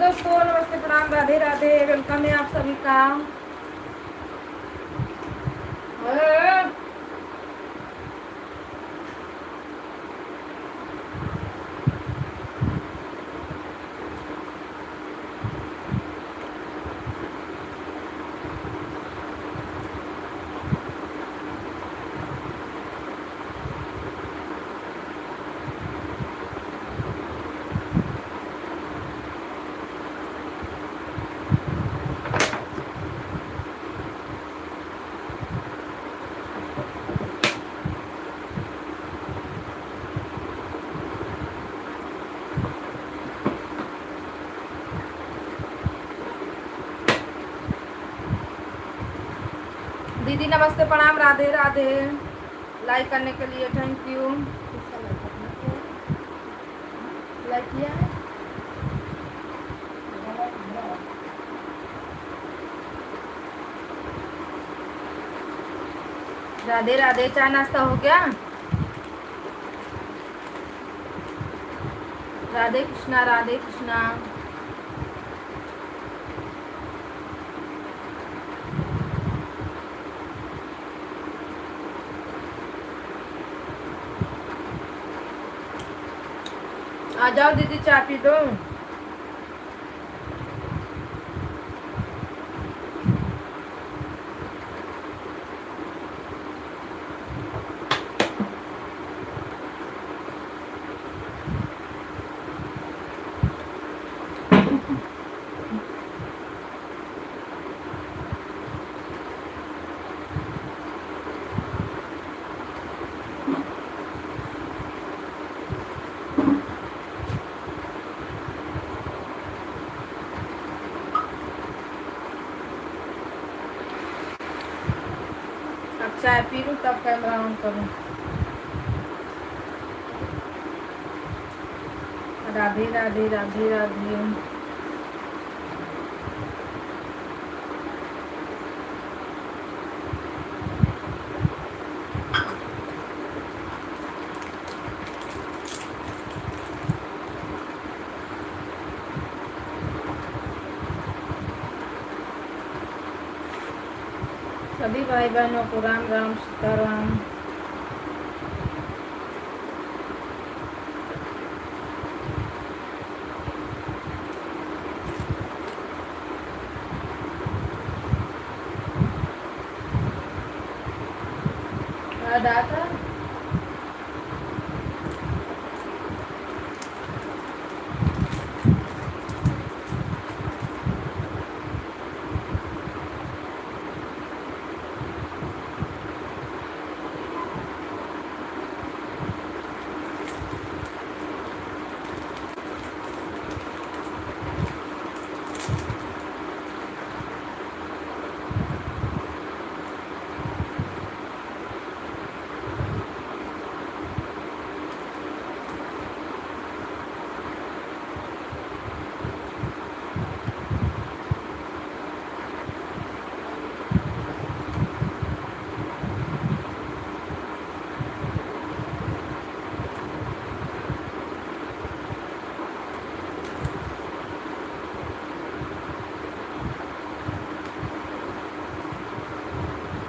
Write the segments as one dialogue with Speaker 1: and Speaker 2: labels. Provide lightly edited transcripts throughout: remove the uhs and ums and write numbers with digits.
Speaker 1: दोस्तों, नमस्ते, प्रणाम, राधे राधे। वेलकम है आप सभी का। दीदी नमस्ते, प्रणाम, राधे राधे। लाइक करने के लिए थैंक यू। लाइक किया है। राधे राधे। चाय नाश्ता हो गया? राधे कृष्णा, राधे कृष्णा। आ जाओ दीदी, चाय पी दो। अब चाय पी लूँ तब कैमरा ऑन करूँ। राधे राधे, राधे राधे। सभी भाई बहनों को राम राम, सीताराम। दादा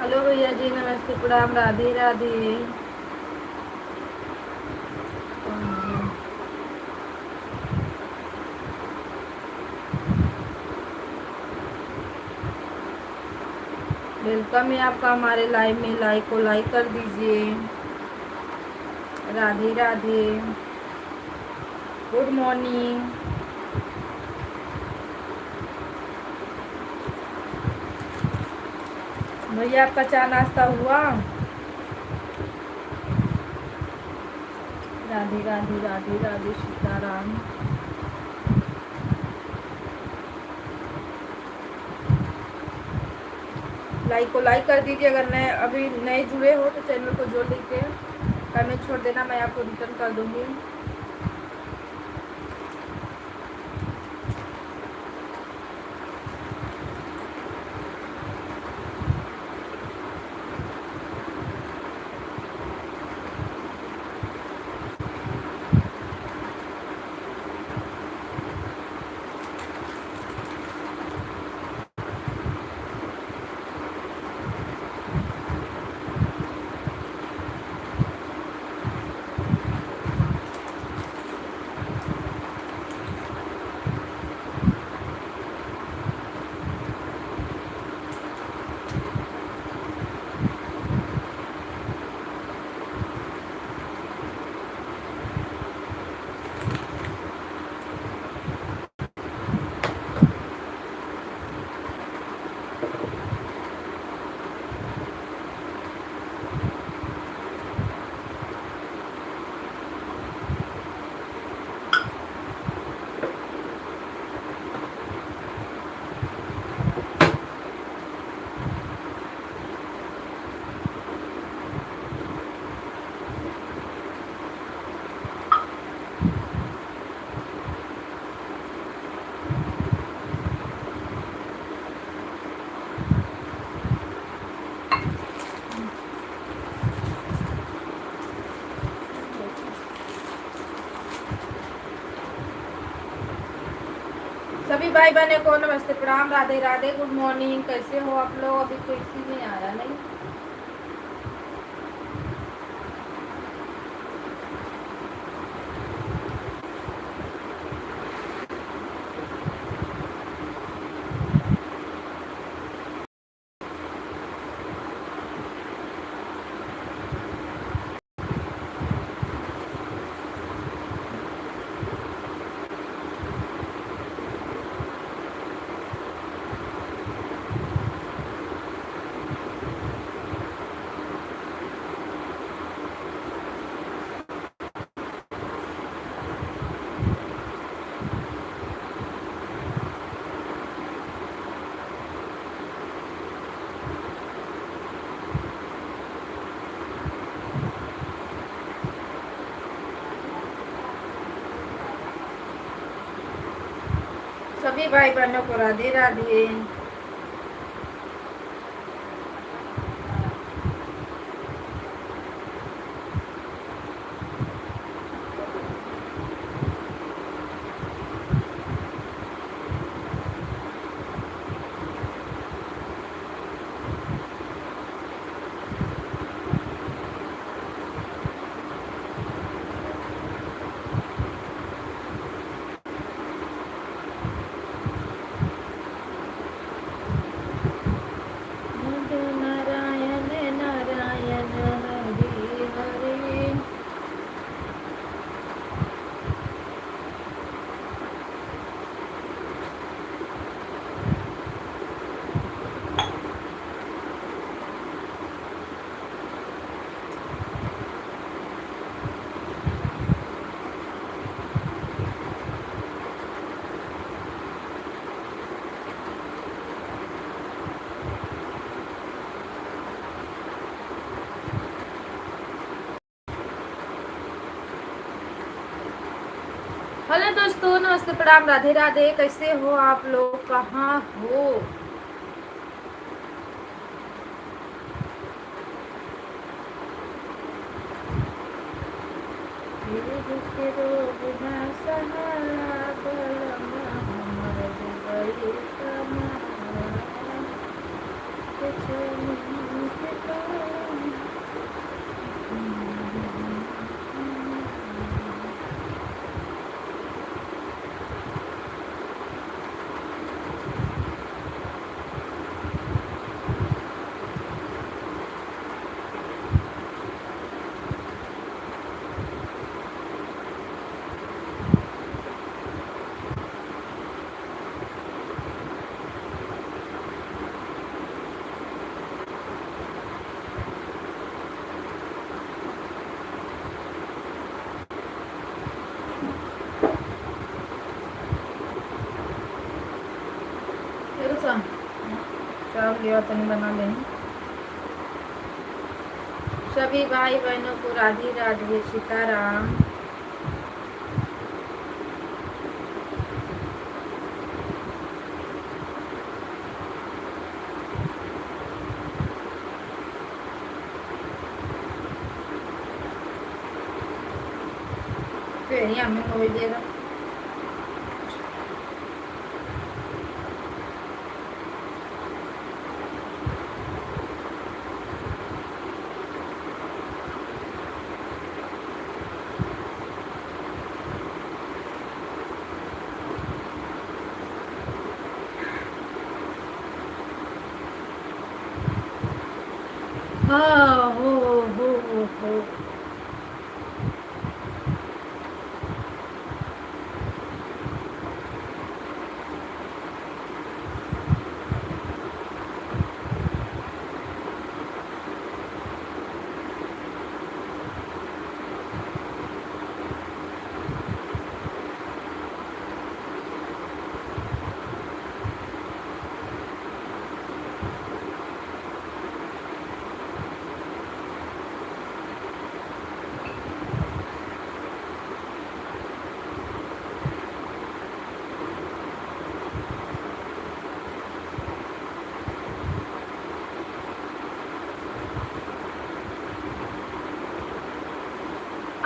Speaker 1: हेलो भैया जी, नमस्ते, प्रणाम, राधे राधे। वेलकम है आपका हमारे लाइव में। लाइक को लाइक कर दीजिए। Radhe Radhe, good morning. भैया आपका चाय नाश्ता हुआ? राधे राधे, राधे राधे, सीताराम। लाइक को लाइक कर दीजिए। अगर नए अभी नए जुड़े हो तो चैनल को जोड़ लीजिए। कमेंट छोड़ देना, मैं आपको रिटर्न कर दूंगी। सभी भाई बहनों को नमस्ते, प्रणाम, राधे राधे, गुड मॉर्निंग। कैसे हो आप लोग? अभी कोई चीज नहीं आया नहीं। सभी भाई बहनों को राधे राधे। नारायण नारायण हरे हरे। हेलो दोस्तों, नमस्ते, प्रणाम, राधे राधे। कैसे हो आप लोग? कहाँ हो? चावल तनी बना लें। सभी भाई बहनों को राधे राधे, सीताराम। हमें हो देगा। हाँ हो।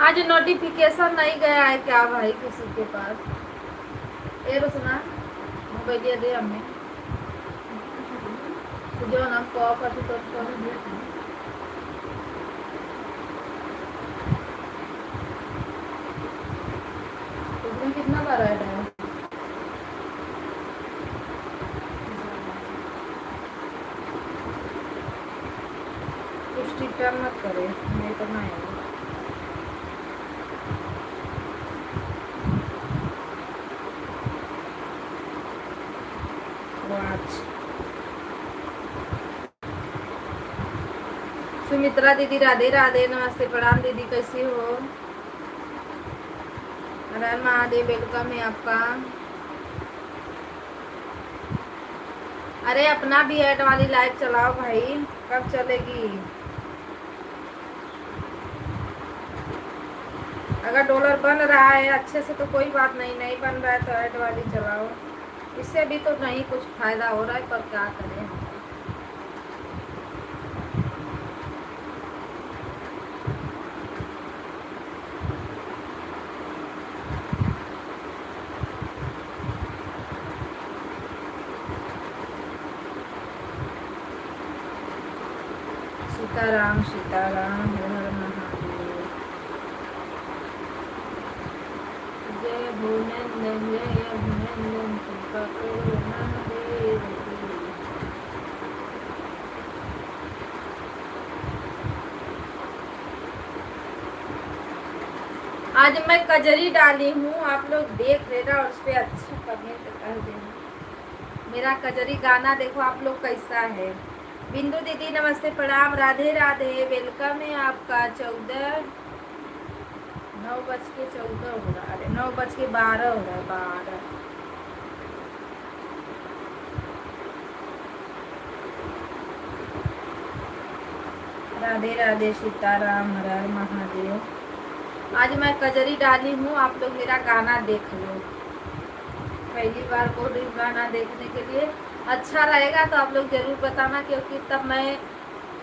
Speaker 1: आज नोटिफिकेशन नहीं गया है क्या भाई किसी के पास? ये रुसना मोबाइल दे हमें तो जो ना कॉफ अभी तो उसमें कितना बार ऐड है? कुछ रिटर्न मत करे, नहीं तो ना आएगा। सुमित्रा दीदी राधे राधे, नमस्ते प्रणाम दीदी, कैसी हो? हर महादेव, वेलकम है आपका। अरे अपना भी ऐड वाली लाइव चलाओ भाई, कब चलेगी? अगर डॉलर बन रहा है अच्छे से तो कोई बात नहीं, नहीं बन रहा है तो ऐड वाली चलाओ। इससे भी तो नहीं कुछ फायदा हो रहा है, पर क्या करें। सीताराम सीताराम, हर हर महादेव, जय भोलेनाथ, जय भोलेनाथ, कृपा करो महादेव। आज मैं कजरी डाली हूँ, आप लोग देख लेना और उस पर अच्छा कमेंट कर देना। मेरा कजरी गाना देखो आप लोग कैसा है। बिंदु दीदी नमस्ते प्रणाम, राधे राधे, वेलकम है आपका। 9:14 हो रहा है, 9:12 हो रहा है, 12। राधे राधे, सीताराम, हर हर महादेव। आज मैं कजरी डाली हूँ, आप लोग मेरा गाना देख लो। पहली बार को गाना देखने के लिए अच्छा रहेगा तो आप लोग ज़रूर बताना, क्योंकि तब मैं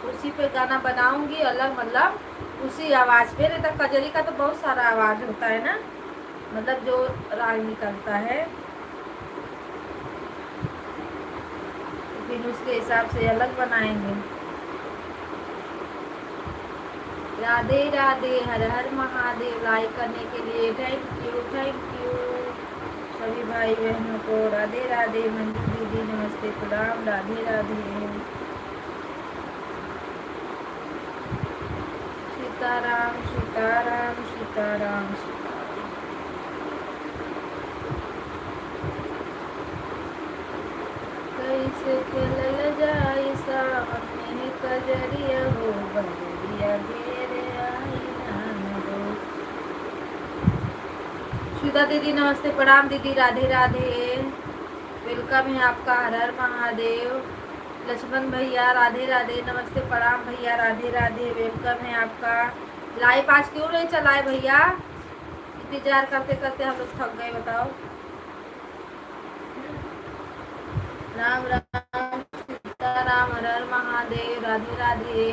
Speaker 1: उसी पे गाना बनाऊंगी अलग, मतलब उसी आवाज़ पे। नहीं तो कजरी का तो बहुत सारा आवाज़ होता है ना, मतलब जो राग निकलता है, तो फिर उसके हिसाब से अलग बनाएंगे। राधे राधे, हर हर महादेव। लाइक करने के लिए थैंक यू, थैंक यू सभी भाई बहनों को। राधे राधे, मंजू दीदी नमस्ते प्रणाम, राधे राधे। सीताराम सीताराम सीताराम सीताराम। कैसे खेल जाए सामने कजरिया हो, बजरिया घेरे आई नाम दो। सुधा दीदी नमस्ते प्रणाम दीदी, राधे राधे, वेलकम है आपका। हर हर महादेव। लक्ष्मण भैया राधे राधे, नमस्ते प्रणाम भैया, राधे राधे, वेलकम है आपका। लाइव आज क्यों नहीं चला है भैया? इंतजार करते करते हम लोग थक गए, बताओ। राम राम, सीताराम, हर हर महादेव, राधे राधे,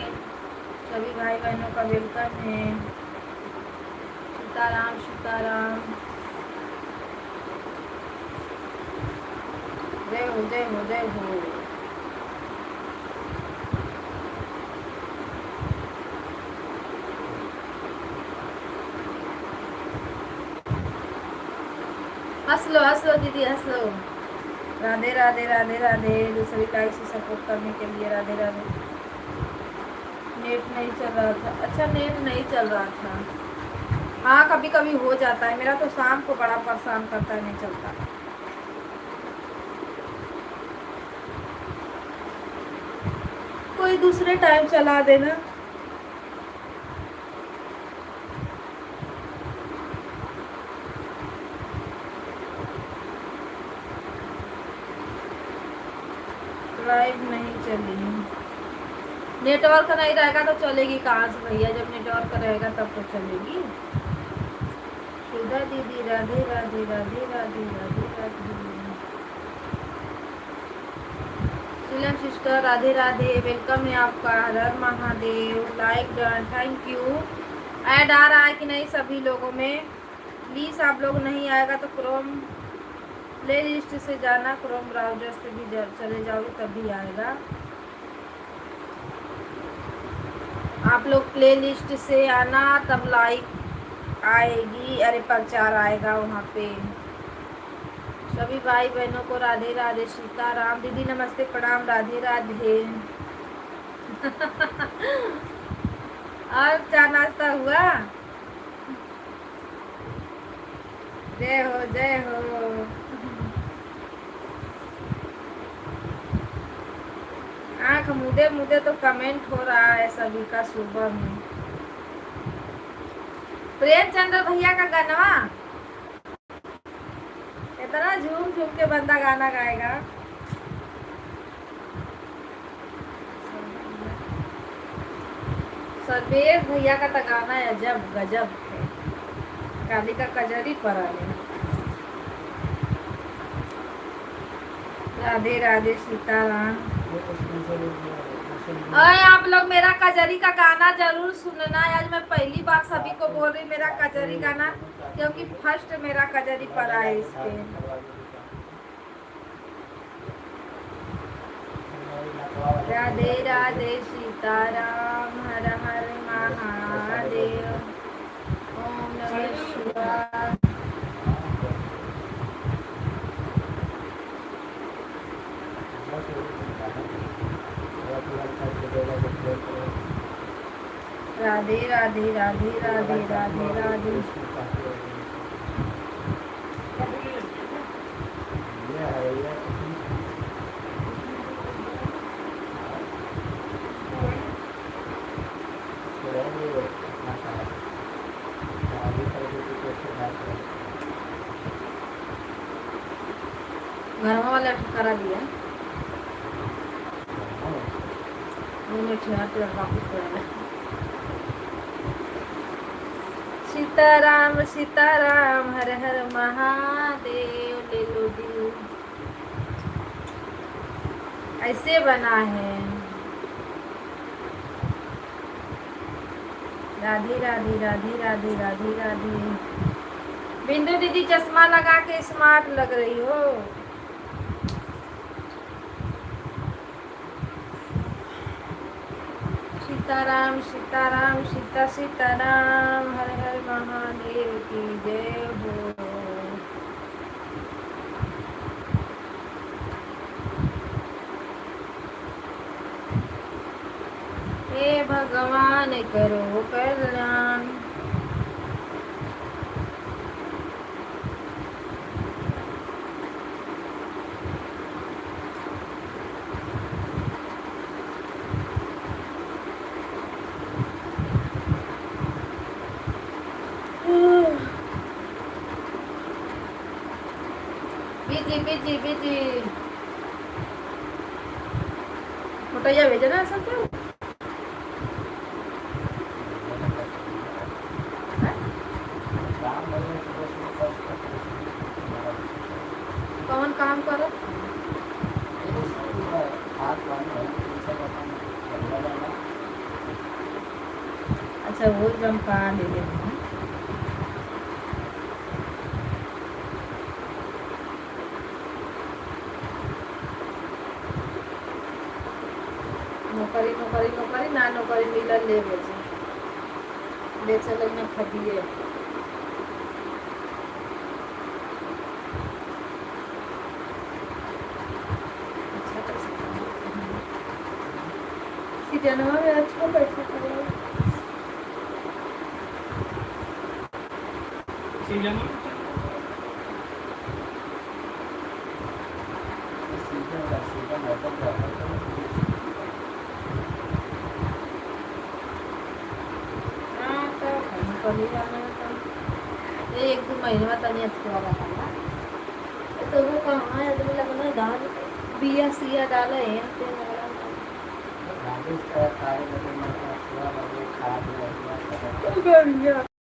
Speaker 1: सभी भाई बहनों का वेलकम है। सीताराम सीताराम, जय हो जय हो जय हो। हंस लो दीदी, हंस लो। राधे राधे राधे राधे, दूसरी लाइक से सपोर्ट करने के लिए राधे राधे। नेट नहीं चल रहा था? अच्छा नेट नहीं चल रहा था, हाँ कभी कभी हो जाता है। मेरा तो शाम को बड़ा परेशान करता है, नहीं चलता। कोई दूसरे टाइम चला देना। लाइव नहीं चली, नेटवर्क नहीं रहेगा तो चलेगी कहाँ से भैया? जब नेटवर्क रहेगा तब तो चलेगी। सुधा दीदी राधे राधे राधे राधे राधे राधे। सीलम सिस्टर राधे राधे, वेलकम है आपका। हर हर Mahadev, like done, thank you. Ad आ रहा है कि नहीं सभी लोगों में? प्लीज़ आप लोग नहीं आएगा तो क्रोम प्ले लिस्ट से जाना, क्रोम ब्राउजर से भी चले जाओगे तब भी आएगा। आप लोग प्ले लिस्ट से आना तब लाइक आएगी, अरे प्रचार आएगा वहाँ पे। सभी भाई बहनों को राधे राधे, सीताराम। दीदी नमस्ते, प्रणाम, राधे राधे। और क्या नाश्ता हुआ? जय हो जय हो। आँख मुदे मुदे तो कमेंट हो रहा है सभी का सुबह में। प्रेमचंद्र भैया का गाना इतना झूम झूम के बंदा गाना गाएगा। सर्वेश भैया का तो गाना है अजब गजब है। काली का कजरी पर राधे राधे, सीताराम। अरे आप लोग मेरा कजरी का गाना जरूर सुनना। आज मैं पहली बार सभी को बोल रही मेरा कजरी गाना, क्योंकि फर्स्ट मेरा कजरी पड़ा है इस पे। राधे राधे, सीताराम, हर हर महादेव, ओम नमः शिवाय। राधे राधे राधे राधे राधे राधे। घर वाला करा दिया सीताराम सीताराम, हर हर महादेव। ले लो दिल, ऐसे बना है। राधे राधे राधे राधे राधे राधे। बिंदु दीदी चश्मा लगा के स्मार्ट लग रही हो। सीताराम सीताराम, सीता सीताराम, हर हर महादेव की जय हो। हे भगवान करो कल्याण। Busy busy busy. फोटोया भेजा ना सब क्यों? कौन काम करो? अच्छा वो जम कहाँ ले लेते हैं। नौकरी नौकरी नौकरी ना नौकरी मिलल ले बेचे लगने खदिए। जनवा में अच्छा पैसा करेगा। एक दो महीने में तनी अच्छा लगा तो वो कहाँ है आदमी लगना दाल बिया सिया डाला है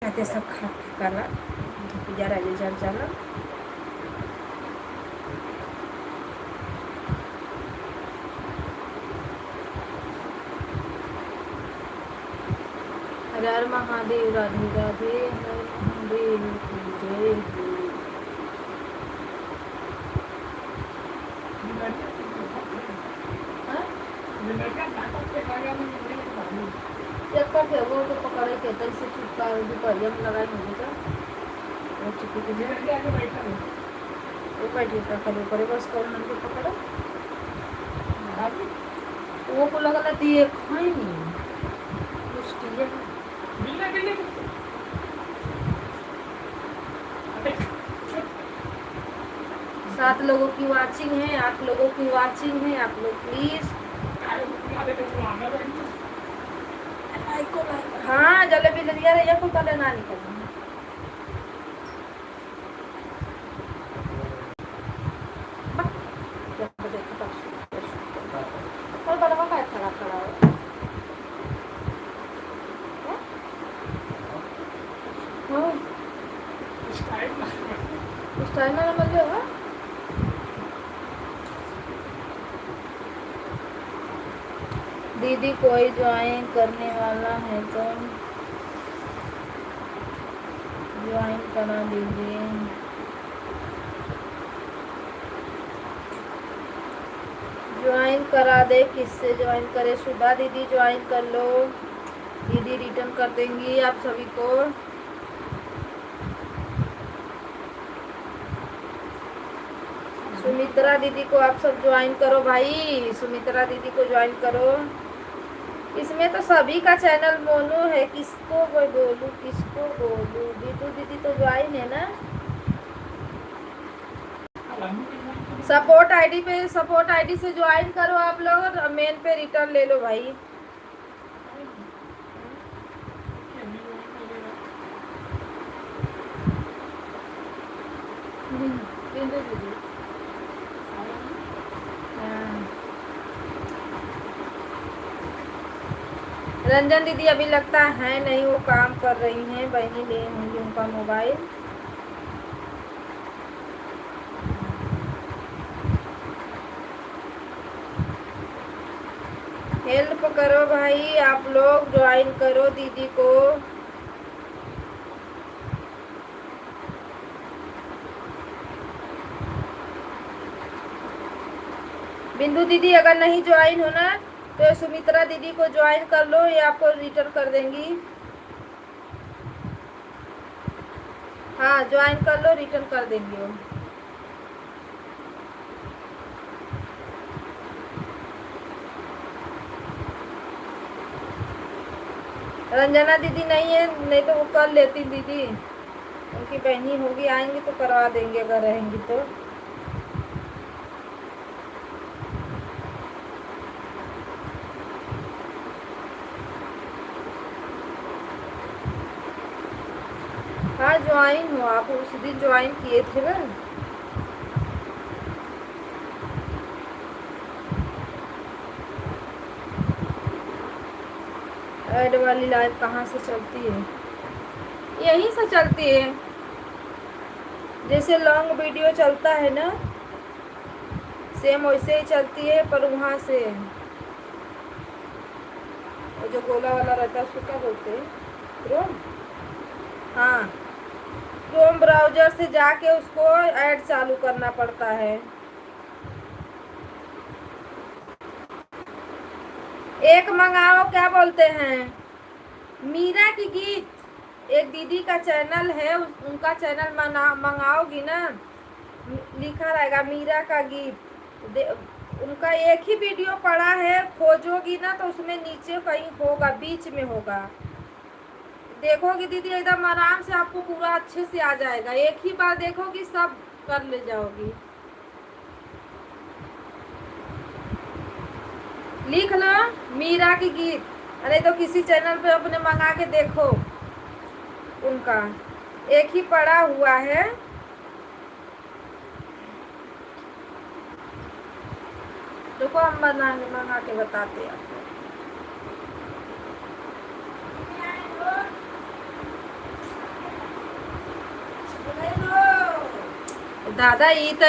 Speaker 1: खाते सब खा करा जरा जल चला। हर महादेव, राधे राधे, हर महादेव की जय हो। केतन से छुटकारा दोपहरिया में लगाई होगी तो वो चिपक के आगे बैठा है वो बैठे का करे करे बस कौन मन के पकड़ो आगे वो को लगला दिए खाई मुश्किल है बिल्ले बिल्ले सात लोगों की वाचिंग है 8 लोगों की वाचिंग है आप लोग प्लीज हाँ जलेबी लड़िया रही को पहले ना निकलना और बड़ा का खड़ा खड़ा हो स्टाइल में मत जाओ दीदी कोई ज्वाइन करने वाला है तो ज्वाइन करा दीजिए ज्वाइन करा दे किससे ज्वाइन करे सुधा दीदी ज्वाइन कर लो दीदी रिटर्न कर देंगी आप सभी को सुमित्रा दीदी को आप सब ज्वाइन करो भाई सुमित्रा दीदी को ज्वाइन करो इसमें तो सभी का चैनल मोनू है किसको बोलूं किसको बोलूं दीदू दीदी तो ज्वाइन है ना सपोर्ट आईडी से ज्वाइन करो आप लोग और मेन पे रिटर्न ले लो भाई रंजन दीदी अभी लगता है नहीं वो काम कर रही हैं बहनी ले होंगी उनका मोबाइल हेल्प करो भाई आप लोग ज्वाइन करो दीदी को बिंदु दीदी अगर नहीं ज्वाइन होना तो सुमित्रा दीदी को ज्वाइन कर लो ये आपको रिटर्न कर देंगी हाँ ज्वाइन कर लो रिटर्न कर देंगे वो रंजना दीदी नहीं है नहीं तो वो कर लेती दीदी उनकी बहनी होगी आएंगी तो करवा देंगे अगर रहेंगी तो हाँ ज्वाइन हो आप उस दिन ज्वाइन किए थे ना ऐड वाली लाइव कहाँ से चलती है यहीं से चलती है जैसे लॉन्ग वीडियो चलता है ना सेम वैसे ही चलती है पर वहाँ से वो जो गोला वाला रहता है उसको क्या बोलते हैं क्रोम हाँ क्रोम ब्राउजर से जाके उसको ऐड चालू करना पड़ता है एक मंगाओ क्या बोलते हैं मीरा की गीत एक दीदी का चैनल है उनका चैनल मंगाओगी ना लिखा रहेगा मीरा का गीत उनका एक ही वीडियो पड़ा है खोजोगी ना तो उसमें नीचे कहीं होगा बीच में होगा देखोगी दीदी एकदम आराम से आपको पूरा अच्छे से आ जाएगा एक ही बार देखोगी सब कर ले जाओगी लिख लो मीरा की गीत अरे तो किसी चैनल पे अपने मंगा के देखो उनका एक ही पड़ा हुआ है देखो हम मंगा के बताते हैं दादा ये तो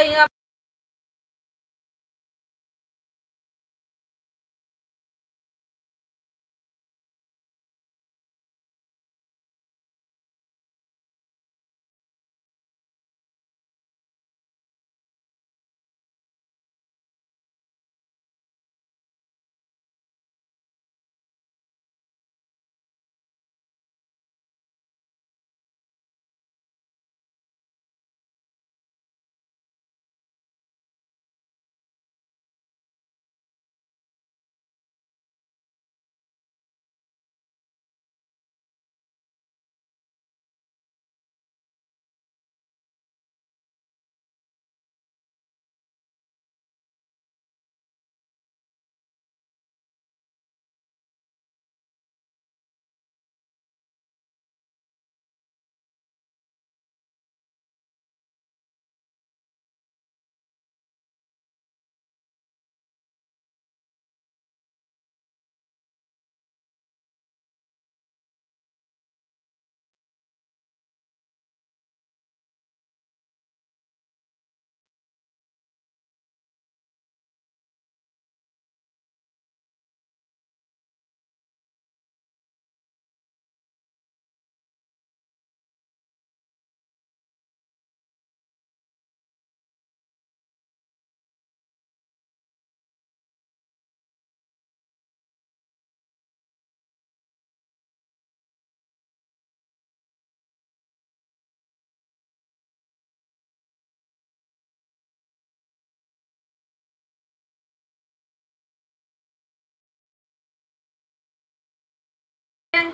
Speaker 1: डिंग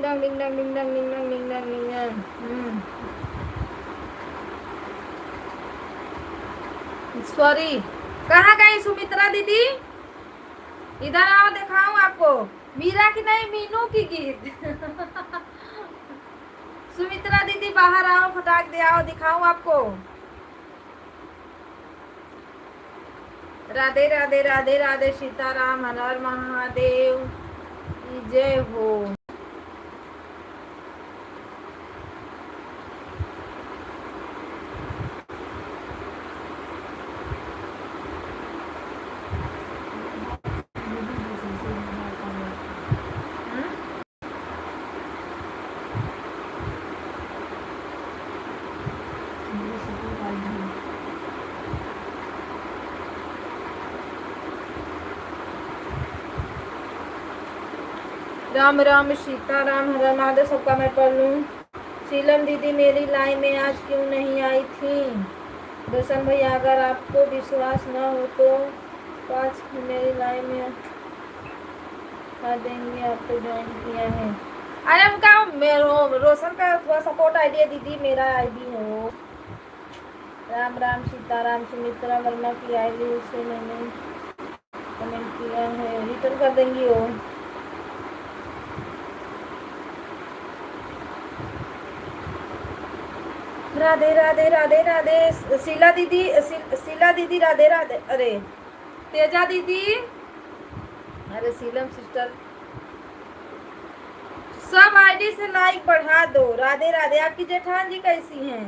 Speaker 1: डंग डिंग डंग डिंग डंग डिंग डंग डिंग डंग डिंग डंग। सॉरी, कहाँ गई सुमित्रा दीदी? इधर आओ, दिखाऊं आपको। मीरा की नहीं, मीनू की गीत। सुमित्रा दीदी बाहर आओ, फटाक दे आओ, दिखाऊं आपको। राधे राधे राधे राधे, सीताराम, हर हर महादेव की जय हो। राम राम सीताराम, हर हर महादेव। सबका मैं पढ़ लूँ। शीलम दीदी मेरी लाइन में आज क्यों नहीं आई थी? दर्शन भैया, अगर आपको विश्वास न हो तो 5 मेरी लाइन में आ देंगे, आपको ज्वाइन किया है। अरे उनका रोशन का थोड़ा सपोर्ट आईडी है दीदी, मेरा आईडी है वो। राम राम सीताराम। सुमित्रा वर्मा की आईडी से मैंने कमेंट किया है, रिटर्न कर देंगी वो। राधे राधे राधे राधे। शीला दीदी, शीला दीदी राधे राधे। अरे तेजा दीदी, अरे शीलम सिस्टर, सब आईडी से लाइक बढ़ा दो। राधे राधे। आपकी जेठान जी कैसी हैं?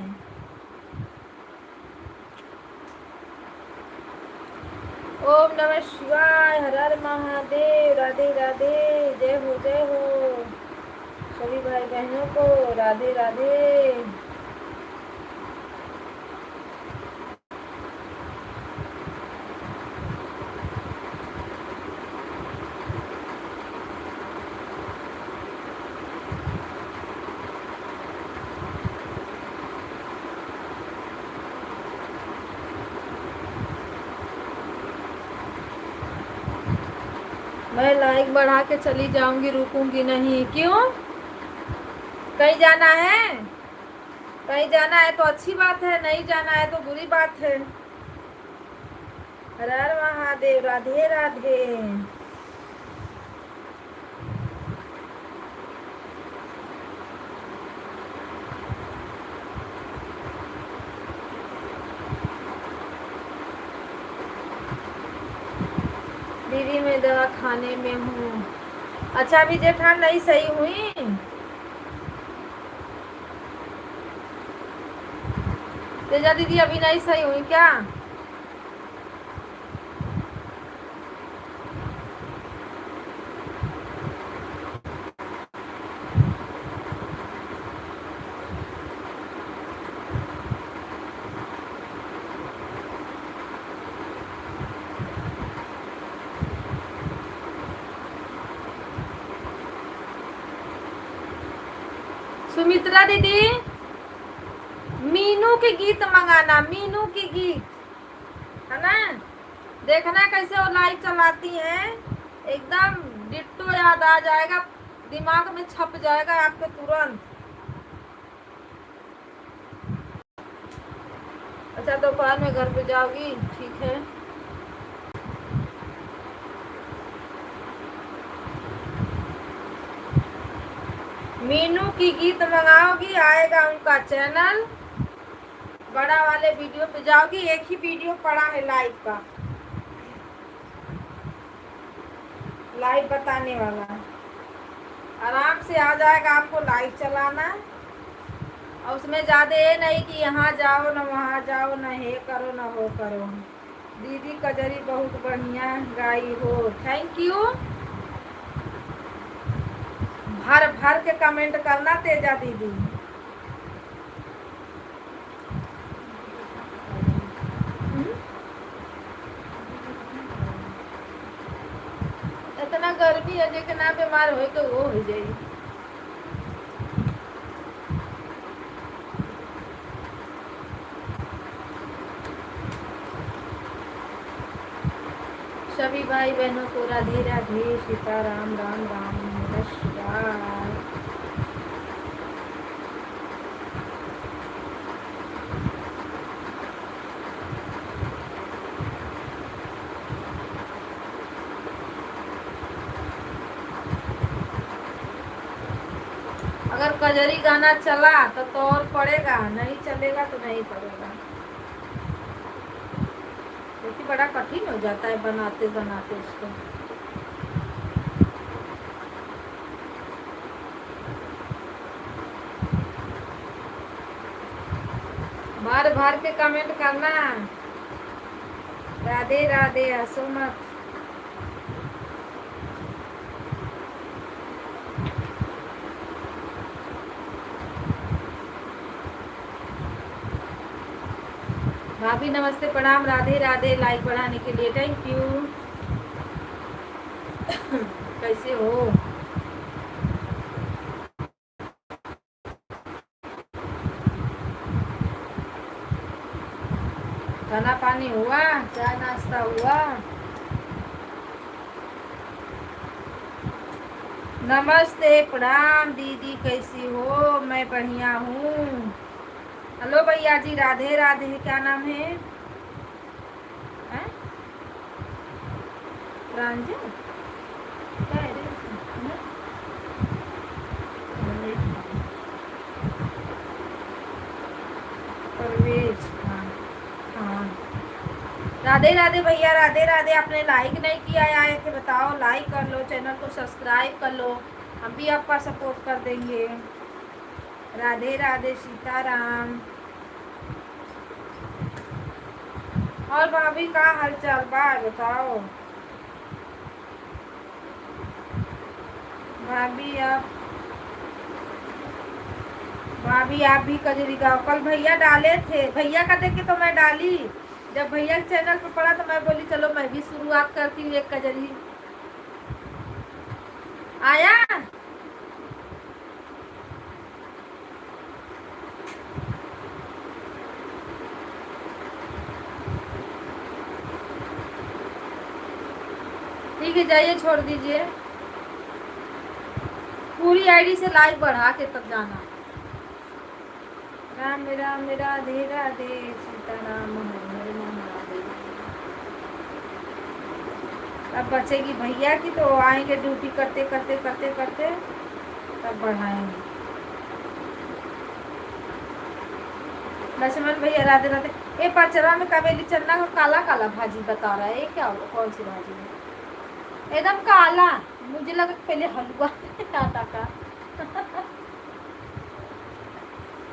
Speaker 1: ओम नमः शिवाय, हर हर महादेव। राधे राधे, जय हो जय हो सभी भाई बहनों को। राधे राधे। मैं लाइक बढ़ा के चली जाऊंगी, रुकूंगी नहीं। क्यों? कहीं जाना है? कहीं जाना है तो अच्छी बात है, नहीं जाना है तो बुरी बात है। हर हर महादेव। राधे राधे। दीदी मैं दवा खाने में हूँ। अच्छा, अभी जेठान नहीं सही हुई? तेजा दीदी अभी नहीं सही हुई क्या? सुमित्रा दीदी, मीनू के गीत मंगाना, मीनू की गीत है ना। देखना कैसे वो लाइव चलाती हैं, एकदम डिट्टो याद आ जाएगा, दिमाग में छप जाएगा आपके तुरंत। अच्छा, दोपहर में घर पे जाओगी? ठीक है। मीनू की गीत मंगाओगी, आएगा उनका चैनल, बड़ा वाले वीडियो पे जाओगी। एक ही वीडियो पड़ा है लाइव का, लाइव बताने वाला। आराम से आ जाएगा आपको लाइव चलाना, और उसमें ज़्यादा ये नहीं कि यहाँ जाओ ना वहाँ जाओ, ना हे करो ना वो करो। दीदी कजरी बहुत बढ़िया गाई हो, थैंक यू। भर भर के कमेंट करना तेजा दीदी। इतना गर्मी है जे ना बीमार हो के वो हो जाए। सभी भाई बहनों को राधे राधे, सीताराम, राम राम, नमस्कार। अगर कजरी गाना चला तो और पड़ेगा, नहीं चलेगा तो नहीं पड़ेगा, क्योंकि बड़ा कठिन हो जाता है बनाते बनाते उसको। भर भर के कमेंट करना, राधे राधे, हंसो मत। भाभी नमस्ते, प्रणाम, राधे राधे। लाइक बढ़ाने के लिए थैंक यू। कैसे हो? खाना पानी हुआ? चाय नाश्ता हुआ? नमस्ते, प्रणाम दीदी, कैसी हो? मैं बढ़िया हूँ। हेलो भैया जी, राधे राधे। क्या नाम है? प्रांजल? क्या है रे? परवेज, हाँ हाँ। राधे राधे भैया, राधे राधे। आपने लाइक नहीं किया है कि बताओ, लाइक कर लो, चैनल को सब्सक्राइब कर लो, हम भी आपका सपोर्ट कर देंगे। राधे राधे, सीताराम। और भाभी का हालचाल बा बताओ? भाभी आप भी कजरी गाओ। कल भैया डाले थे, भैया का देख के तो मैं डाली। जब भैया के चैनल पर पड़ा तो मैं बोली चलो मैं भी शुरुआत करती हूँ एक कजरी। आया? ठीक है, जाइए, छोड़ दीजिए। पूरी आईडी से लाइक बढ़ा के तब जाना। राम राम राधे राधे, सीताराम, हरे महादेव। अब बचेगी भैया की, तो आएंगे ड्यूटी करते करते करते करते तब बढ़ाएंगे। लक्ष्मण भैया राधे राधे। ये पचरा में कवेली चन्ना को काला काला भाजी बता रहा है, ये क्या होगा? कौन सी भाजी है? एकदम काला। मुझे लगा पहले हलवा आटा का।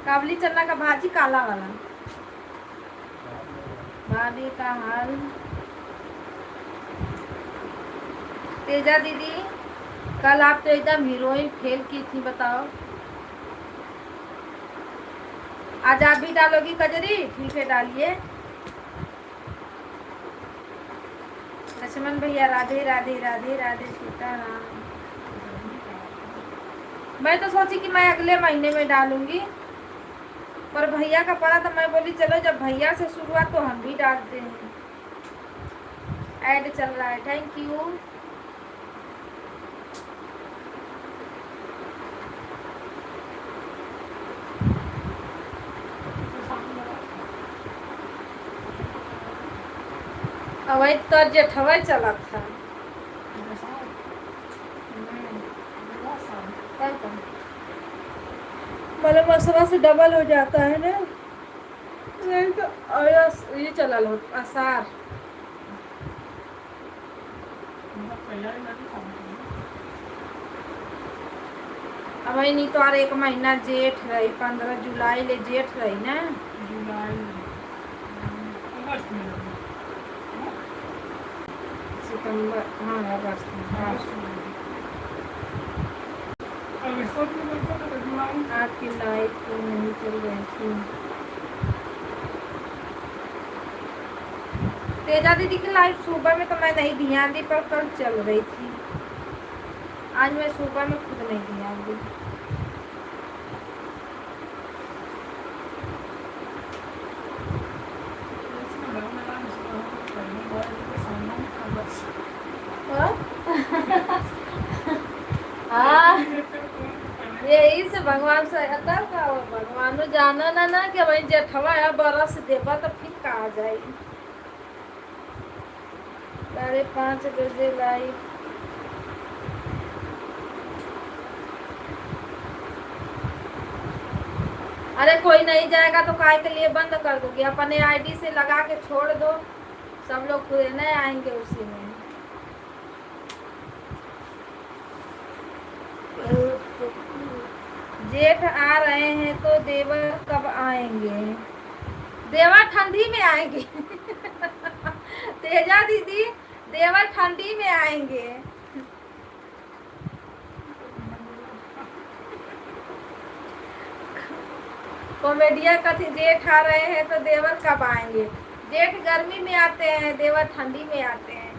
Speaker 1: काबली चना का भाजी काला वाला। भाभी का हाल? तेजा दीदी, कल आप तो एकदम हीरोइन फेल की थी, बताओ। आज आप भी डालोगी कजरी? ठीक है, डालिए। लक्ष्मण भैया राधे राधे, राधे राधे, सीताराम। मैं तो सोची कि मैं अगले महीने में डालूंगी, पर भैया का पड़ा तो मैं बोली चलो जब भैया से शुरुआत तो हम भी डालते हैं। ऐड चल रहा है, थैंक यू। अवैध तो जेठवा चला था। मतलब मसला से डबल हो जाता है ना, नहीं तो ये चला लो आसार। अब नहीं तो और एक महीना जेठ रही, 15 जुलाई ले जेठ रही ना। सितंबर, हाँ अगस्त में। आपकी लाइट तो नहीं चल रही थी। तेजा दीदी की लाइट सुबह में तो मैं नहीं ध्यान दी, पर कल चल रही थी। आज मैं सुबह में खुद नहीं ध्यान दी। भगवान से तब का हो भगवान जाना ना ना कि भाई जेठवा है बरस देवा तो फिर कहा जाए 5:30 लाई। अरे कोई नहीं जाएगा तो काय के लिए बंद कर दोगे, अपने आईडी से लगा के छोड़ दो, सब लोग खुद नहीं आएंगे उसी में। जेठ आ रहे हैं तो देवर कब आएंगे? देवर ठंडी में आएंगे तेजा दीदी देवर ठंडी में आएंगे। कॉमेडिया कथी जेठ आ रहे हैं तो देवर कब आएंगे? जेठ गर्मी में आते हैं, देवर ठंडी में आते हैं।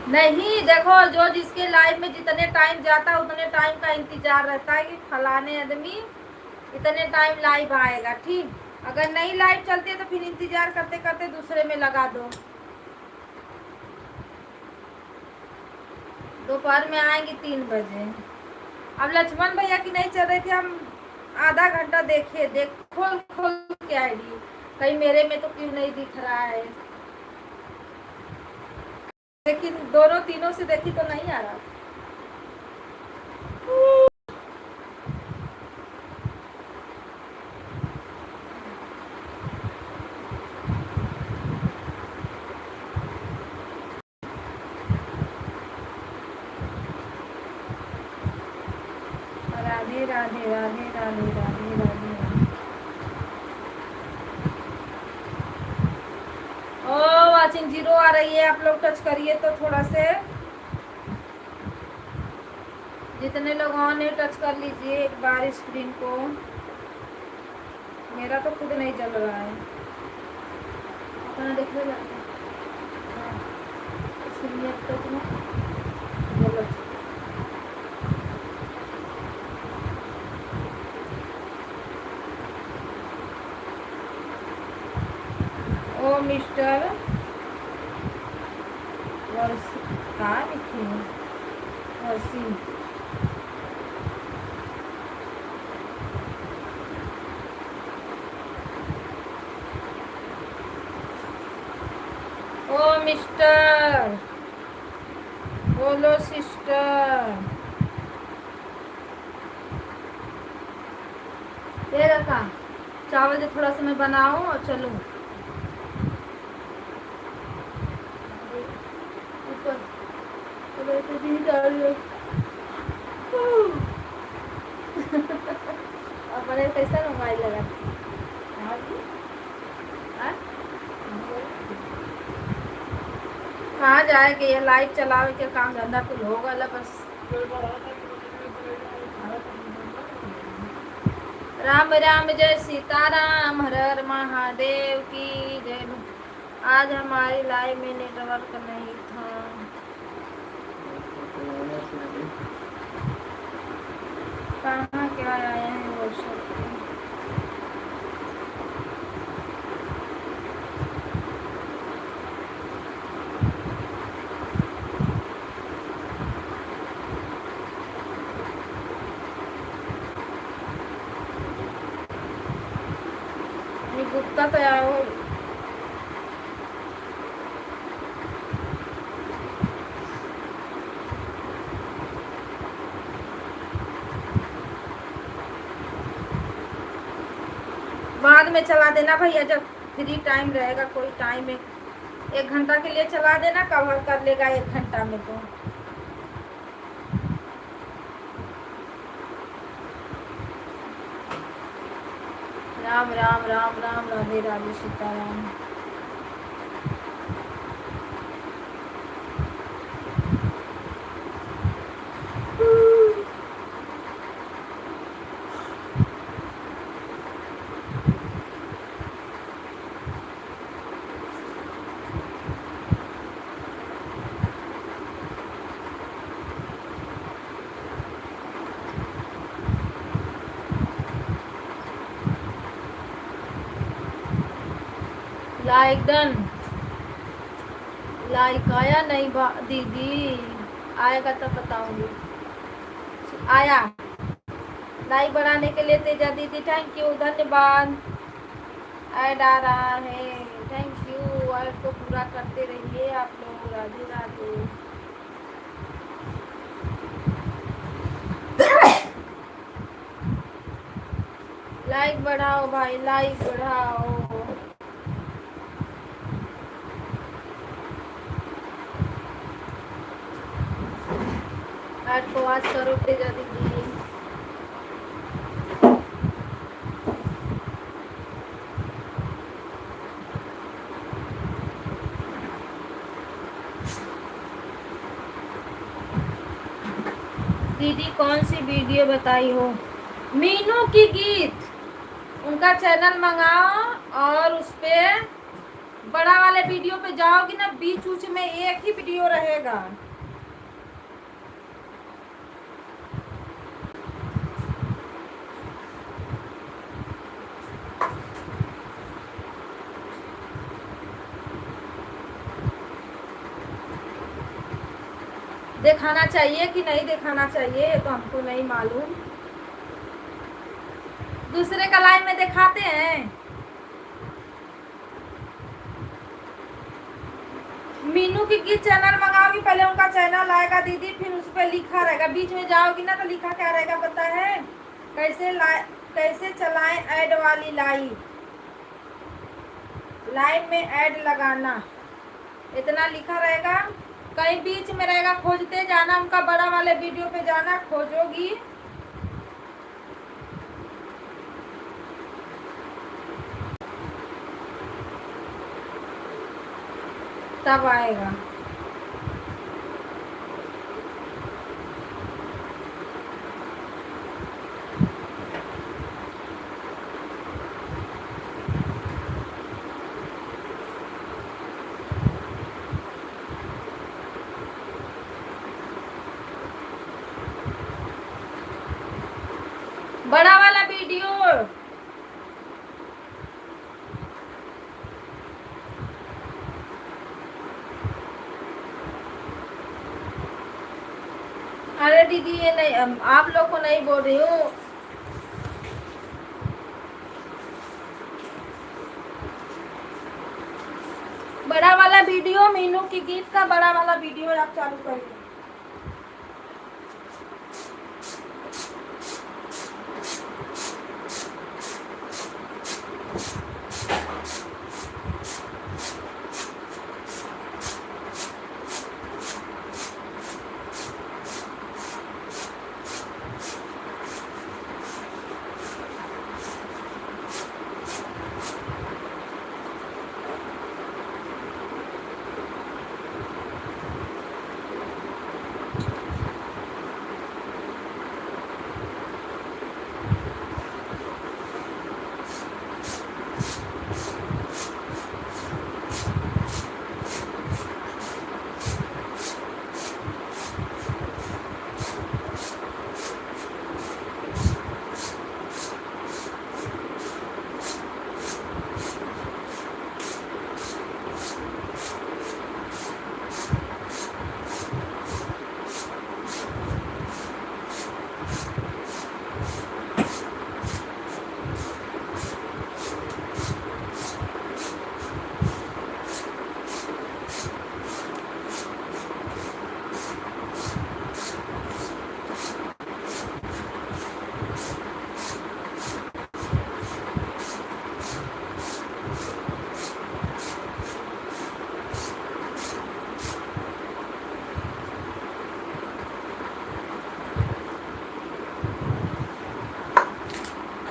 Speaker 1: नहीं देखो, जो जिसके लाइफ में जितने टाइम जाता है उतने टाइम का इंतजार रहता है कि फलाने आदमी इतने टाइम लाइव आएगा। ठीक, अगर नहीं लाइव चलती है तो फिर इंतजार करते करते दूसरे में लगा दो। दोपहर में आएंगे 3 बजे। अब लक्ष्मण भैया की नहीं चल रही थी, हम आधा घंटा देखे, देख खोल खोल के आईडी, कहीं मेरे में तो क्यों नहीं दिख रहा है, लेकिन दोनों तीनों से देखी तो नहीं आ रहा। राधे राधे राधे राधे राधे राधे। ओ वाचिंग 0 आ रही है, आप लोग टच करिए तो थोड़ा से, जितने लोग ऑन है टच कर लीजिए एक बार स्क्रीन को। मेरा तो खुद नहीं चल रहा है, अपना देख लो गलत। ओ मिस्टर वर्ष कहाँ लिखे हैं वर्षी, ओ मिस्टर बोलो सिस्टर। ये रखा चावल जो थोड़ा सा मैं बनाऊं और चलूं ऊपर, तो नींद आ रही है। और बड़े कैसा मोबाइल लगा कहाँ जाएगी, ये लाइट चलावे के काम धंधा कुल हो गया बस। राम राम जय सीताराम, हर हर महादेव की जय। आज हमारी लाइव में नेटवर्क नहीं था, कहाँ क्या आए हैं वो सब। गुप्ता तो यार बाद में चला देना भैया, जब फ्री टाइम रहेगा, कोई टाइम 1 घंटा के लिए चला देना, कवर कर लेगा 1 घंटा में। तो Ram Ram Ram Ram Radhe Radhe Sitaram. Like done. Like आया नहीं दीदी, आएगा तब बताऊंगी। आया। लाइक बढ़ाने के लिए तेजा दीदी थैंक यू, धन्यवाद। ऐड आ रहा है, थैंक यू। ऐड को पूरा करते रहिए आप लोग। राधे राधे। लाइक बढ़ाओ भाई, लाइक बढ़ाओ। ऐड को आज करो तेजा दीदी। दीदी कौन सी वीडियो बताई हो? मीनू की गीत, उनका चैनल मंगाओ और उस पे बड़ा वाले वीडियो पे जाओगी ना, बीच उच में एक ही वीडियो रहेगा। दिखाना चाहिए कि नहीं दिखाना चाहिए ये तो हमको नहीं मालूम। दूसरे का लाइन में दिखाते हैं। मीनू की गीत चैनल मंगाओगी, पहले उनका चैनल आएगा दीदी, फिर उस पर लिखा रहेगा। बीच में जाओगी ना तो लिखा क्या रहेगा पता है? कैसे चलाएं ऐड वाली लाइन, लाइन में ऐड लगाना, इतना लिखा रहेगा। कहीं बीच में रहेगा, खोजते जाना, उनका बड़ा वाले वीडियो पे जाना, खोजोगी तब आएगा। बड़ा वाला वीडियो। अरे दीदी ये नहीं, आप लोग को नहीं बोल रही हूँ। बड़ा वाला वीडियो, मीनू की गीत का बड़ा वाला वीडियो आप चालू करिए।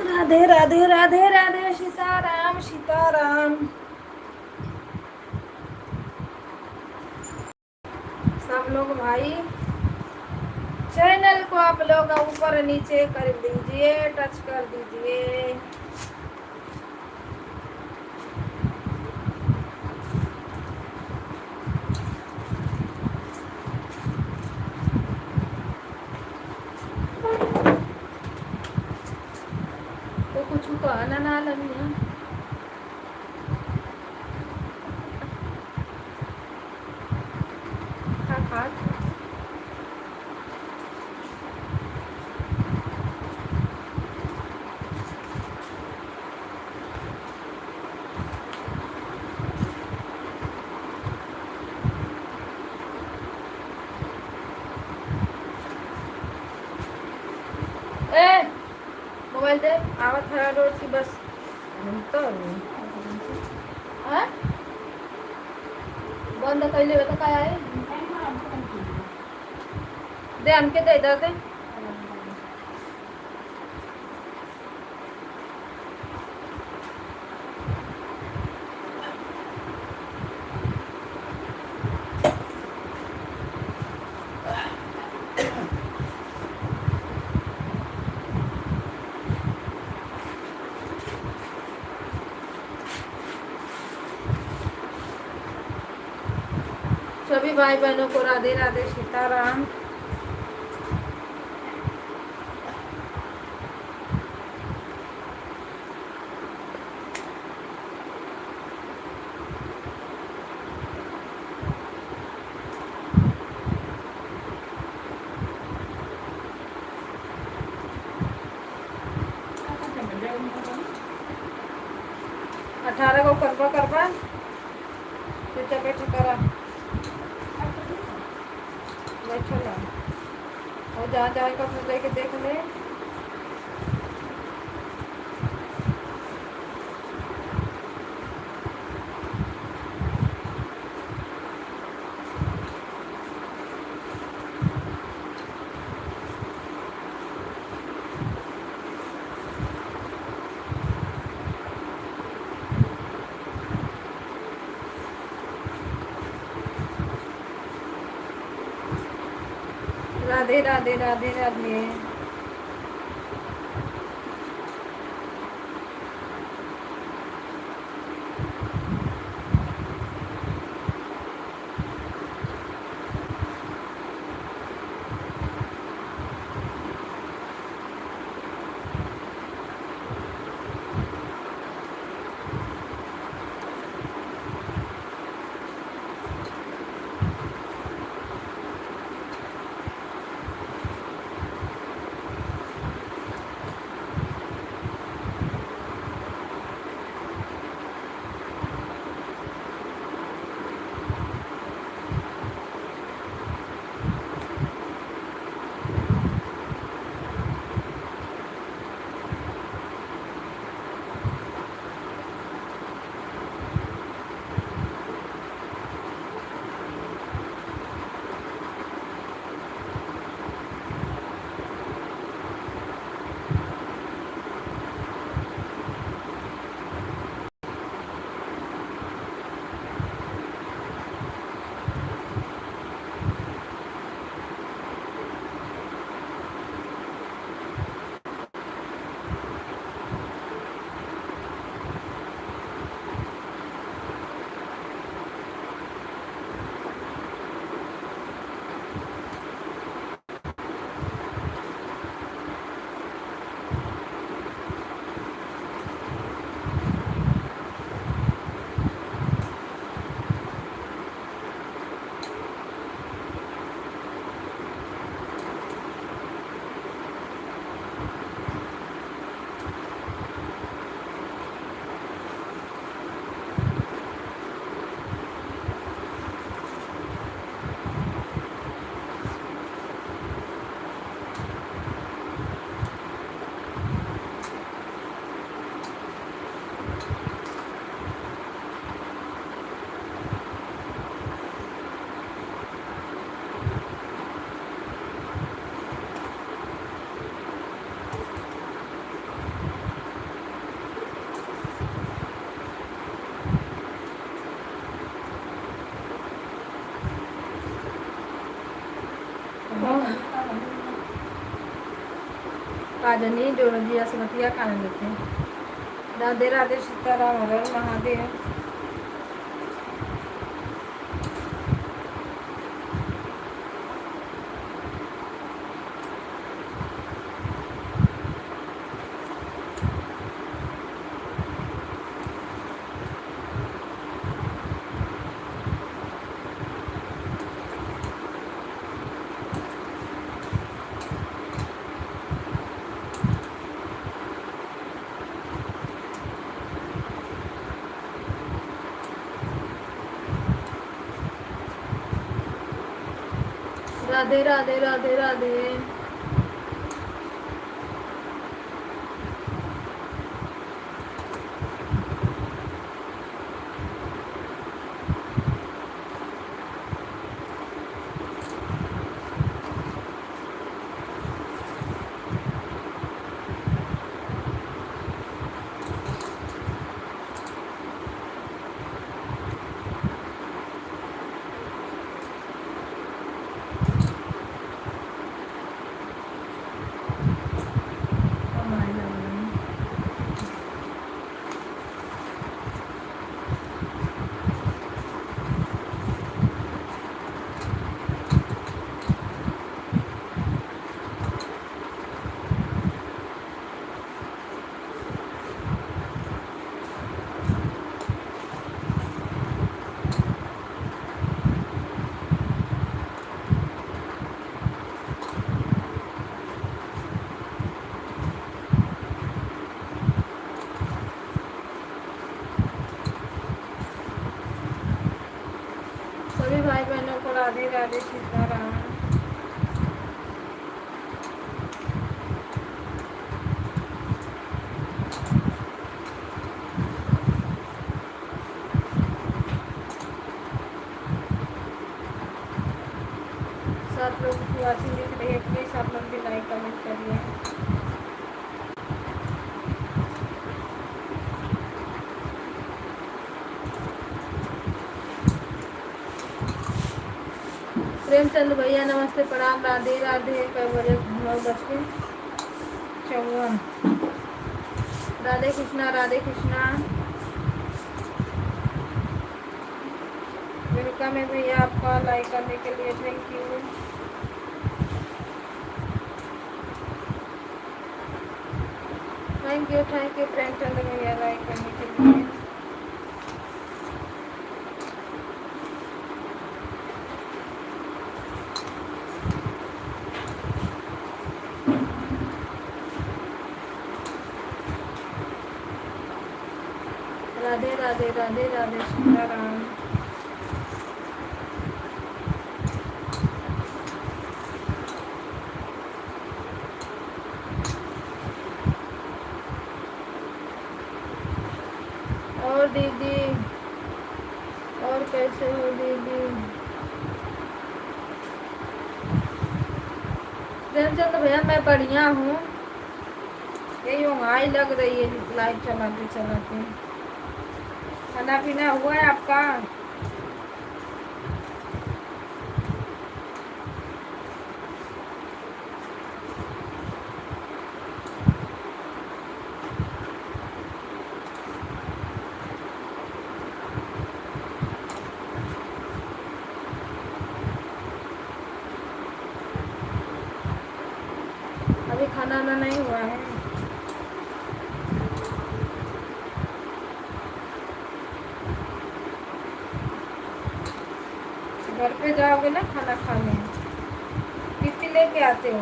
Speaker 1: राधे राधे राधे राधे, सीताराम सीताराम। सब लोग भाई चैनल को आप लोग ऊपर नीचे कर दीजिए, टच कर दीजिए। तो कुछ कहना ना लगिया। हाथ। ए मोबाइल दे आवत है रोड की बस तो हाँ बंद कैले तो काय आहे दे हमके दे इधर दे। सभी भाई बहनों को राधे राधे सीताराम। अठारह को करवा चुपचाप बैठ करा बैठो ला और जहाँ जाएगा अपने लेके देख ले। राधे राधे राधे राधे। काजनी जोड़िया सुमतिया कान लेते हैं। राधे राधे सीताराम हर हर महादेव। राधे राधे राधे राधे। सभी भाई बहनों को राधे राधे सीताराम। सात लोग की वाचिंग दिख रही है, प्लीज आप लोग भी लाइक कमेंट करिए। प्रेमचंद भैया नमस्ते प्रणाम राधे राधे। 9:54। राधे कृष्णा राधे कृष्णा। वेलकम है भैया आपका लाइक करने के लिए, thank you. Thank you Premchand भैया लाइक करने के लिए। राधे राधे राधे राधे सीताराम। और दीदी, और कैसे हो दीदी? प्रेमचंद भैया मैं बढ़िया हूँ। यही उंघाई लग रही है लाइव चलाते चलाते। खाना पीना हुआ है आपका? अभी खाना वाना नहीं हुआ है। घर पे जाओगे ना खाना खाने, कितनी लेके आते हो?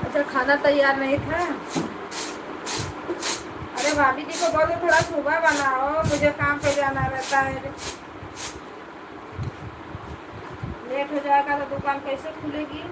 Speaker 1: अच्छा खाना तैयार नहीं था? अरे भाभी जी को बोलो थोड़ा सुबह बनाओ, मुझे काम पे जाना रहता है। लेट हो जाएगा तो दुकान कैसे खुलेगी?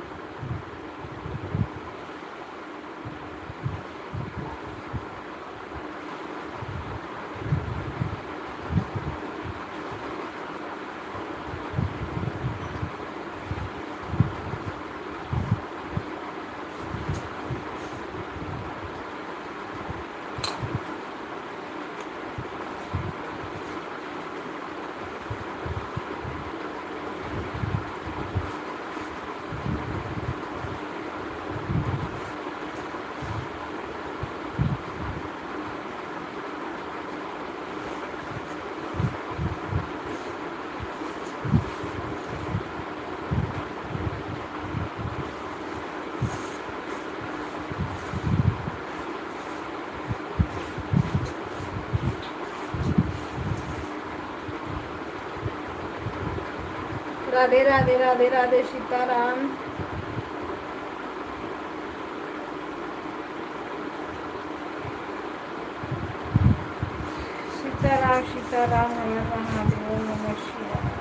Speaker 1: राधे राधे राधे राधे सीताराम। सीताराम सीताराम हर हर महादेव नमः शिवाय।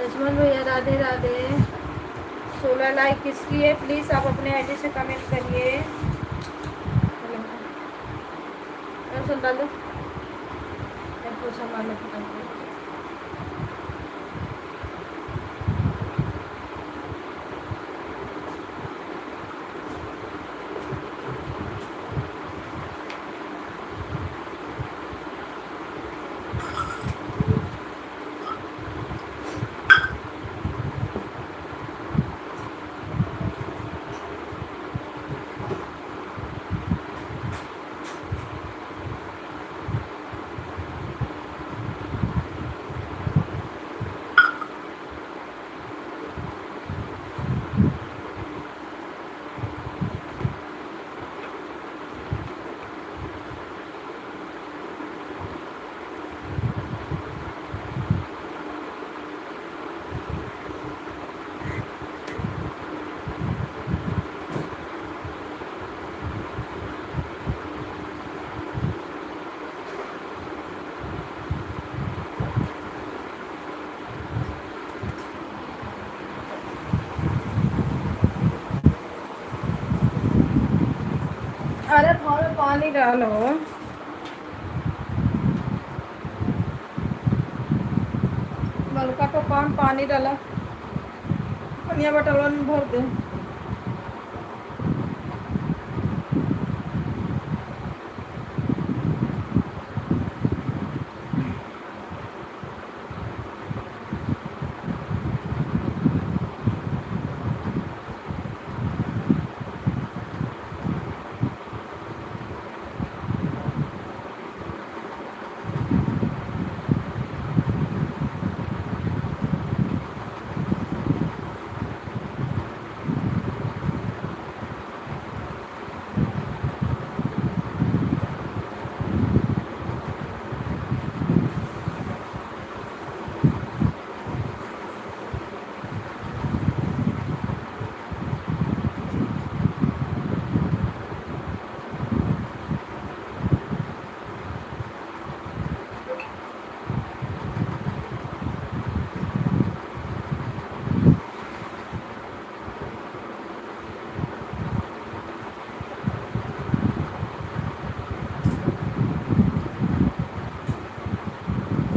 Speaker 1: लक्ष्मण भैया राधे राधे। 16 लाइक किसकी है? प्लीज़ आप अपने आईडी से कमेंट करिए। सुन डालो पोछा मारने की। अरे थोड़ा पानी डालो। नलका तो कौन पानी डाला? पनिया बटलवा में भर दे।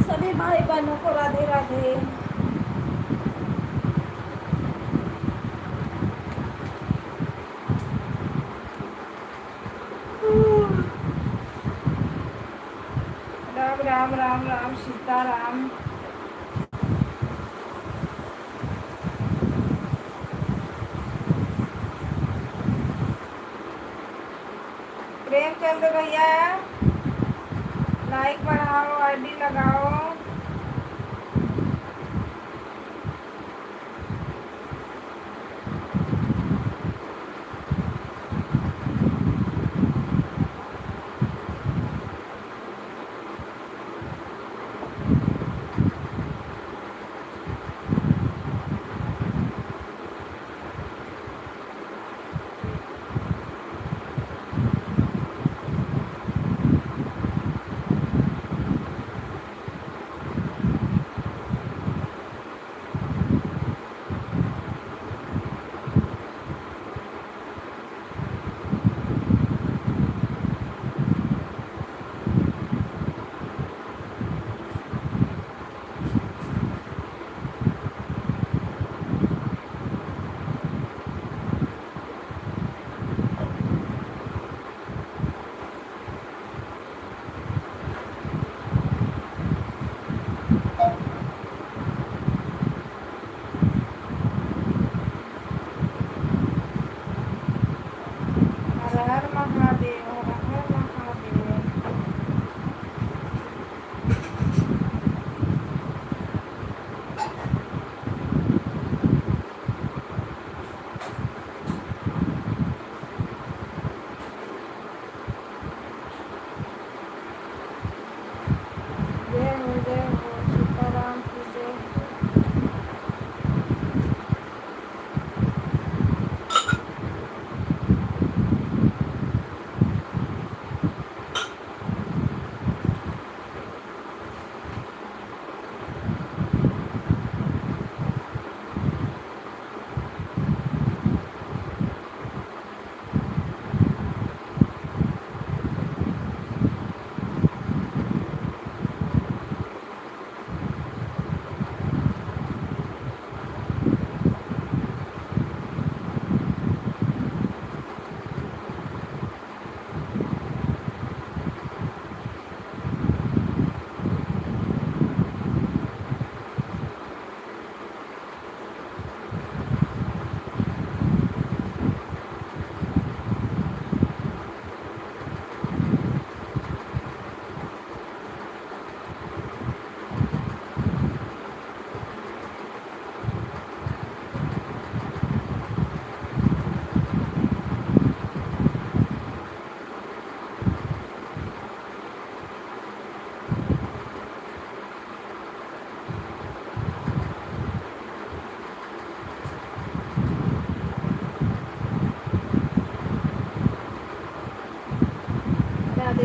Speaker 1: सभी भाई बहनों को राधे राधे। राम राम राम राम सीताराम। प्रेमचंद भैया लाइक बढ़ाओ, आईडी लगाओ।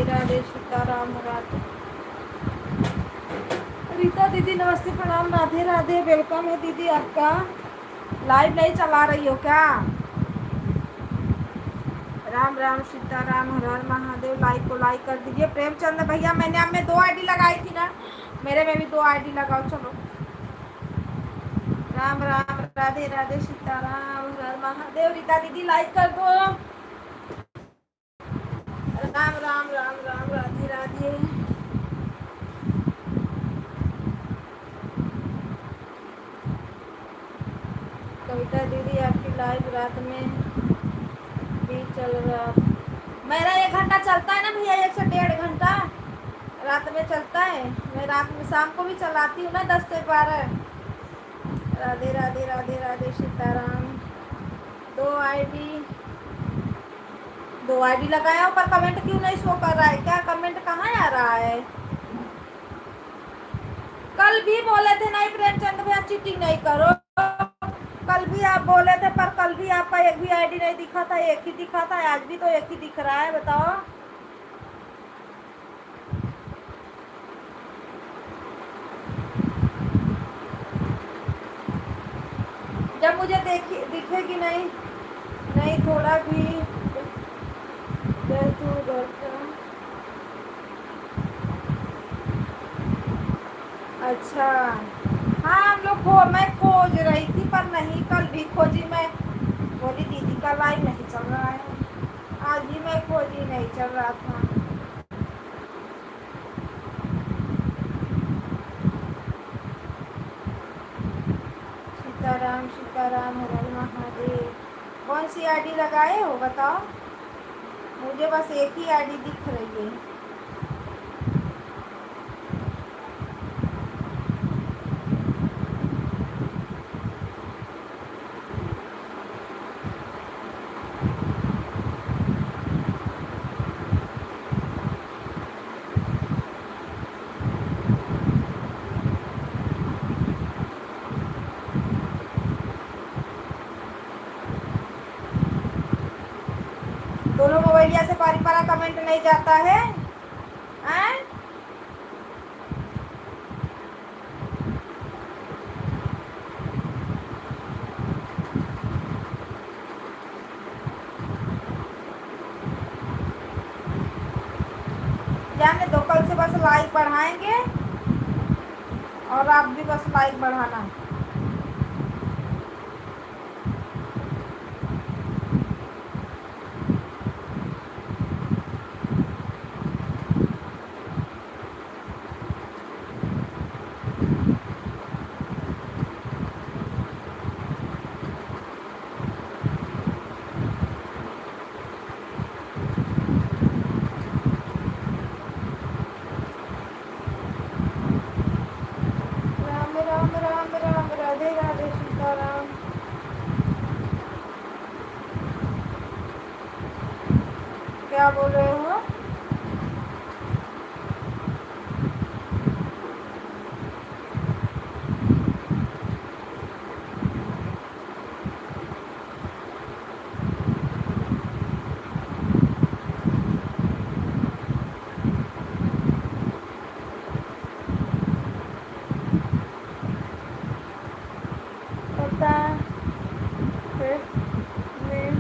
Speaker 1: राधे राधे सीताराम राधे। रीता दीदी नमस्ते प्रणाम राधे राधे। वेलकम है दीदी आपका। लाइव नहीं चला रही हो क्या? राम राम सीताराम हर हर महादेव। लाइक को लाइक कर दीजिए। प्रेमचंद भैया मैंने आप में 2 आईडी लगाई थी ना, मेरे में भी 2 आईडी लगाओ। चलो राम राम राधे राधे सीताराम हर हर महादेव। रीता दीदी लाइक कर दो। राम राम राम राम राधे राधे। कविता दीदी आपकी लाइव रात में भी चल रहा। मेरा 1 घंटा चलता है ना भैया, 1 से 1.5 घंटा रात में चलता है। मैं रात में शाम को भी चलाती हूँ ना 10 से 12। राधे राधे राधे राधे सीताराम। 2 आईडी लगाया हो, पर कमेंट क्यों नहीं शो कर रहा है? क्या कमेंट कहाँ आ रहा है? कल भी बोले थे नहीं प्रेमचंद भैया चीटिंग नहीं करो। कल भी आप बोले थे, पर कल भी आपका एक भी आईडी नहीं दिखा था, एक ही दिखा था। आज भी तो एक ही दिख रहा है, बताओ। जब मुझे दिखेगी नहीं नहीं थोड़ा भी अच्छा। हाँ हम लोग मैं खोज रही थी पर नहीं, कल भी खोजी मैं, बोली दीदी का लाइव नहीं चल रहा है। आज भी मैं खोजी, नहीं चल रहा था। सीताराम सीताराम हर हर महादेव। कौन सी आईडी लगाए हो बताओ? मुझे बस एक ही आईडी दिख रही है। दोनों मोबाइलिया से पारी पारा कमेंट नहीं जाता है। जाने दो, कल से बस लाइक बढ़ाएंगे और आप भी बस लाइक बढ़ाना। राम राम राम राम राधे राधे सीताराम। क्या बोल रहे हो? पता है मैं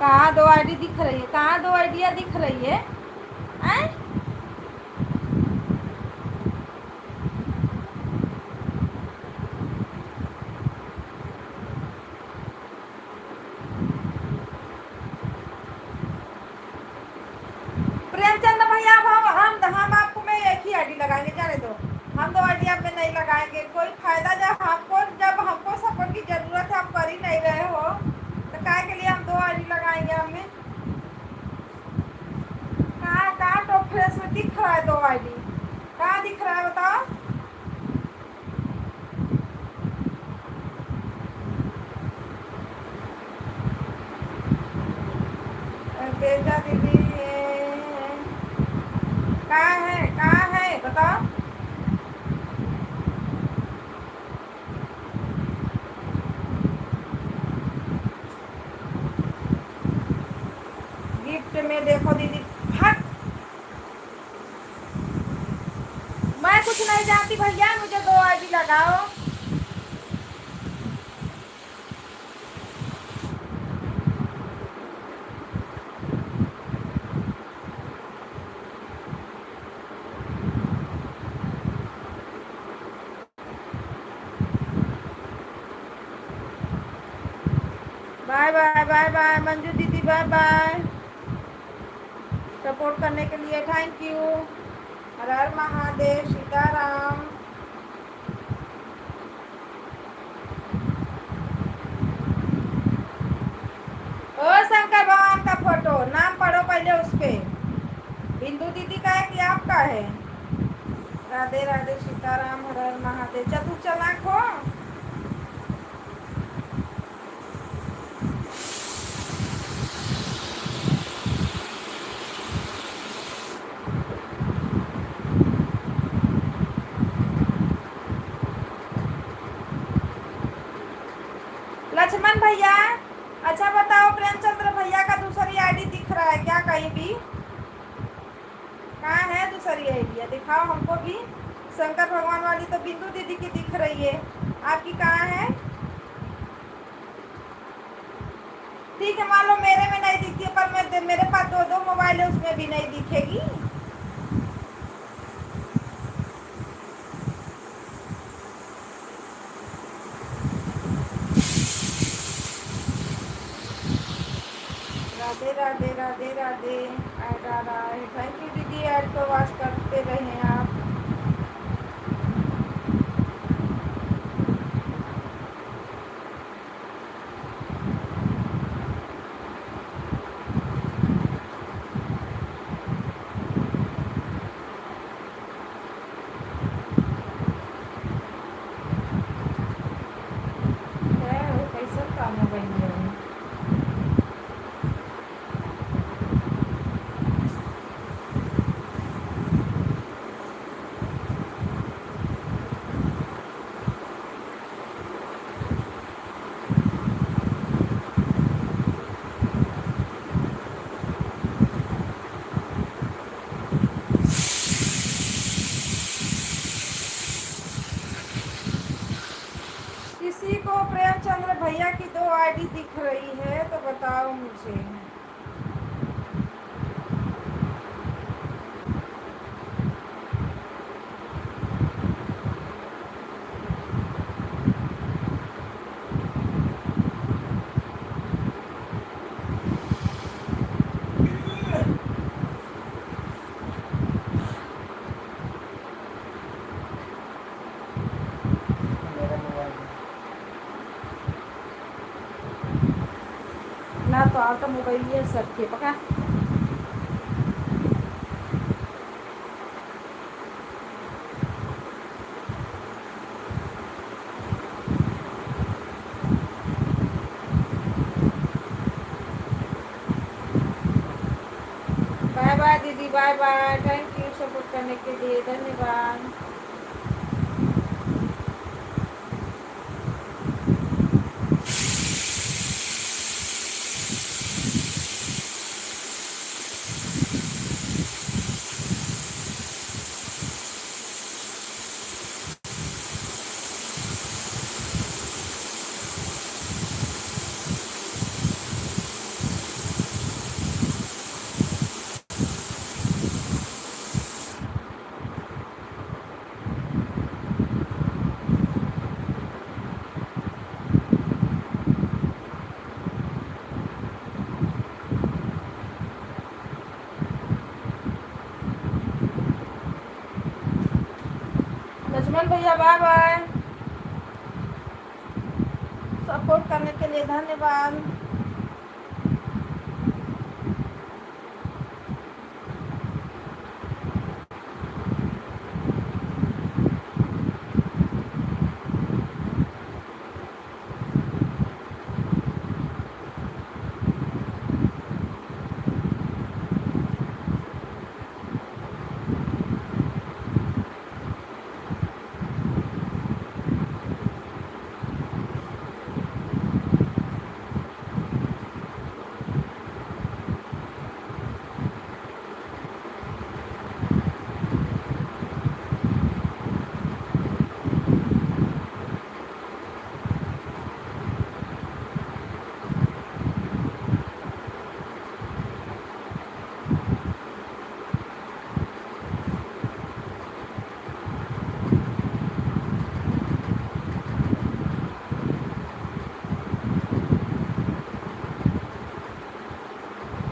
Speaker 1: कहाँ 2 आईडी दिख रही है? कहाँ 2 आईडिया दिख रही है? प्रेमचंद भैया हम आपको मैं एक ही नहीं लगाएंगे, कोई फायदा जब हमको सपोर्ट की जरूरत है, हम कर ही नहीं रहे हो तो काय के लिए हम 2 आईडी लगाएंगे? हमें कहाँ कहाँ टॉप फ्रेश में दिख रहा है 2 आईडी? कहाँ दिख रहा है बताओ? तेजा दीदी कहाँ है बताओ? गिफ्ट में देखो दीदी, हट, मैं कुछ नहीं जानती भैया, मुझे 2 आईडी लगाओ। Bye bye bye bye Manju दीदी, बाय बाय। सपोर्ट करने के लिए थैंक यू। हर हर महादेव, सीताराम। ओ शंकर भगवान का फोटो, नाम पढ़ो पहले उस पे। बिंदु दीदी का है कि आपका है? राधे राधे, सीताराम, हर हर महादेव। चतुर चालाक हो। लक्ष्मण भैया, अच्छा बताओ, प्रेमचंद्र भैया का दूसरी आईडी दिख रहा है क्या कहीं भी? कहाँ है दूसरी आईडिया, दिखाओ हमको भी। शंकर भगवान वाली तो बिंदु दीदी की दिख रही है, आपकी कहाँ है? ठीक है, मान लो मेरे में नहीं दिखती है, पर मेरे पास 2 मोबाइल है, उसमें भी नहीं दिखेगी। राधे राधे राधे राधे। ऐड आ रहा है, थैंक यू दीदी, ऐड को वॉच करते रहें आप। कैसा काम है भैया? किसी को प्रेमचंद्र भैया की 2 आईडी दिख रही है तो बताओ मुझे। ना तो ऑटोमोबाइल है सबके पका। बाय बाय दीदी, bye bye, thank you support करने के लिए, धन्यवाद। भैया, बाय बाय। सपोर्ट करने के लिए धन्यवाद।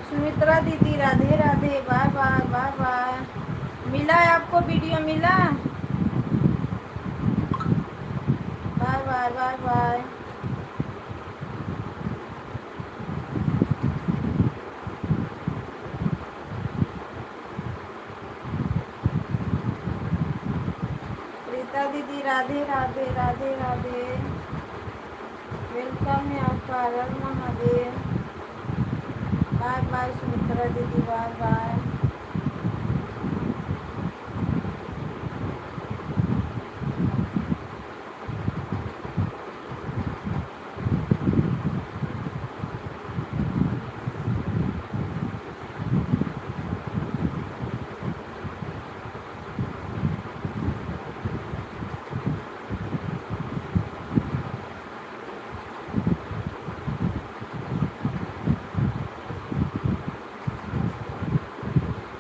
Speaker 1: सुमित्रा दीदी, Radhe Radhe, bye bye bye bye. मिला है आपको वीडियो, मिला? Bye bye bye bye. Rita दीदी, राधे राधे राधे राधे। वेलकम है आपका, हर महादेव। बाय बाय सुमित्रा दीदी, बाय बाय।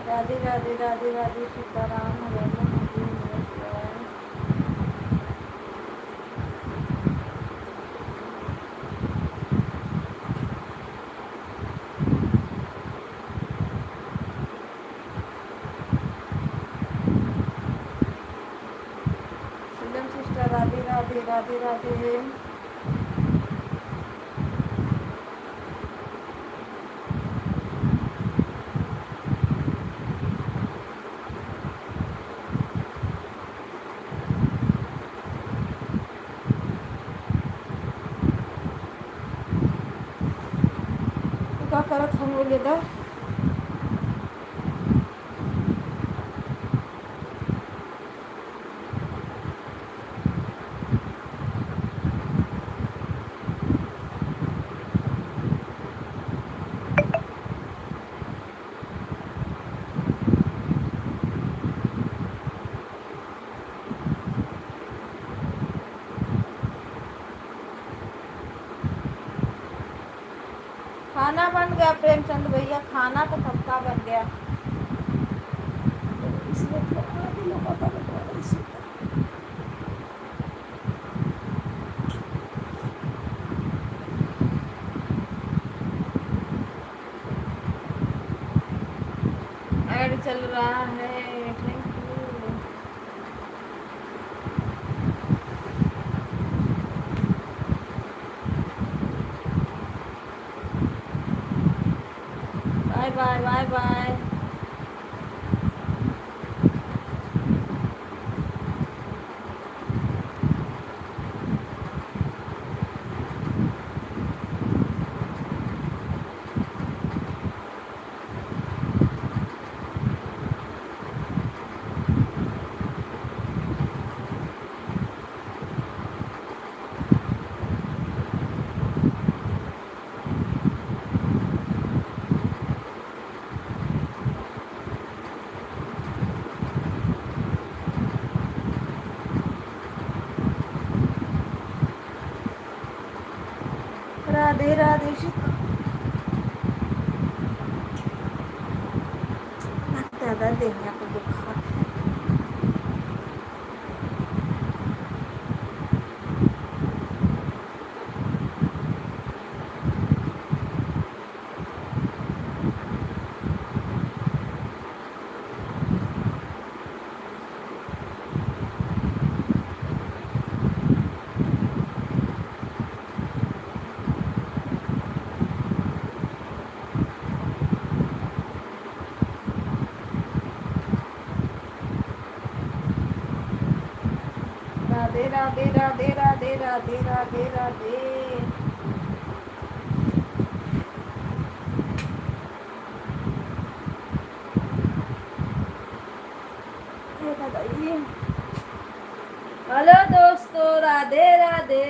Speaker 1: राधे राधे राधे राधे, सीताराम, हरे महादेव, नमस्कार। Film sister, Radhe Radhe Radhe Radhe. का करत हम बोले दा खाना बन गया प्रेमचंद भैया, खाना तो पक्का बन गया। इसमें थोड़ा भी लोगों का बंटवारा इसी का। ऐड चल रहा है, thank you. Bye bye bye bye. Radhe Radhe, ज़्यादा देने को दुखा है। राधे राधे राधे राधे राधे। हेलो दोस्तों, राधे राधे।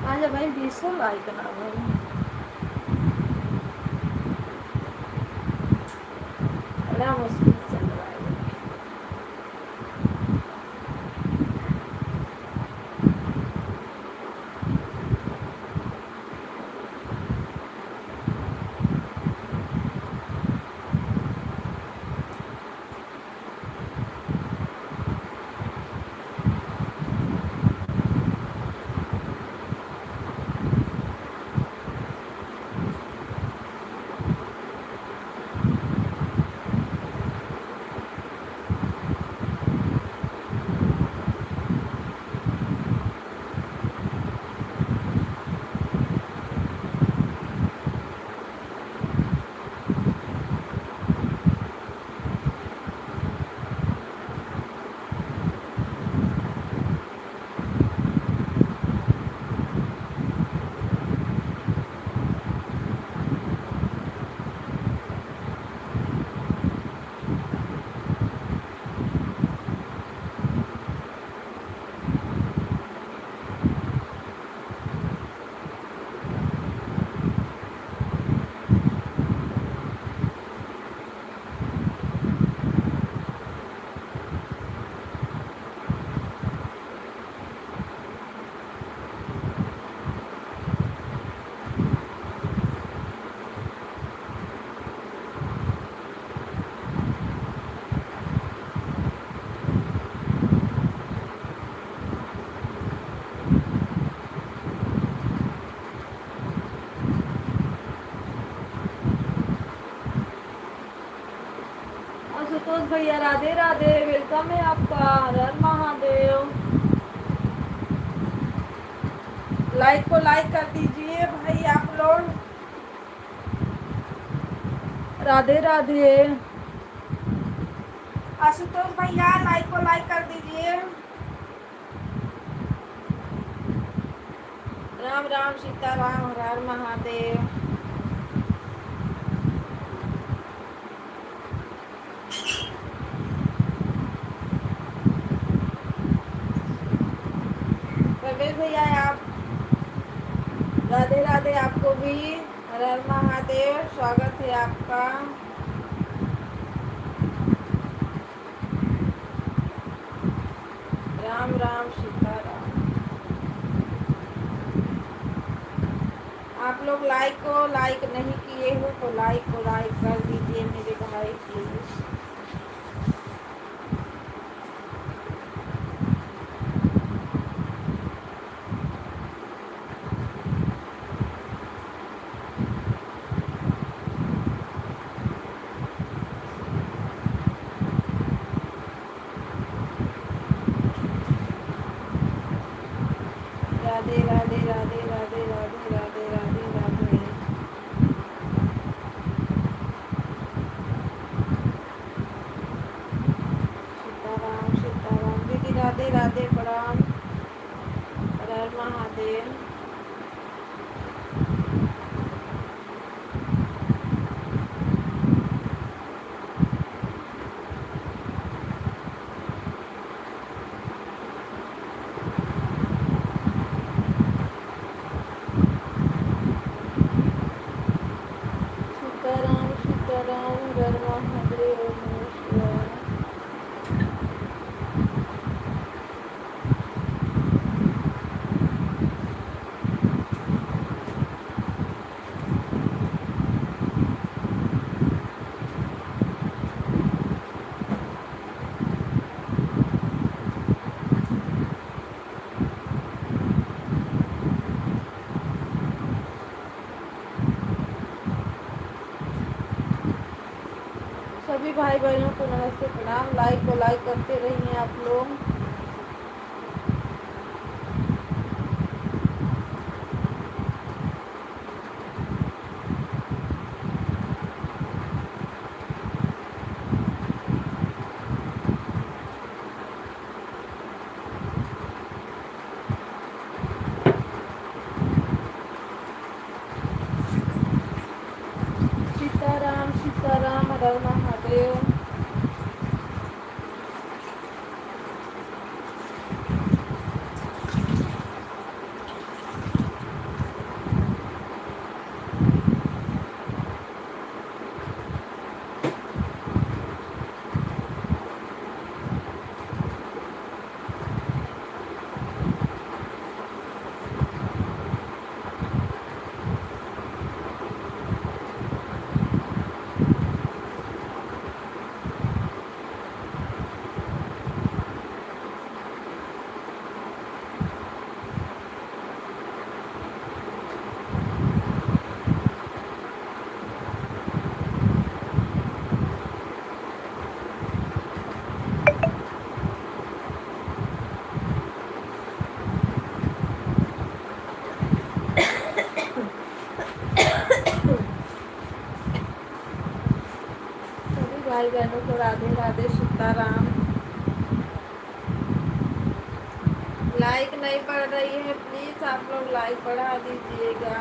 Speaker 1: आज भाई 20 लाइक ना भाई, बड़ा मुश्किल चल रहा है। आशुतोष भैया राधे राधे, वेलकम है आपका। हर हर महादेव। लाइक को लाइक कर दीजिए भाई आप लोग। राधे राधे। आशुतोष भैया लाइक को लाइक कर दीजिए। राम राम सीताराम, हर हर महादेव। प्रवेश भैया आप, राधे राधे आपको भी। हर हर महादेव, स्वागत है आपका। राम राम सीताराम। आप लोग लाइक को लाइक नहीं किए हो तो लाइक को लाइक कर दीजिए मेरे भाई प्लीज। राधे राधे राधे राधे राधे राधे राधे राधे। सीताराम सीताराम। दीदी राधे राधे, प्रणाम। हर हर महादेव। सीताराम सीताराम, हर हर महादेव, नमः शिवाय। सभी भाई बहनों को नमस्ते प्रणाम। लाइक को लाइक करते रहिए आप लोग। भाई बहनों को राधे राधे सीताराम। लाइक नहीं पड़ रही है, प्लीज आप लोग लाइक बढ़ा दीजिएगा।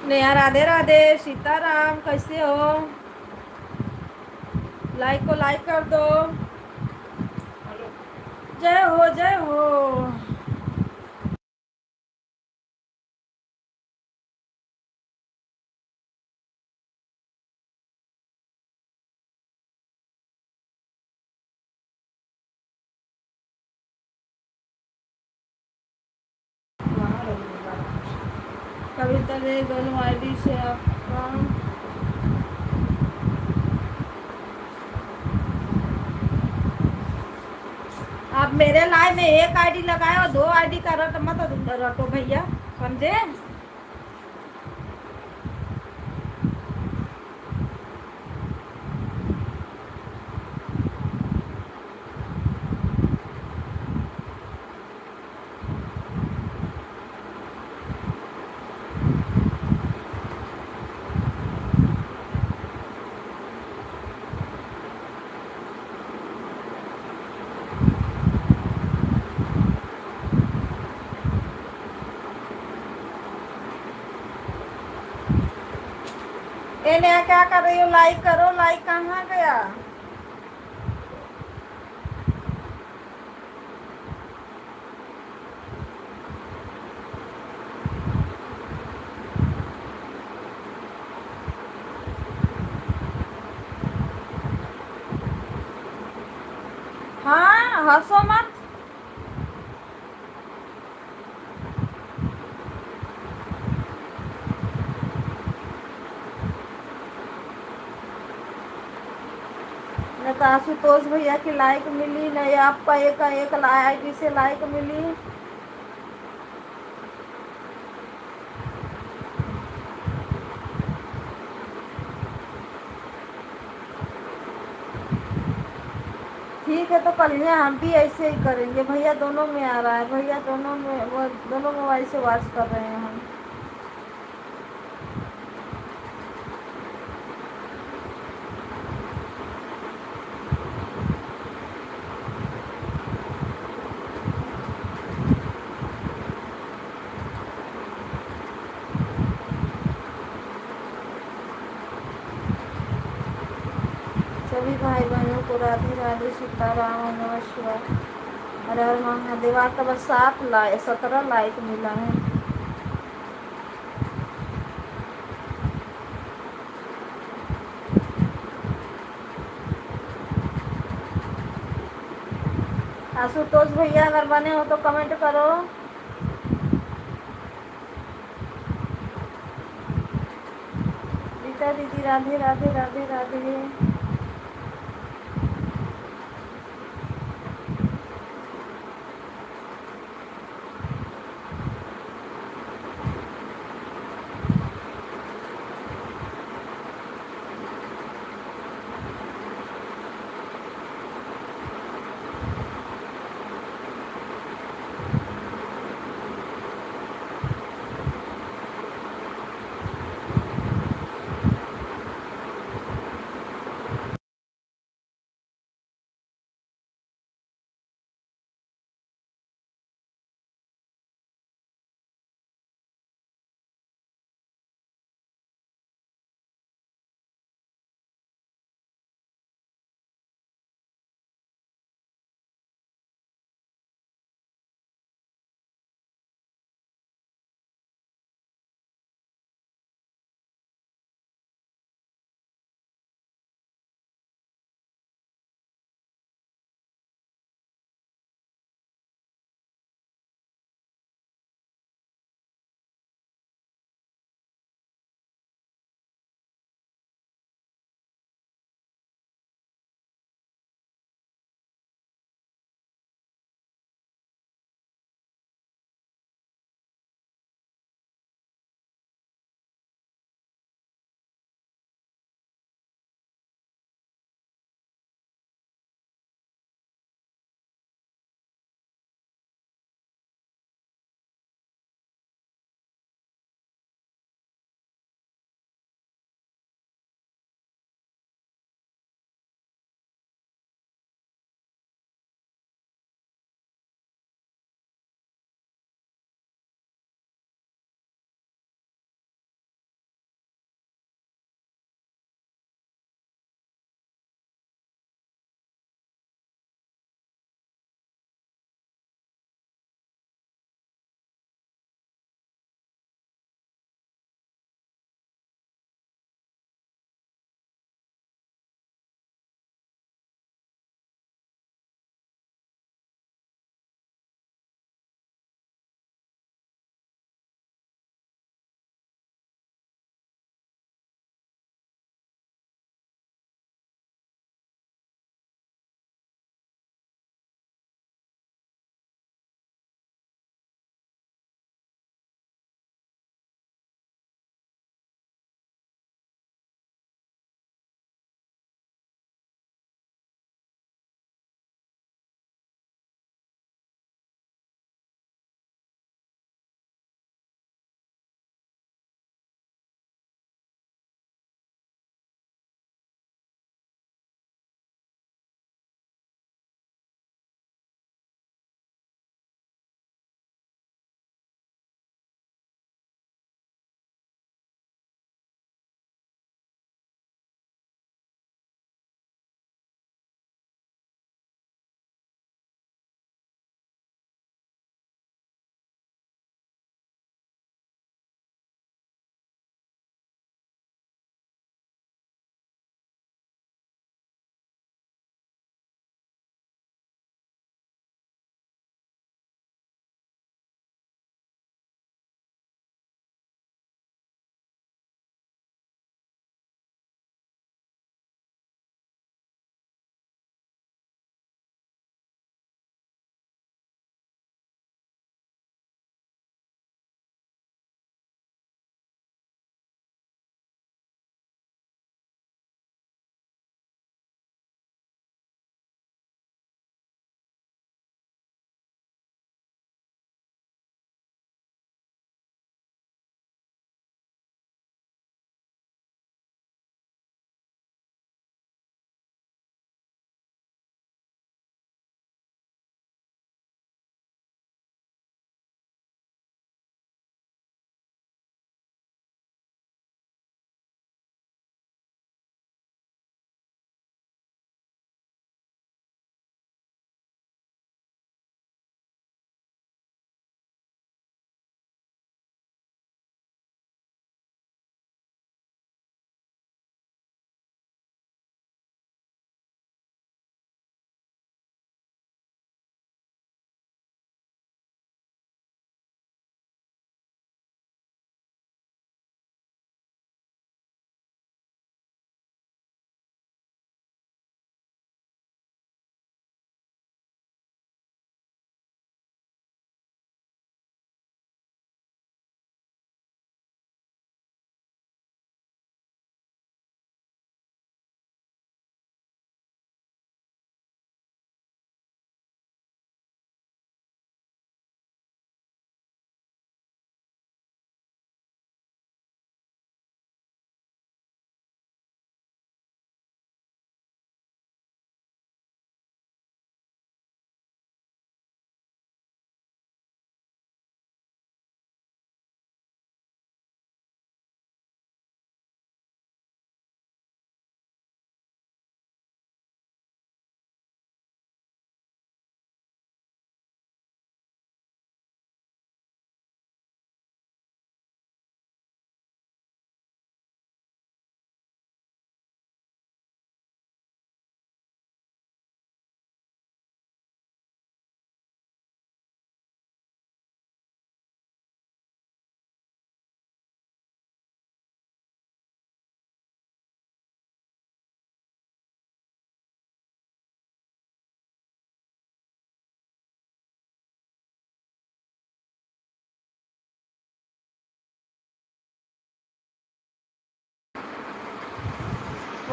Speaker 1: नेहा राधे राधे सीताराम, कैसे हो? लाइक को लाइक कर दो। जय हो जय हो। कविता ने दोनों आईडी से आपका आप मेरे लाइव में एक आईडी लगाए और 2 आईडी का रट मत रटो भैया, समझे? ए नया क्या कर रही हो? लाइक करो, लाइक कहाँ गया? हाँ हंसो मत। न तो आशुतोष भैया की लाइक मिली, न आपका एक आईडी से लाइक मिली। ठीक है, तो कल हम भी ऐसे ही करेंगे। भैया दोनों में आ रहा है, भैया दोनों में, दोनों मोबाइल से वॉच कर रहे हैं हम। सभी भाई बहनों को राधे राधे सीताराम, नमः शिवाय, हर हर महादेव। आपका बस 17 लाइक मिला है। आशुतोष भैया अगर बने हो तो कमेंट करो। रीता दीदी राधे राधे राधे राधे।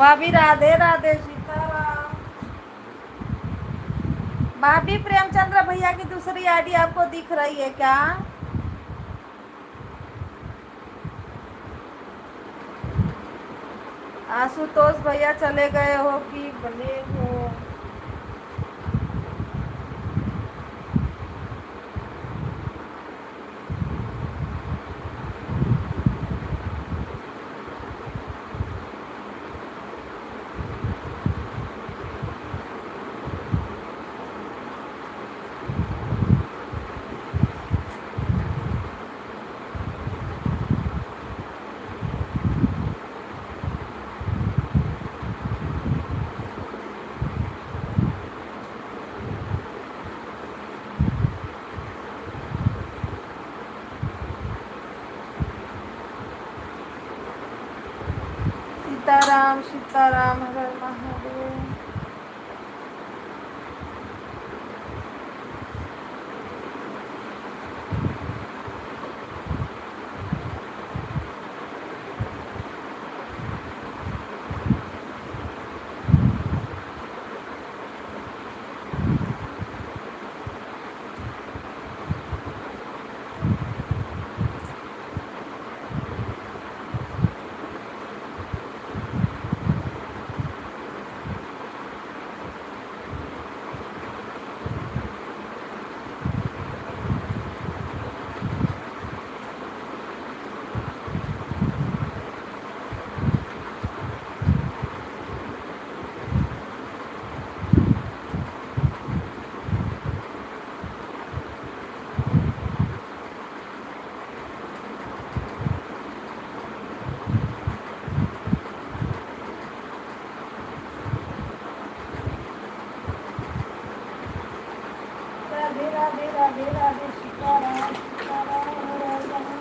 Speaker 1: भाभी राधे राधे सीताराम। भाभी प्रेमचंद्र भैया की दूसरी आईडी आपको दिख रही है क्या? आशुतोष भैया चले गए हो कि बने हो? सीताराम सीताराम हर हर महादेव। राधे राधे राधे राधे सीताराम सीताराम हर हर महादेव।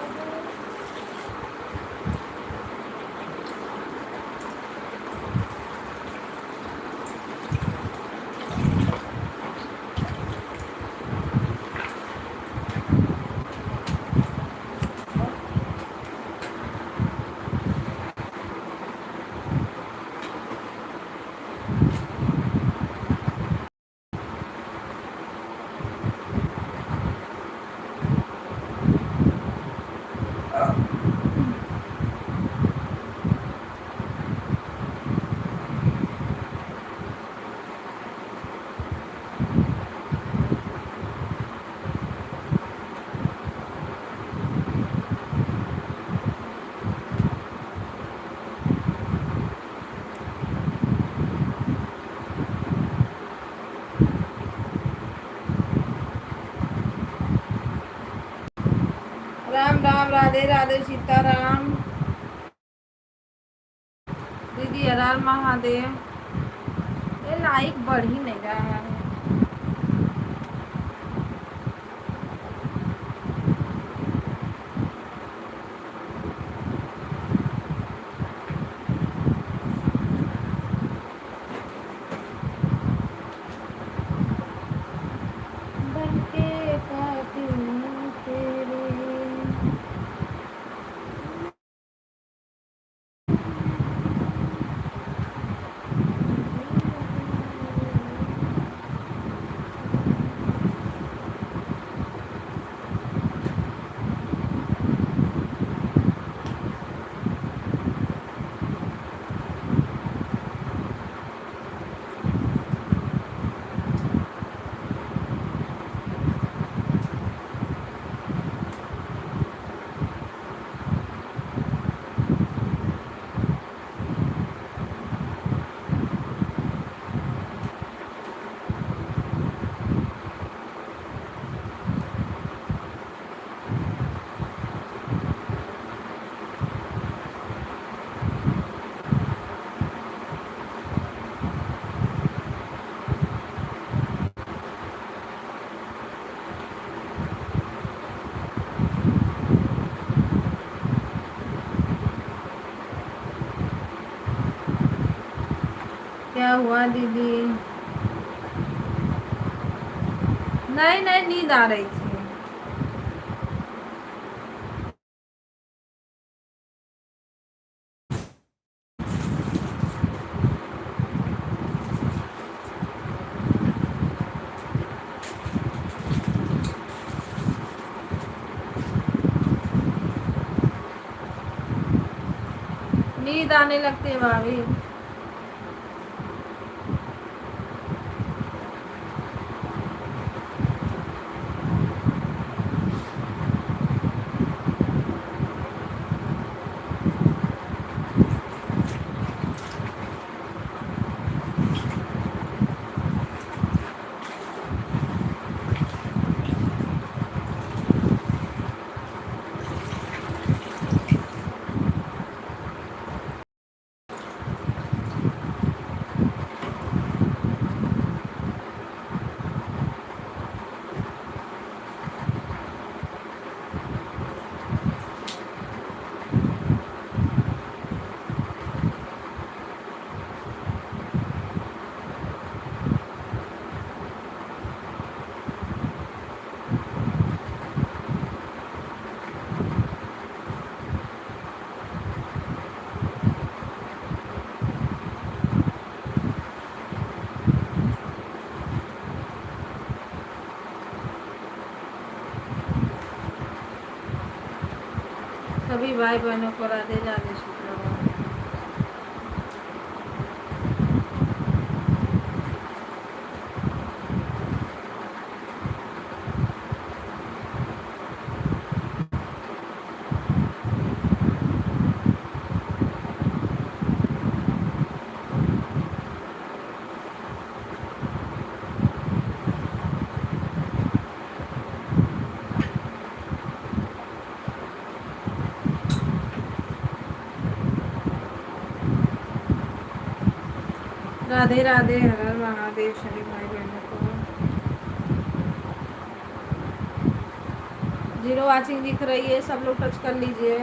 Speaker 1: राम राम राधे राधे सीताराम। दीदी हर हर महादेव। ये लाइक बढ़ ही नहीं रहा है। बनके कातिल तेरे। क्या हुआ दीदी? नहीं नहीं, नींद आ रही थी। नींद आने लगती है भाभी। सभी भाई बहनों को राधे राधे शुक्रवार। राधे राधे, हर हर महादेव सभी भाई बहनों को। 0 वाचिंग दिख रही है, सब लोग टच कर लीजिए।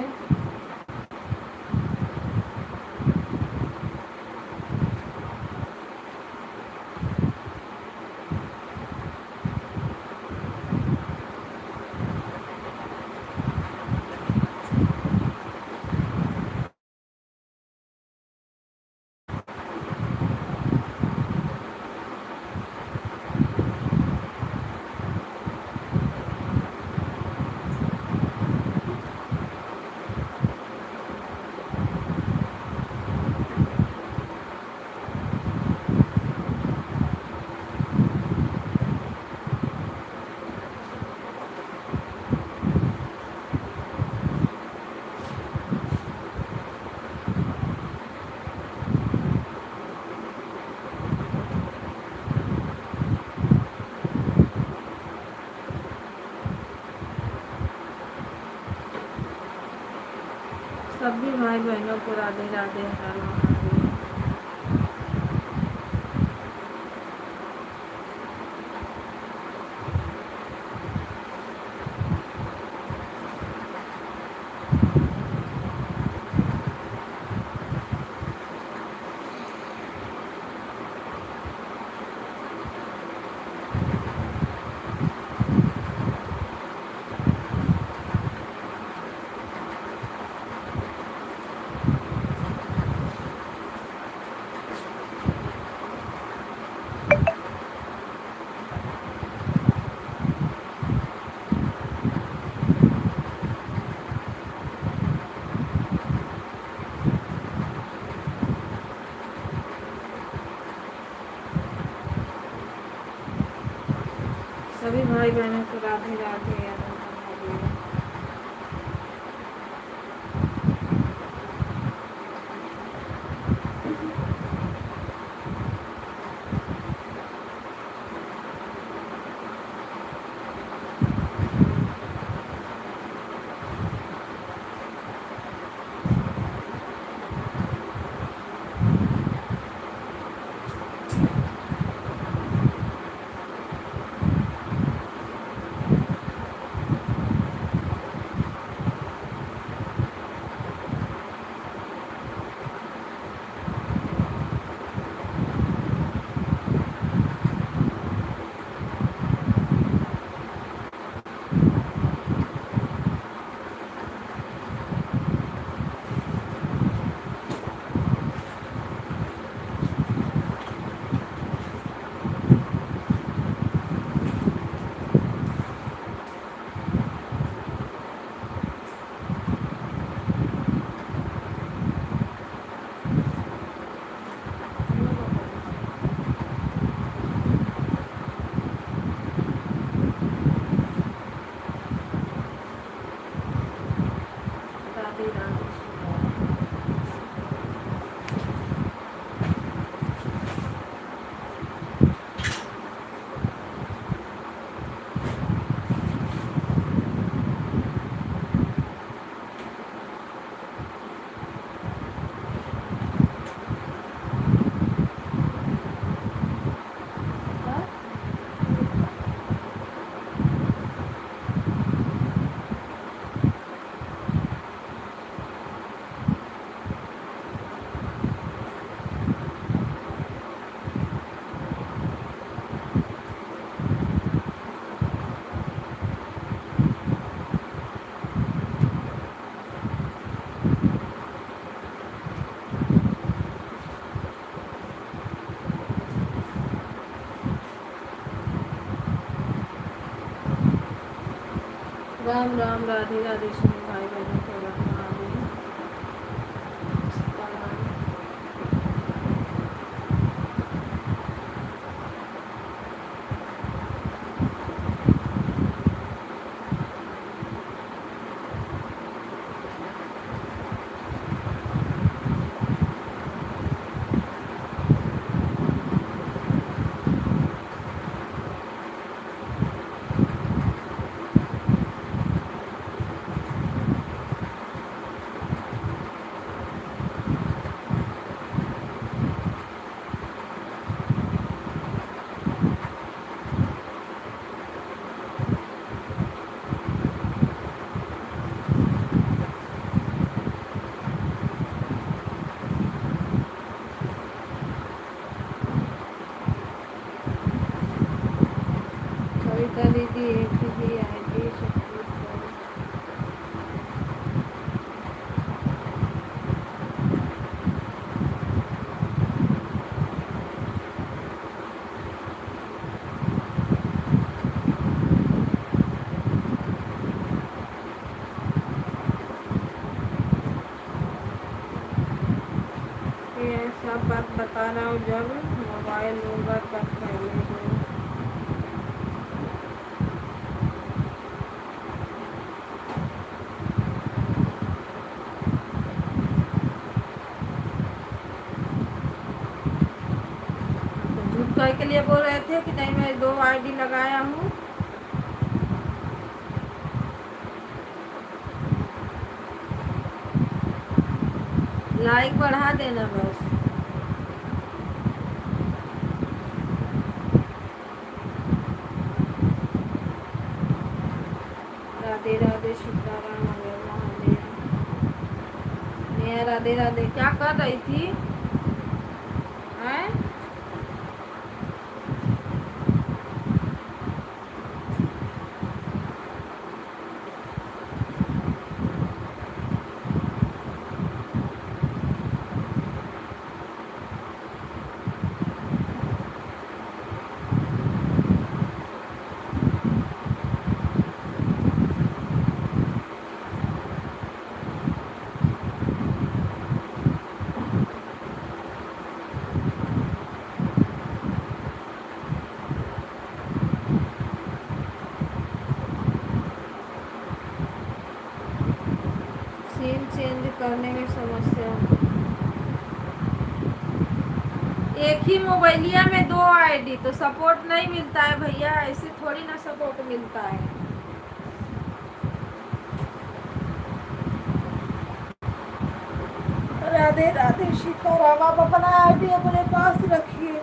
Speaker 1: सभी भाई बहनों को राधे राधे, हर हर महादेव। सभी भाई बहनों को राधे राधे, हर हर महादेव। राम राम, राधे राधे सभी भाई बहनों को राम महादेव। कविता दीदी एक ही आईडी सपोर्ट करो। ये सब बात बता रहा हूँ, जब मोबाइल होगा तब पहले हो। झूठ कह के लिए बोल रहे थे कि नहीं मैं 2 आईडी लगाया हूँ। लाइक बढ़ा देना बस। राधे राधे सीताराम हरे महादेव। नेहा राधे राधे, क्या कर रही थी? हैं? सीन चेंज करने में समस्या। एक ही मोबाइलिया में 2 आईडी तो सपोर्ट नहीं मिलता है भैया, ऐसे थोड़ी ना सपोर्ट मिलता है। राधे राधे सीताराम। आप अपना आईडी अपने पास रखिए,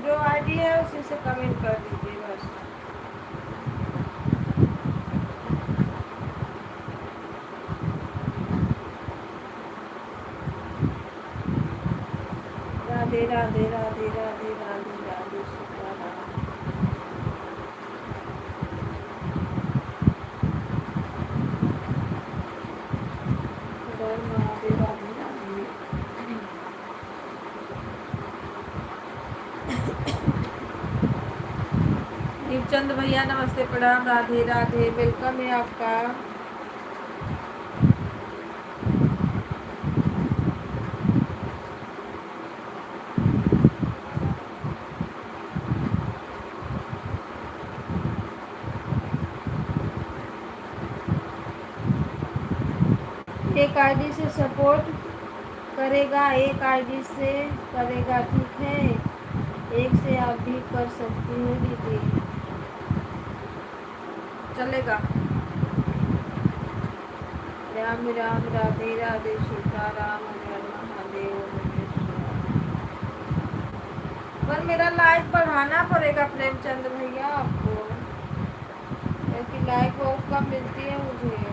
Speaker 1: जो आईडी है उसी से कमेंट कर दीजिए बस। राधे राधे राधे राधे राधे राधे सीताराम। राधे राधे राधे। दीपचंद भैया नमस्ते, प्रणाम, राधे राधे, वेलकम है आपका। एक आईडी से सपोर्ट करेगा, एक आईडी से करेगा, ठीक है? एक से आप भी कर सकती हो दीदी, चलेगा। राम राम, राधे राधे सीताराम हरे महादेव। पर मेरा लाइक बढ़ाना पड़ेगा प्रेमचंद भैया आपको, क्योंकि लाइक बहुत कम मिलती है मुझे।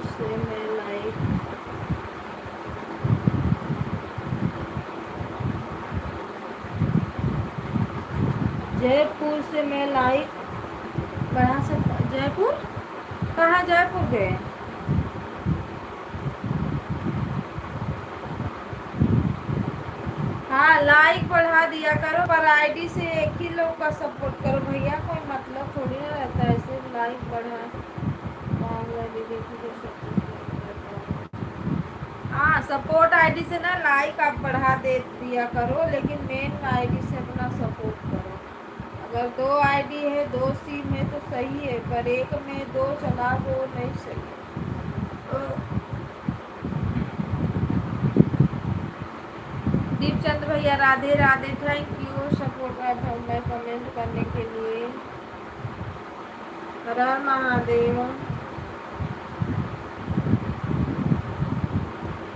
Speaker 1: से मैं लाइक जयपुर से मैं लाइक बढ़ा सकता। जयपुर कहाँ जयपुर गए? हाँ लाइक बढ़ा दिया करो, पर आईडी से एक ही लोग का सपोर्ट करो भैया, कोई मतलब थोड़ी ना रहता है ऐसे लाइक बढ़ा। हाँ सपोर्ट आईडी से ना लाइक आप बढ़ा दे दिया करो, लेकिन मेन आईडी से अपना सपोर्ट करो। अगर 2 आईडी है 2 सिम है तो सही है, पर एक में 2 चला वो नहीं सही है। दीपचंद भैया Radhe Radhe, thank you support में कमेंट करने के लिए। हर हर महादेव।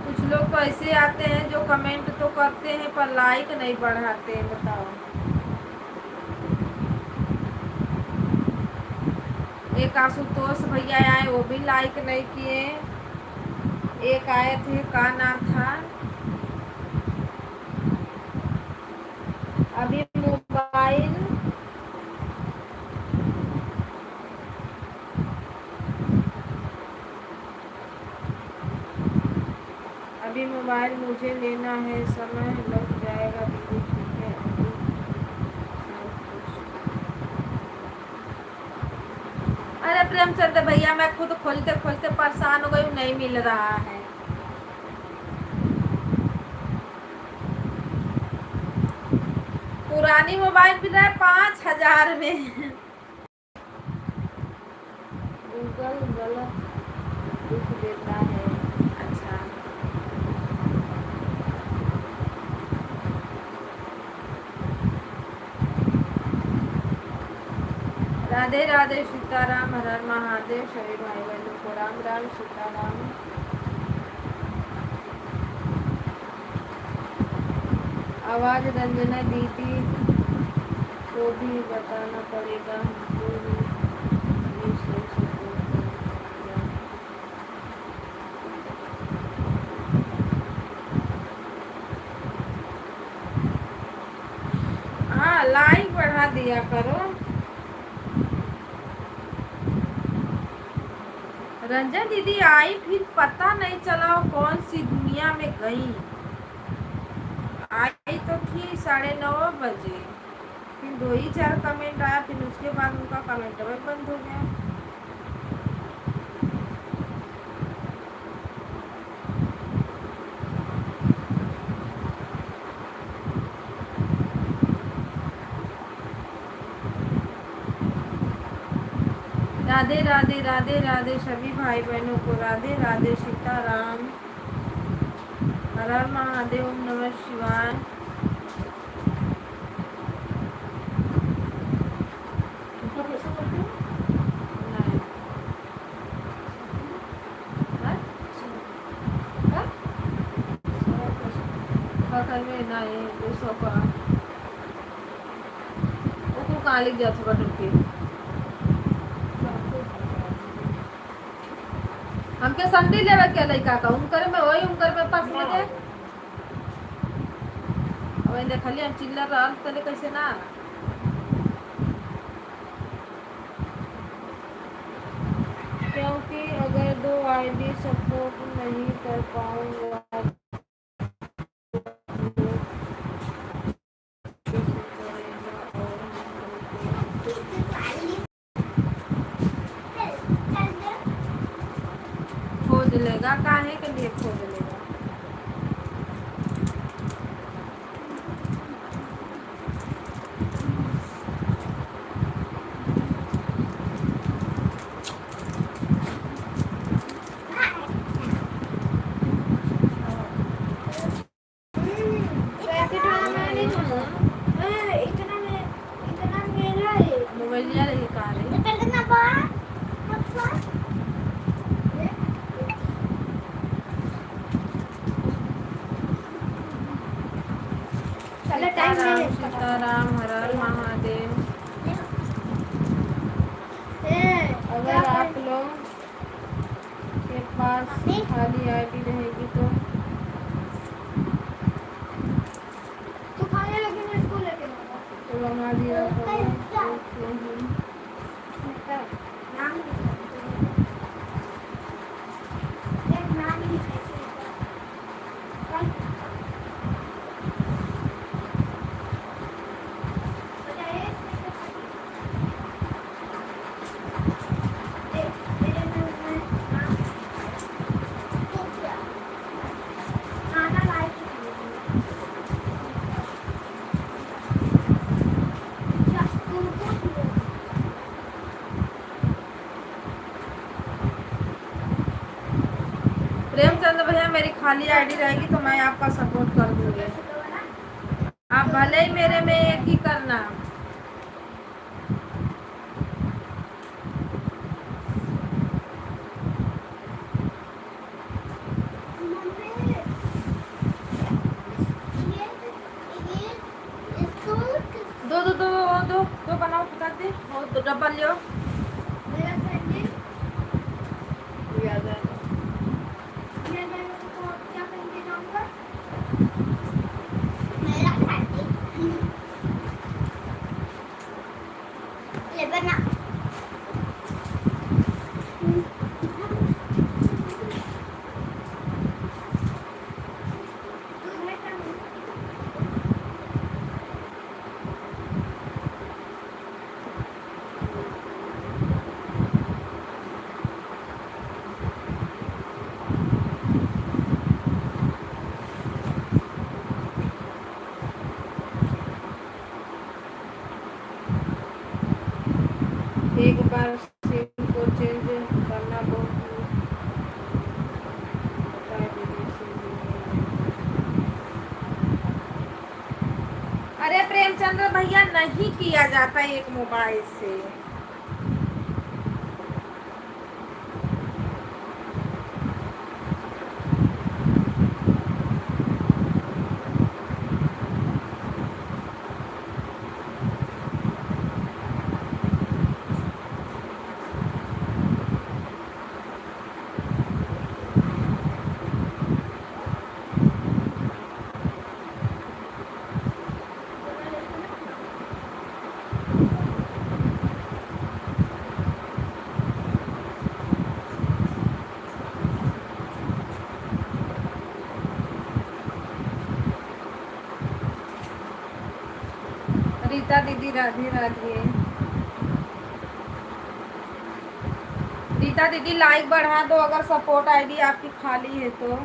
Speaker 1: कुछ लोग तो ऐसे आते हैं जो कमेंट तो करते हैं पर लाइक नहीं बढ़ाते हैं, बताओ। एक आशुतोष भैया आए वो भी लाइक नहीं किए। एक आए थे, का नाम था, अभी मोबाइल मुझे लेना है, समय लग जाएगा दीदी, ठीक है अभी अरे प्रेमचंद भैया मैं खुद खोलते खोलते परेशान हो गई, नहीं मिल रहा है। पुरानी मोबाइल मिल रहा है 5000 में। गूगल गलत लिख देता है। अच्छा राधे राधे, सीताराम, हर हर महादेव, सभी भाई बहनों को राम राम, सीताराम। आवाज रंजना दीदी को भी बताना पड़ेगा, हमको भी हाँ लाइक बढ़ा दिया करो। रंजन दीदी आई, फिर पता नहीं चला कौन सी दुनिया में गई। आई तो थी 9:30 बजे, फिर 2 ही 4 कमेंट आया, फिर उसके बाद उनका कमेंट बंद हो गया। राधे राधे राधे राधे, सभी भाई बहनों को राधे राधे, सीताराम, हर हर महादेव, ओम नमः शिवाय। में ना ये 200 का वो कहाँ लिख जाता बटन के। हमके संडे लेवे के लइका का उनकर में वही उनकर में पास में दे। अब देखली हम चिल्लर रहल तले कैसे ना, क्योंकि अगर 2 आईडी सपोर्ट नहीं कर पाऊंगा खोज लेगा, काहे के लिए खोज लेगा। सीताराम, हर हर महादेव। अगर आप लोग के पास खाली आईडी रहेगी तो खाने लगे मैं इसको लेके बना दिया प्रेमचंद भैया, मेरी खाली आईडी रहेगी तो मैं आपका सपोर्ट कर दूंगी। आप भले ही मेरे में एक ही करना। दो दो दो दो दो बनाओ, पता दे दो डब्बा लियो। एक बार सिम को चेंज करना बहुत अरे प्रेमचंद्र भैया, नहीं किया जाता एक मोबाइल से। रीता दीदी, राधे राधे। रीता दीदी, लाइक बढ़ा दो अगर सपोर्ट आईडी आपकी खाली है तो।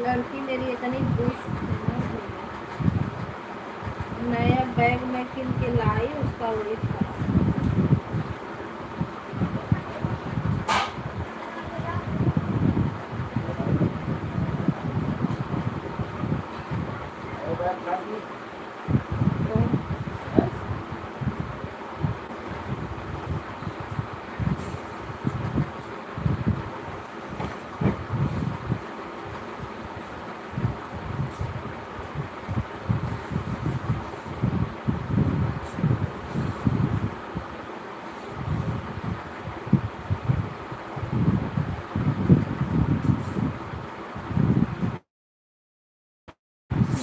Speaker 1: लड़की मेरी इतनी दुष्ट नया बैग में किन के लाई, उसका वही था।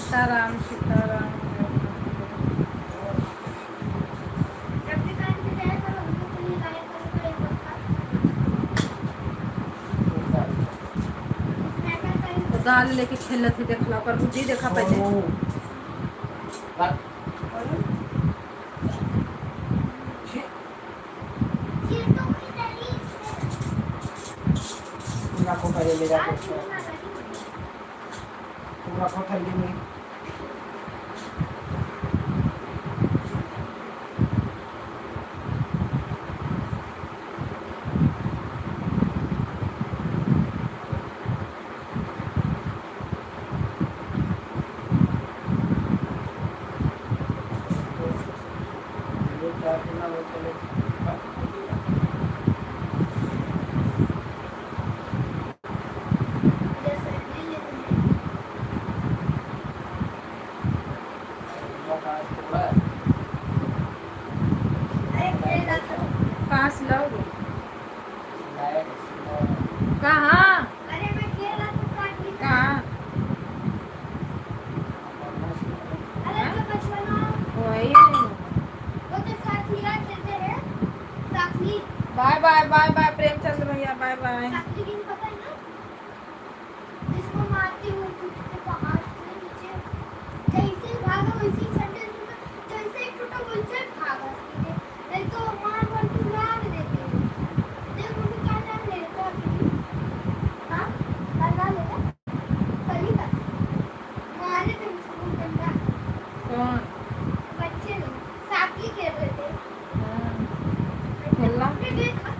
Speaker 1: सीताराम सीताराम। दाल लेके खेलत ही देखला पर बुद्धि देखा पहले। कहाँ?
Speaker 2: अरे मैं खेल रहा था साथ में।
Speaker 1: कहाँ?
Speaker 2: अरे जो बचपना
Speaker 1: वही।
Speaker 2: वो तो साथी याद देते हैं साथी।
Speaker 1: Bye bye bye bye Premchand भैया, बाय बाय।
Speaker 2: साथी की पता है ना, जिसको मारती हूँ टूटते पहाड़ से नीचे, जैसे भागा वैसे ही सैंडल टूटा, जैसे ही टूटा वैसे ही भागा सीधे, नहीं तो मार मार के उड़ा भी देती हूँ। देख मम्मी क्या नाम ले रखा है? हाँ क्या नाम ले रखा? कली का मारे थे मुझको गंदा।
Speaker 1: कौन?
Speaker 2: बच्चे लोग साथी खेल रहे थे।
Speaker 1: खेलना?
Speaker 2: हमने देखा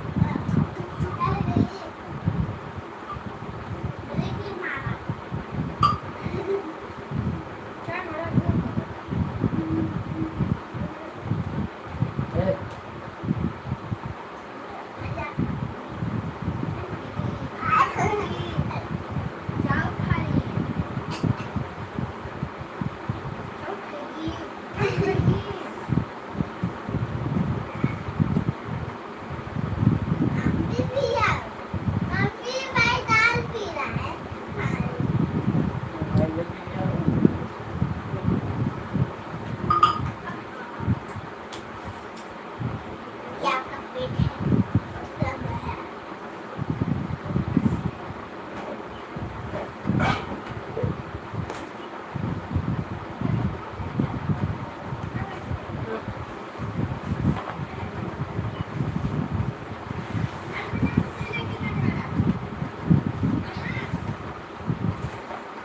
Speaker 1: क्या मारा?
Speaker 2: जाओ खाली जाओ खाली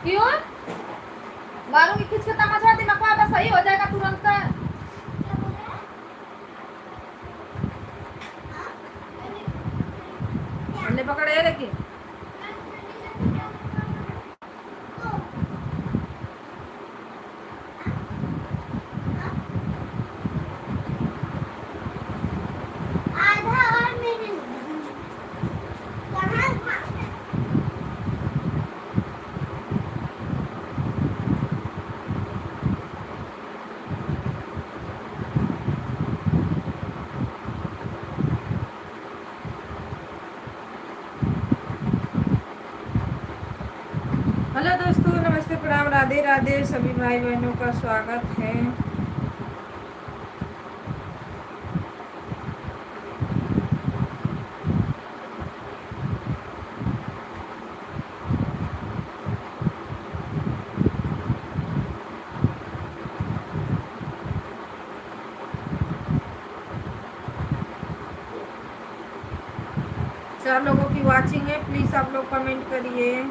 Speaker 1: क्यों? मारूंगी खींच के तमाचा, दिमाग में सही हो जाएगा तुरंत। हमने पकड़े है लेकिन
Speaker 2: आधा और मेरे कहाँ था?
Speaker 1: हेलो दोस्तों, नमस्ते, प्रणाम, राधे राधे, सभी भाई बहनों का स्वागत है। चार लोगों की वाचिंग है, प्लीज आप लोग कमेंट करिए।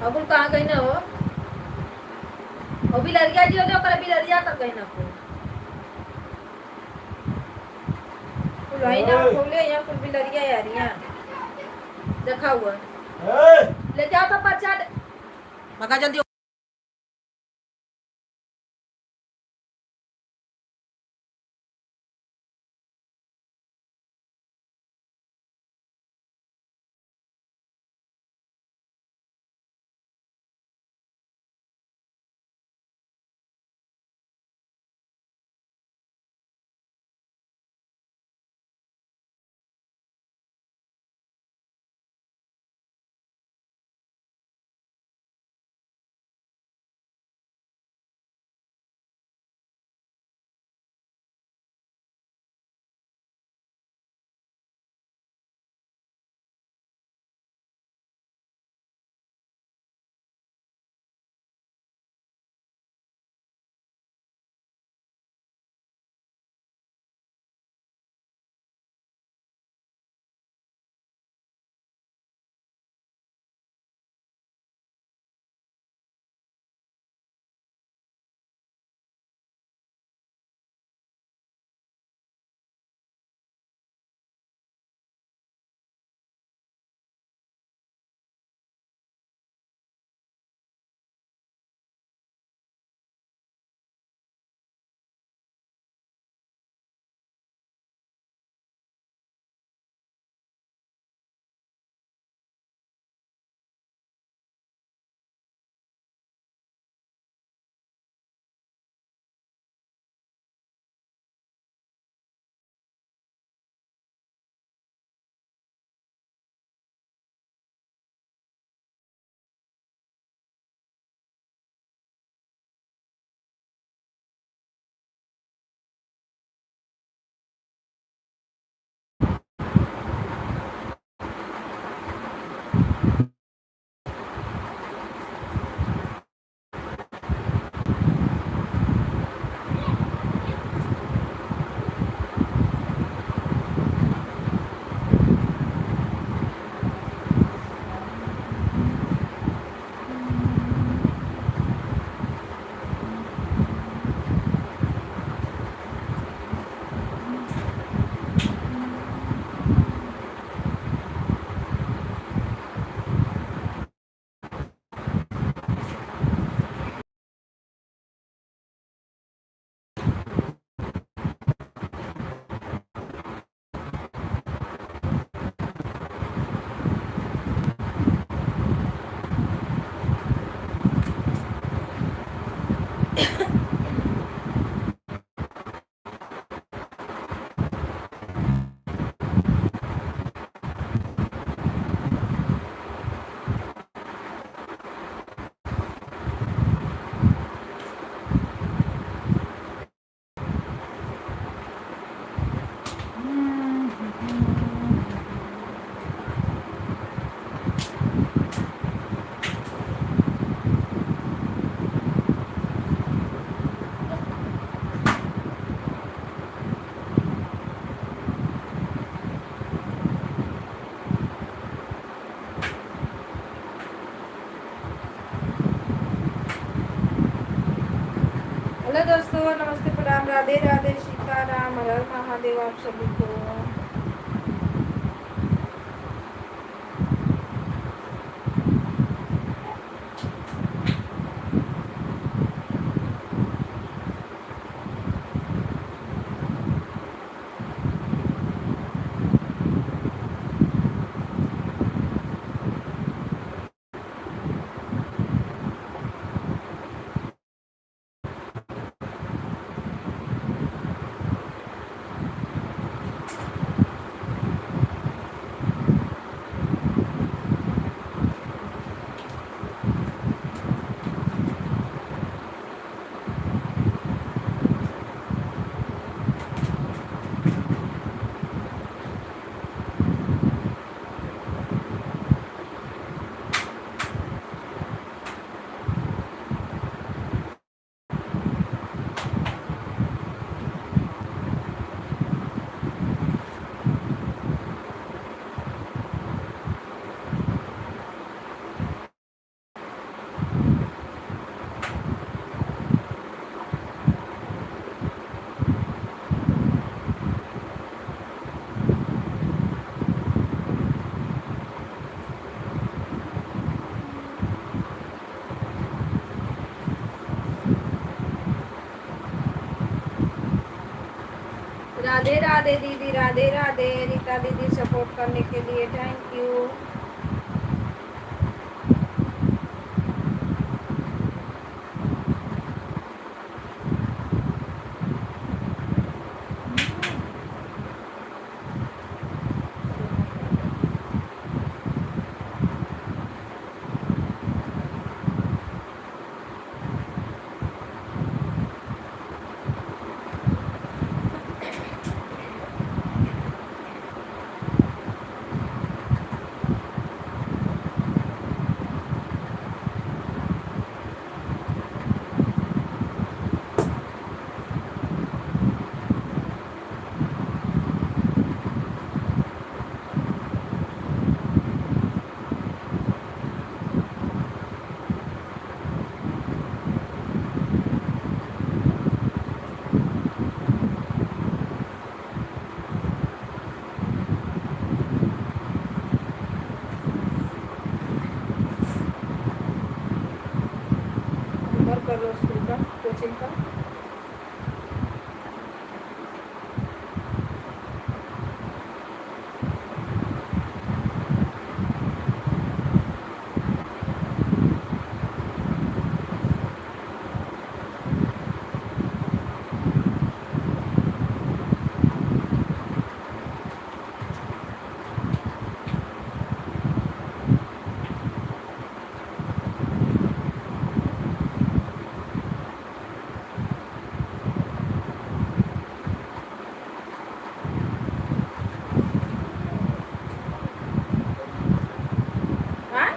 Speaker 1: अबुल कहाँ गई ना हो? वो बिलरिया जी हो कर बिलरिया तक गई ना को भाई ना खोले यहाँ कुल बिलरिया यारियां देखा हुआ ले जाओ तो पर्चा मका जल्दी हेलो दोस्तों, नमस्ते, प्रणाम, राधे राधे, सीताराम, हर हर महादेव आप सभी को। राधे राधे दीदी, राधे राधे रीता दीदी, सपोर्ट करने के लिए थैंक यू। होमवर्क कर लो स्कूल का, कोचिंग का। हाँ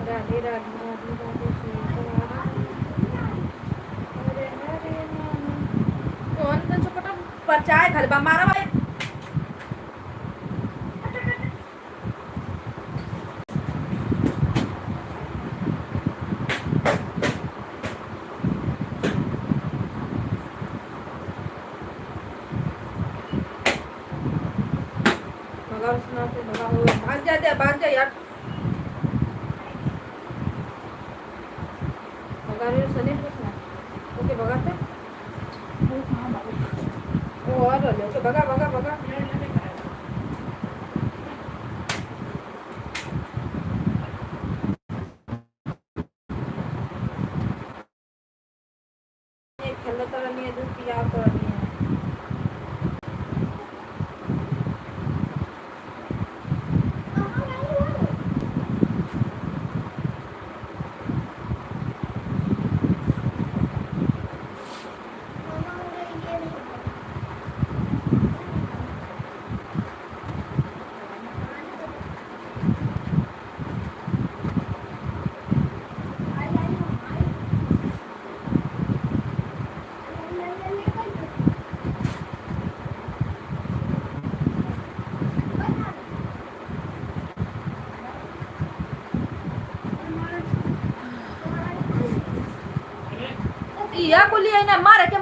Speaker 1: राधे राधे राधे राधे सीताराम, हरे हरे राम। कौन कौन छोटा परचाय घर बा मारा भाई। भगा सुना तो भगा हो, भाग जा यार। भगा रे सनी पूछना। ओके भगाते वो और ले। ओके भगा भगा भगा। ये खेलता तो नहीं है, दूध पिया तो नहीं है। भैया को लिए ना मारे के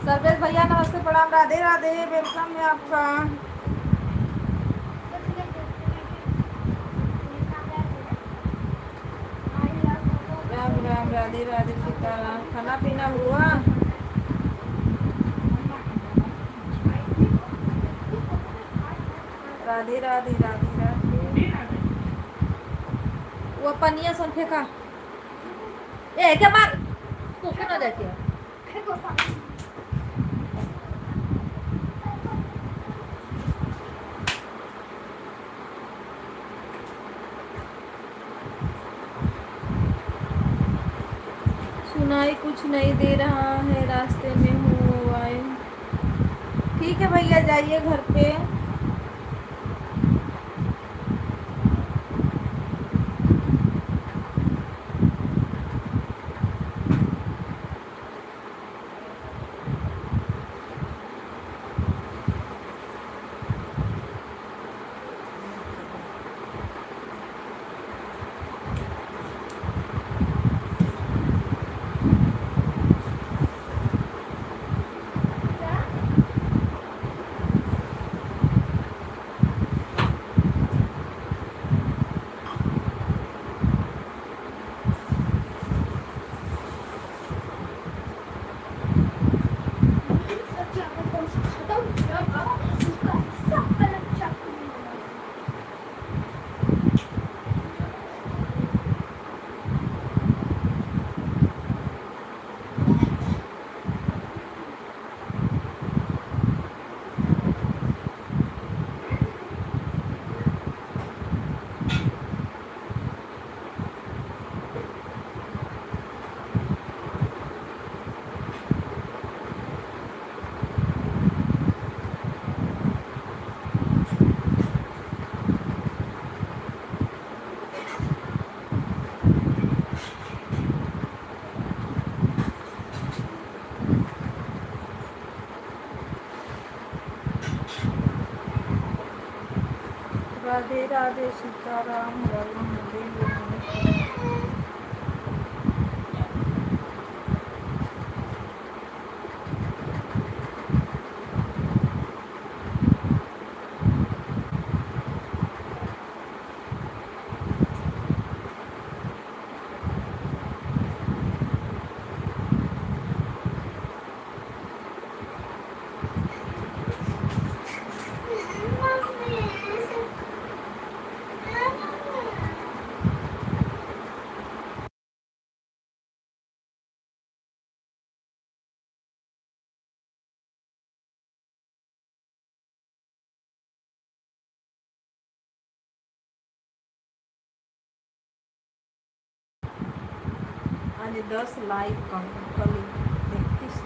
Speaker 1: सर्वेश भैया नमस्ते प्रणाम राधे राधे वेलकम है आपका। राम राम राधे राधे सीताराम। खाना पीना हुआ? राधे राधे राधे राधे। वो पनिया सन फेंका ए क्या मार कुछ ना देखे सुनाई कुछ नहीं दे रहा है, रास्ते में हूँ मोबाइल। ठीक है भैया जाइए घर पे। राधे राधे सीताराम हर हर महादेव नमः शिवाय। आज 10 लाइक कल 31।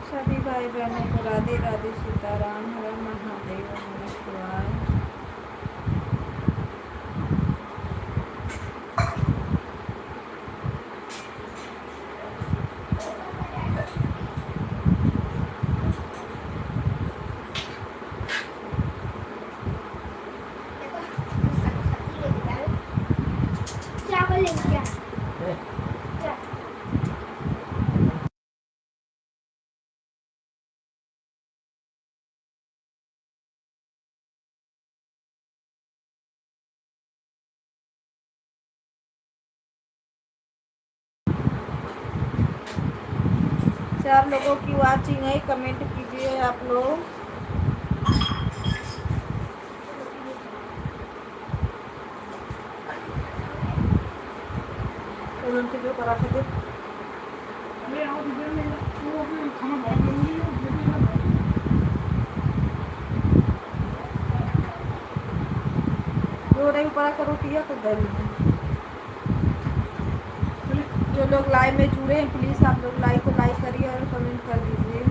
Speaker 1: सभी भाई बहनों को राधे राधे सीताराम हर हर महादेव नमः शिवाय।
Speaker 2: चावल लेके आ। चा-
Speaker 1: चार लोगों की वाचिंग है, कमेंट कीजिए आप लोग। और उनके जो पराठे दे रोटी ऊपर का रोटी तो दे दीजिए। जो लोग लाइव में जुड़े हैं प्लीज आप लोग लाइव को लाइक करिए और कमेंट कर दीजिए।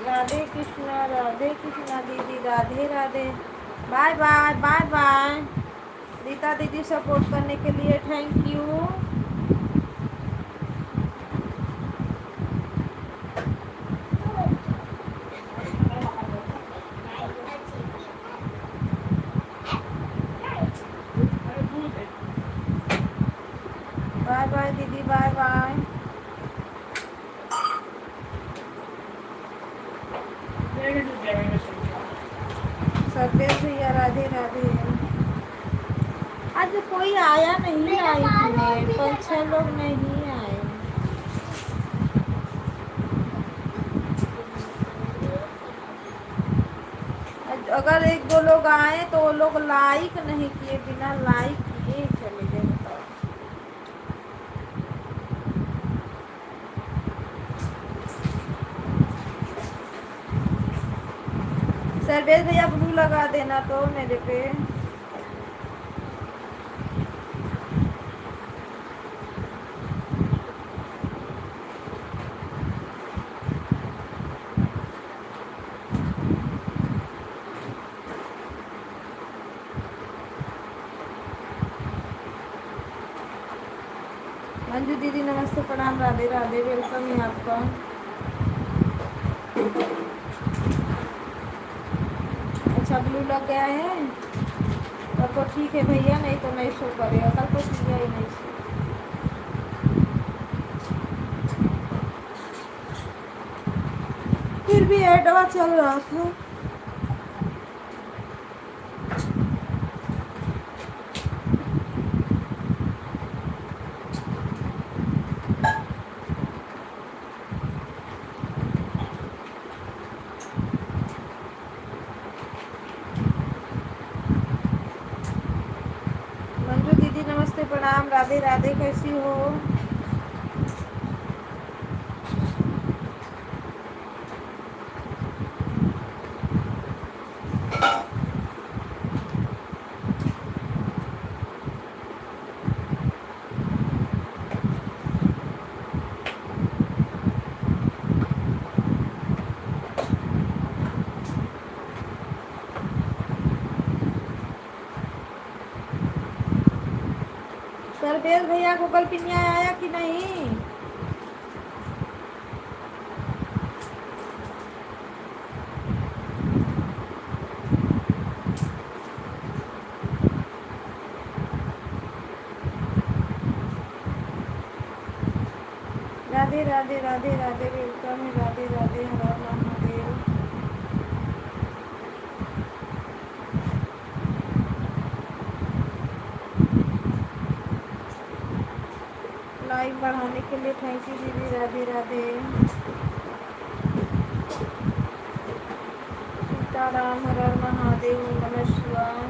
Speaker 1: राधे कृष्णा दीदी Radhe Radhe. Bye bye bye bye. Rita दीदी सपोर्ट करने के लिए थैंक यू। बाय बाय दीदी बाय बाय। सर्वेश भैया राधे राधे। आज कोई आया नहीं आई में 5-6 लोग नहीं आए। अगर 1-2 लोग आए तो वो लोग लाइक नहीं किए, बिना लाइक किए चले गए। सर्वेश भैया ब्लू लगा देना तो मेरे पे। मंजू दीदी नमस्ते प्रणाम राधे राधे। वेलकम है आपका। अच्छा ब्लू लग गया है तब तो ठीक है भैया, नहीं तो नहीं शो करेगा, कल तो किया ही नहीं शो। फिर भी एडवा चल रहा था। मंजू दीदी नमस्ते प्रणाम, राधे राधे, कैसी हो? सरबेज भैया को कल पिन्या आया कि नहीं? राधे राधे राधे राधे, वेलकम है, राधे राधे, हर हर महादेव। लाइक बढ़ाने के लिए थैंक यू दीदी, राधे राधे। सीताराम, हर हर महादेव, नमः शिवाय।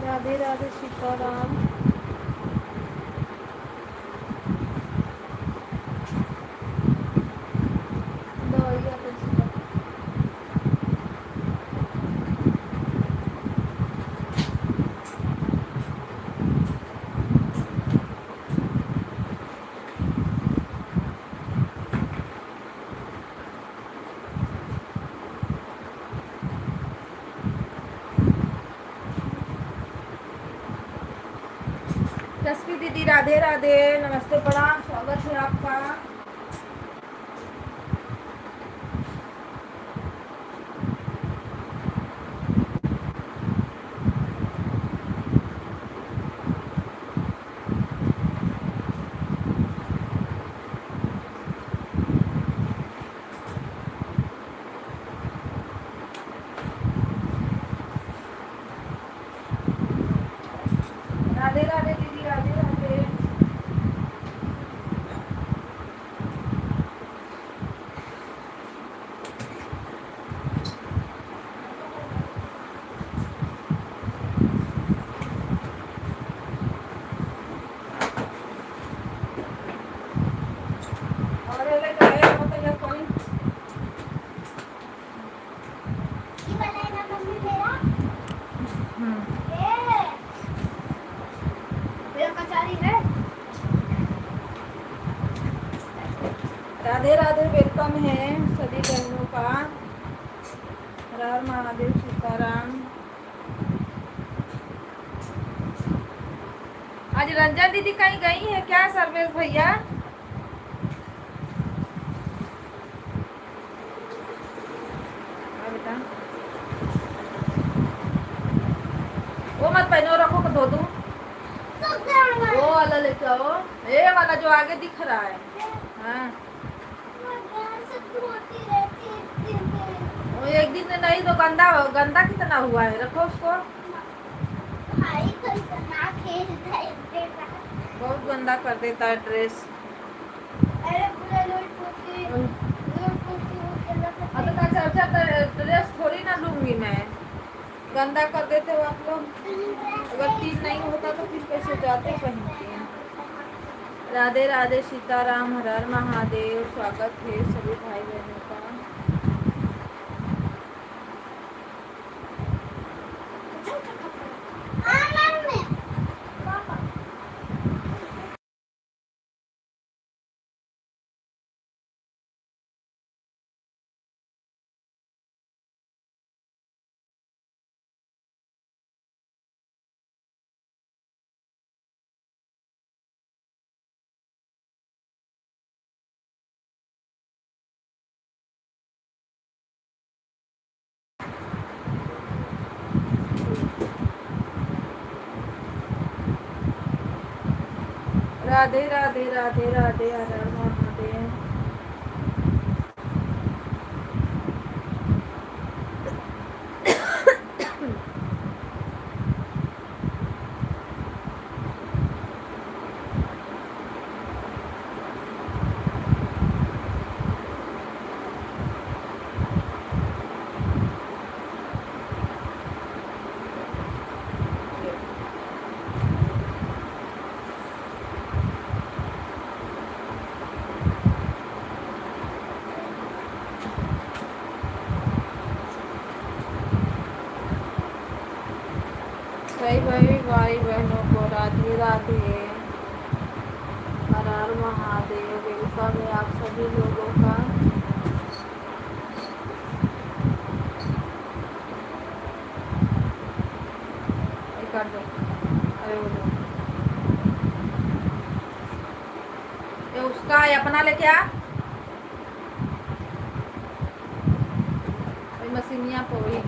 Speaker 1: राधे राधे, सीताराम। दवाइयाँ तो सीता- तस्वीर दीदी राधे राधे, नमस्ते प्रणाम, स्वागत है आपका। राधे राधे दीदी, राधे राधे। और ये गए मतलब ये कोई
Speaker 2: ये वाला है ना मम्मी मेरा। ए मेरा कचारी है।
Speaker 1: राधे राधे, वेलकम है सभी बहनों का। हर हर महादेव, सीताराम। आज रंजन दीदी कहीं गई है क्या सर्वेश भैया? हाँ बेटा, वो मत पहनो, रखो को धो दूँ।
Speaker 2: तो क्या हुआ?
Speaker 1: वो वाला लेके आओ, ये वाला जो आगे दिख रहा है। हाँ,
Speaker 2: मैं से धोती रहती है दिन दिन।
Speaker 1: वो एक दिन में नहीं तो गंदा गंदा कितना हुआ है, रखो उसको।
Speaker 2: भाई खतरनाक खेलता है बेटा।
Speaker 1: बहुत गंदा कर देता है ड्रेस।
Speaker 2: अरे पूरा लोट पोट के वो खेला
Speaker 1: अब तो अच्छा ड्रेस थोड़ी ना लूंगी मैं, गंदा कर देते हो आप लोग। अगर 3 नहीं होता तो फिर कैसे जाते पहन के। राधे राधे, सीताराम, हर हर महादेव। स्वागत है सभी भाई बहनों का। राधे राधे राधे राधे, हर हर महादेव। भाई भाई बहनों को राधे राधे, हर हर महादेव। वेलकम है आप सभी लोगों का। ये कर दो, अरे वो दो। ये उसका है, अपना लेके आ। मशीनिया पोई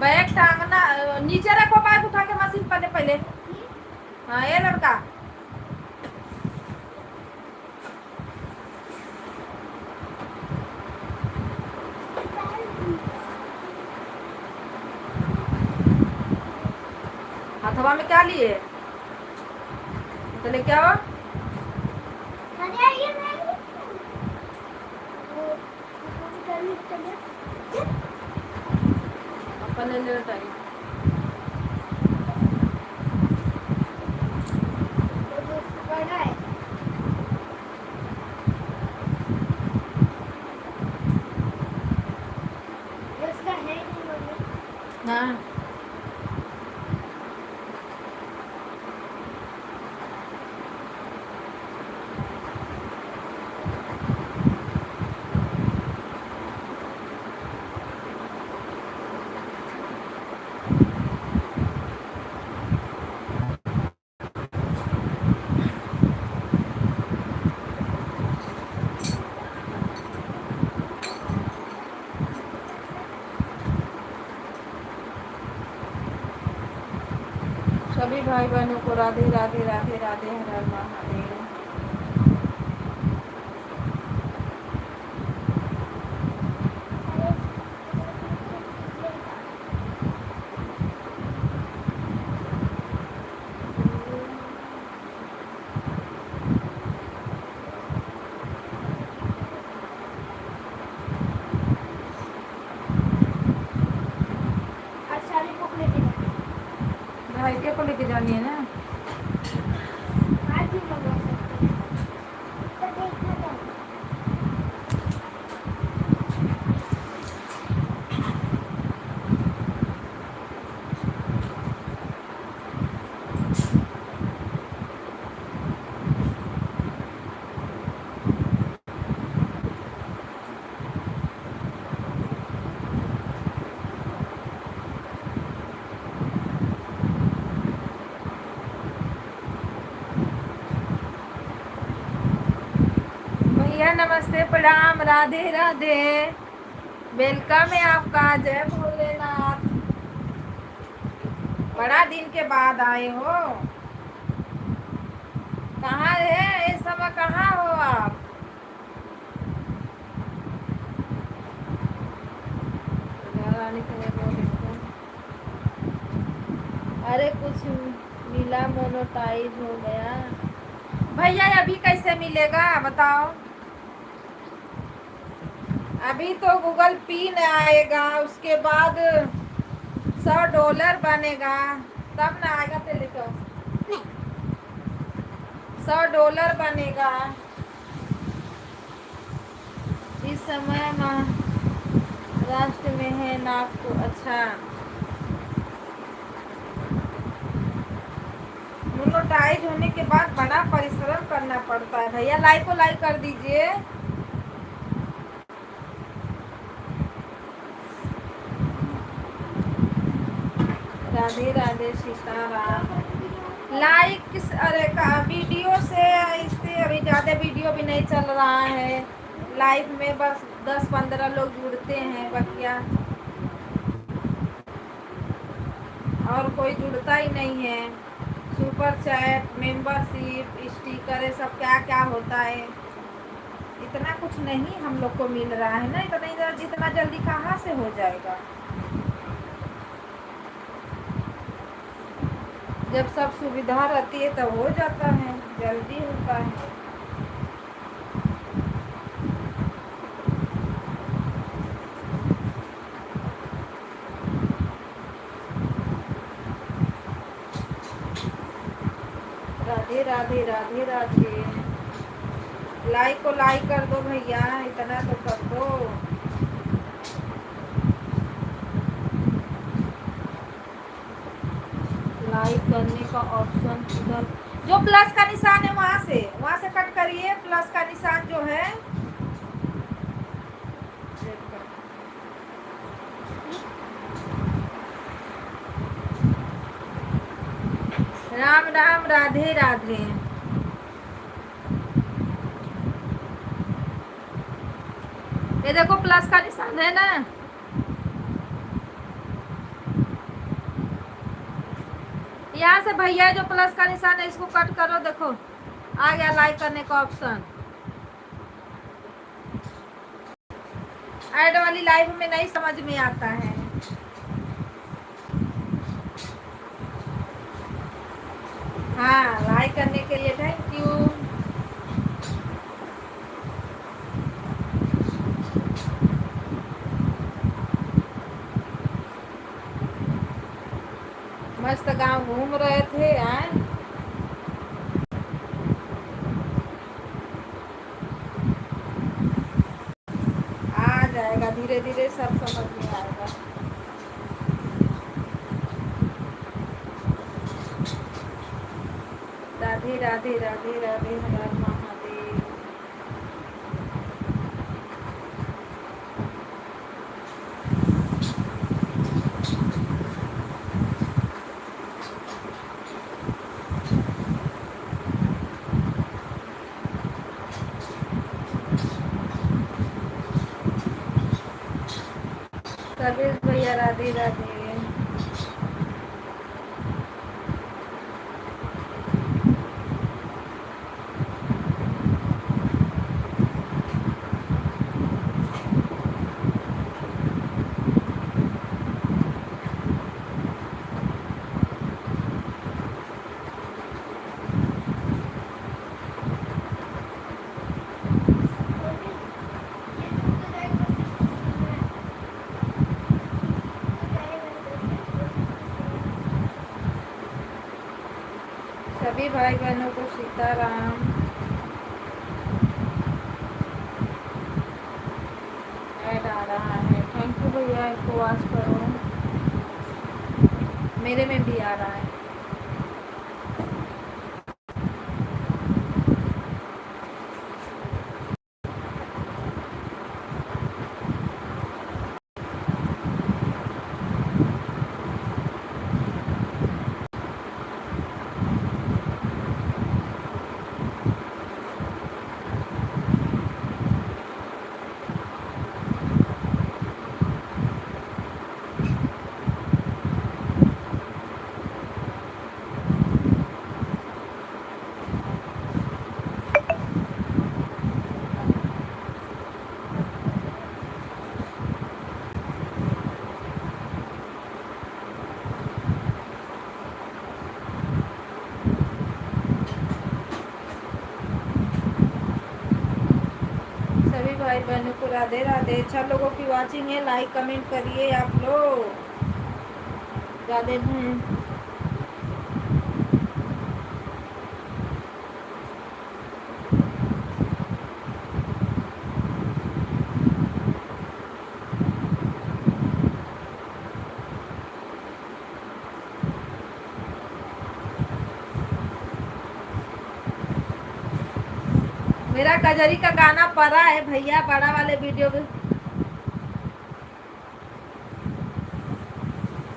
Speaker 1: बैग टांगना, नीचे रखो, बैग उठा के मशीन पर दे पहले। हाँ ये लड़का, हथवा में क्या लिए तो लेके आओ। अपन ले ले टाइम। हाँ सभी भाई बहनों को राधे राधे राधे राधे, हर हर महादेव। भाई के को लेके जानी है ना। भैया नमस्ते, प्रणाम, राधे राधे। वेलकम है आपका। जय भोलेनाथ। बड़ा दिन के बाद आए हो, कहाँ है इस समय, कहाँ हो आप? चलाने के लिए वो हेडफोन। अरे कुछ मिला, मोनेटाइज हो गया। भैया अभी कैसे मिलेगा बताओ? अभी तो गूगल पिन आएगा, उसके बाद $100 बनेगा, तब ना आएगा। तो लिखो $100 बनेगा। इस समय महाराष्ट्र में है नागपुर। अच्छा, मोनेटाइज होने के बाद बड़ा परिश्रम करना पड़ता है। भैया लाइक को लाइक कर दीजिए। राधे राधे सीताराम। लाइक किस, अरे का वीडियो से, इससे अभी ज़्यादा वीडियो भी नहीं चल रहा है। लाइव में बस 10-15 लोग जुड़ते हैं बकिया, और कोई जुड़ता ही नहीं है। सुपर चैट, मेंबरशिप, स्टिकर, ये सब क्या क्या होता है, इतना कुछ नहीं हम लोग को मिल रहा है ना। इतना जितना जल्दी कहाँ से हो जाएगा? जब सब सुविधा रहती है तब हो जाता है, जल्दी होता है। राधे राधे राधे राधे। लाइक को लाइक कर दो भैया, इतना तो कर दो। लाइक करने का ऑप्शन इधर, जो प्लस का निशान है वहां से कट करिए। प्लस का निशान जो है, राम राम राधे राधे। ये देखो प्लस का निशान है ना, यहाँ से भैया जो प्लस का निशान है इसको कट करो। देखो आ गया लाइक करने का ऑप्शन। ऐड वाली लाइव में नहीं समझ में आता है। हाँ, लाइक करने के लिए थैंक यू। मस्त गांव घूम रहे थे। आए आ जाएगा, धीरे धीरे सब समझ में आएगा। राधे राधे राधे राधे, हर हर महादेव। सर्विस भैया राधे राधे। सभी भाई बहनों को सीताराम। ऐड आ रहा है, थैंक यू भैया। इसको वॉच करो, मेरे में भी आ रहा है। बहनों को राधे राधे। 6 लोगों की वाचिंग है, लाइक कमेंट करिए आप लोग। राधे बहन। मेरा कजरी का गाना पड़ा है भैया, बड़ा वाले वीडियो में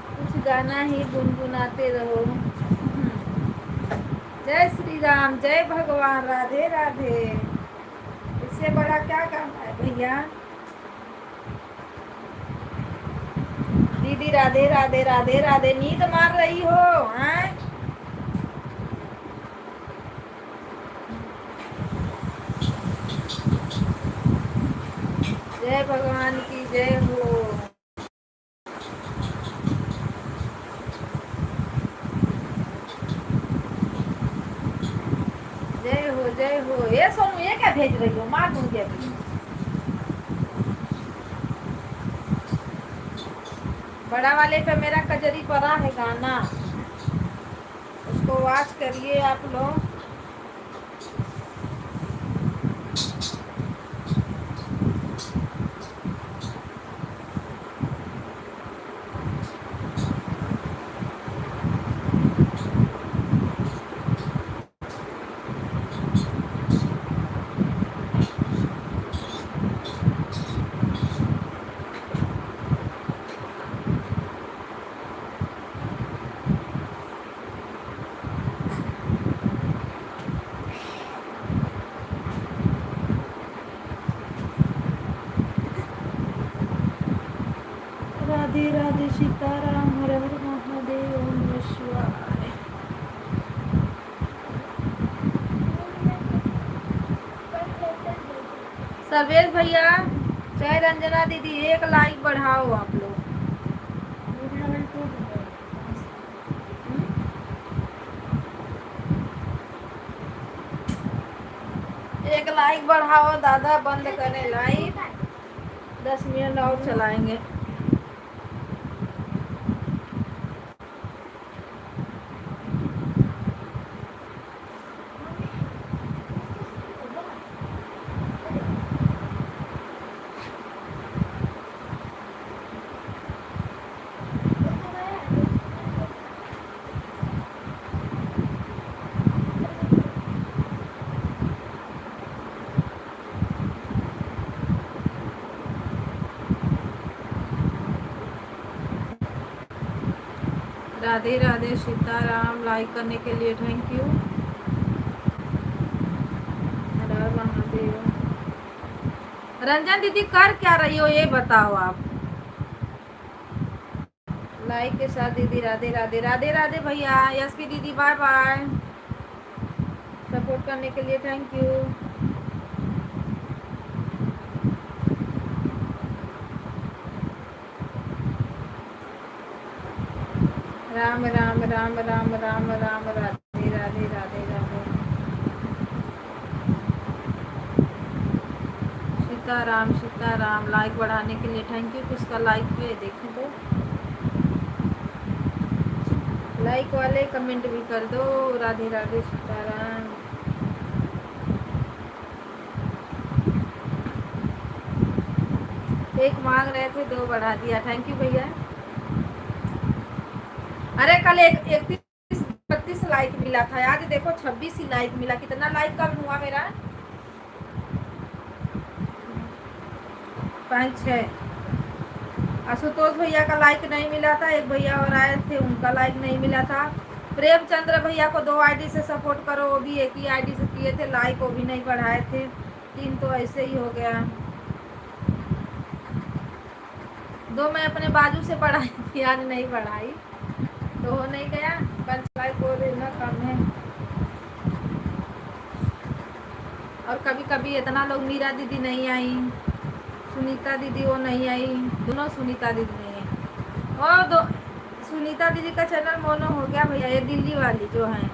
Speaker 1: कुछ गाना ही गुनगुनाते रहो। जय श्री राम, जय भगवान, राधे राधे। इससे बड़ा क्या गाना है भैया। दीदी राधे राधे, राधे राधे। नींद मार रही हो हैं? जय भगवान की जय हो। जय हो जय हो। ये सोनू ये क्या भेज रही हो, मार दूंगी अभी। बड़ा वाले पे मेरा कजरी पड़ा है गाना, उसको वॉच करिए आप लोग। राधे राधे, सीताराम, हर हर महादेव, ओम नमः शिवाय। सर्वेश भैया, जय रंजना दीदी, एक लाइक बढ़ाओ आप लोग। एक लाइक बढ़ाओ दादा, बंद करें लाइक, 10 मिनट और चलाएंगे। राधे राधे, सीताराम। लाइक करने के लिए थैंक यू। हर हर महादेव। रंजन दीदी कर क्या रही हो ये बताओ आप। लाइक के साथ दीदी राधे राधे, राधे राधे भैया। यशपी दीदी बाय बाय, सपोर्ट करने के लिए thank you. Ram Ram Ram Ram Ram Ram, Radhe Radhe Radhe Radhe. Sitaram Sitaram. Like बढ़ाने के लिए थैंक यू। किसका लाइक पे देखें तो लाइक वाले कमेंट भी कर दो। राधे राधे, सीताराम। एक मांग रहे थे, 2 बढ़ा दिया, थैंक यू भैया। अरे कल 31-32 लाइक मिला था, आज देखो 26 ही लाइक मिला। कितना लाइक कम हुआ मेरा? 5-6। आशुतोष भैया का लाइक नहीं मिला था, एक भैया और आए थे उनका लाइक नहीं मिला था। प्रेमचंद्र भैया को 2 आईडी से सपोर्ट करो, वो भी एक ही आईडी से किए थे लाइक, वो भी नहीं बढ़ाए थे। 3 तो ऐसे ही हो गया। 2 मैं अपने बाजू से बढ़ाई थी, आज नहीं बढ़ाई तो हो नहीं गया। कल लाइक हो देना कम है। और कभी कभी इतना लोग, मीरा दीदी नहीं आई, सुनीता दीदी वो नहीं आई, दोनों सुनीता दीदी नहीं आई। और सुनीता दीदी का चैनल मोनो हो गया भैया, ये दिल्ली वाली जो है।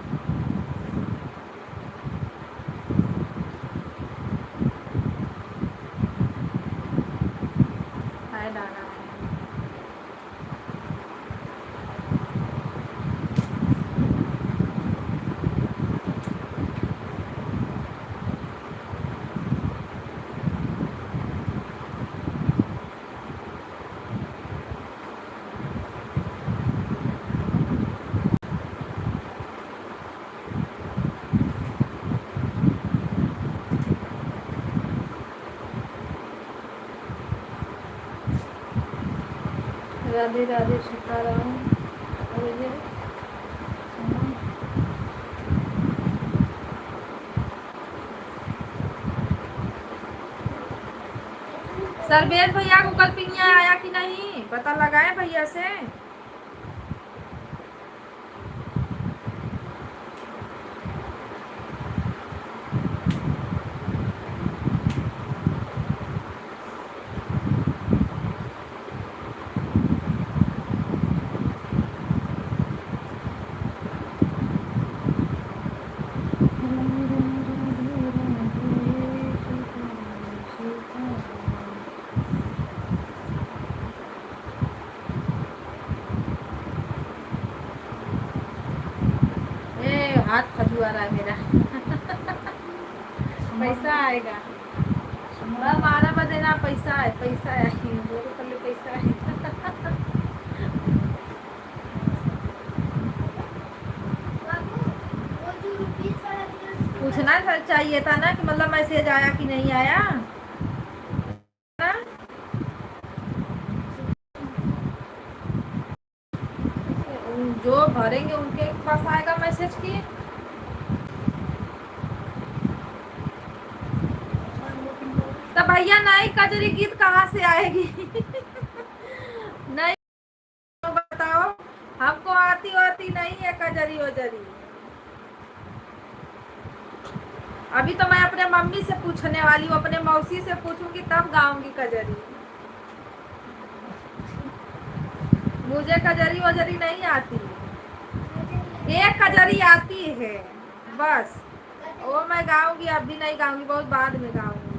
Speaker 1: राधे राधे सीताराम। अरे ये सरबेज भैया को कल पिनिया आया कि नहीं पता लगाए भैया से। हाथ खजुआ रहा है मेरा। पैसा आएगा हमारा बदेना पैसा है पैसा है बोलो पहले पैसा है।
Speaker 2: बाबू वो जो रुपीस वाला दिया
Speaker 1: पूछना चाहिए था ना कि मतलब मैसेज आया कि नहीं आया ना? जो भरेंगे उनके पास आएगा मैसेज की। तो भैया नई कजरी गीत कहाँ से आएगी? नहीं बताओ हमको आती होती नहीं है कजरी वजरी। अभी तो मैं अपने मम्मी से पूछने वाली हूँ अपने मौसी से पूछूंगी तब गाऊंगी कजरी। मुझे कजरी वजरी नहीं आती। एक कजरी आती है बस वो मैं गाऊंगी अभी नहीं गाऊंगी बहुत बाद में गाऊंगी।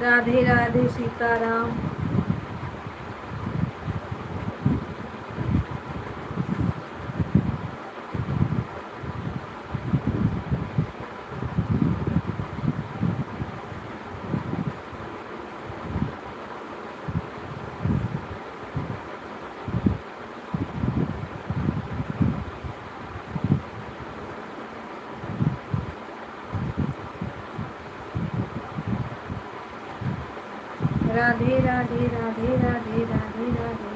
Speaker 1: राधे राधे सीताराम। राधे राधे राधे राधे राधे राधे राधे।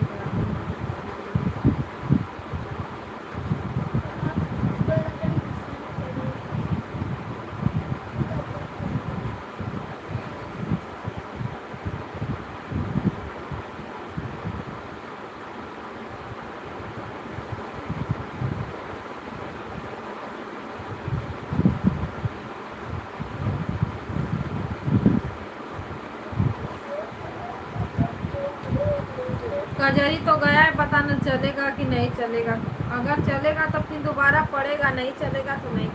Speaker 1: कजरी तो गया है पता न चलेगा कि नहीं चलेगा। अगर चलेगा तो फिर दोबारा पड़ेगा नहीं चलेगा तो नहीं।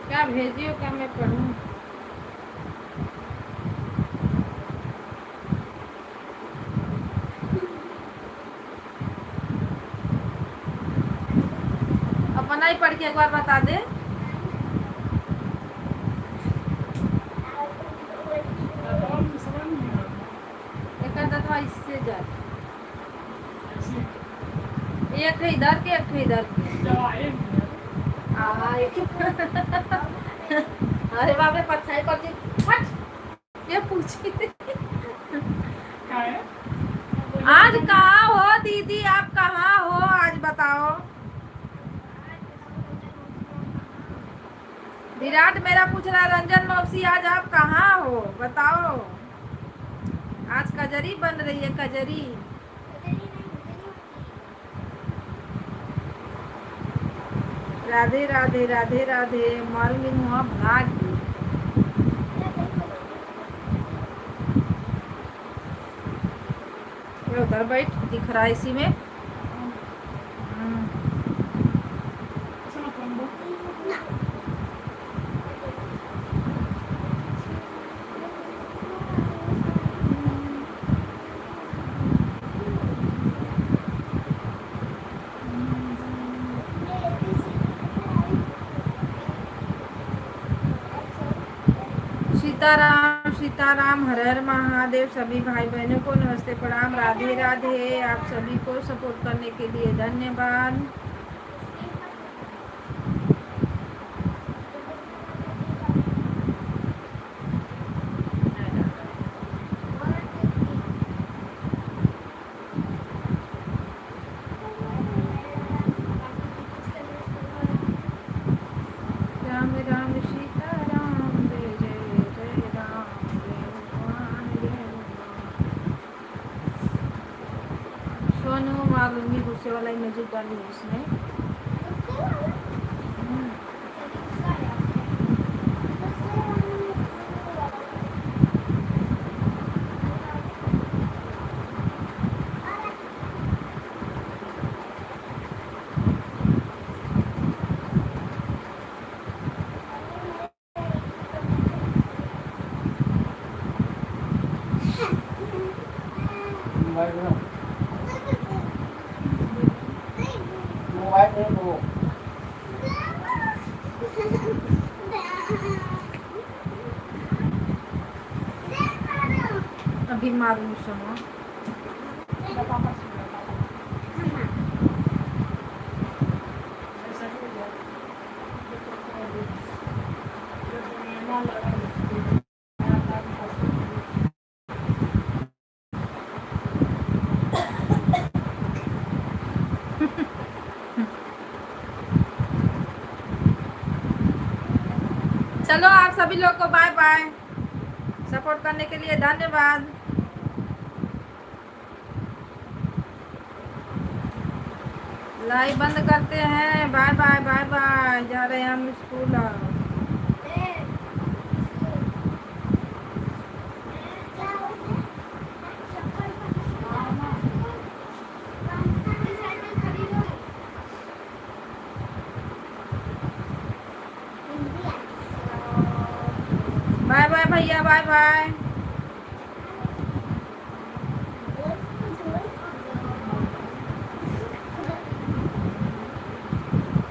Speaker 1: क्या भेजियो क्या मैं पढ़ूं। अपना ही पढ़ के एक बार बता दे। इससे जा एक इधर के एक इधर के। अरे बाप रे पछाई कर हट ये पूछी आज कहाँ हो दीदी आप कहाँ हो आज बताओ। विराट मेरा पूछ रहा रंजन मौसी आज आप कहाँ हो बताओ। आज कजरी बन रही है कजरी। राधे राधे राधे राधे मारूंगी मुँह भाग गई। उधर बैठ दिख रहा है इसी में। सीताराम, हर हर महादेव। सभी भाई बहनों को नमस्ते, प्रणाम, राधे राधे। आप सभी को सपोर्ट करने के लिए धन्यवाद। राम राम सीताराम, जय जय जय राम, जय हनुमान जय हनुमान। सोनू मालूमी गुस्से वाला म्यूजिक डाली है इसने।
Speaker 3: मोबाइल दे दो।
Speaker 1: अभी मालूम सुनो। चलो आप सभी लोग को बाय बाय। सपोर्ट करने के लिए धन्यवाद। लाइव बंद करते हैं। Bye bye bye bye. जा रहे हैं हम स्कूल। बाय बाय भैया, बाय बाय।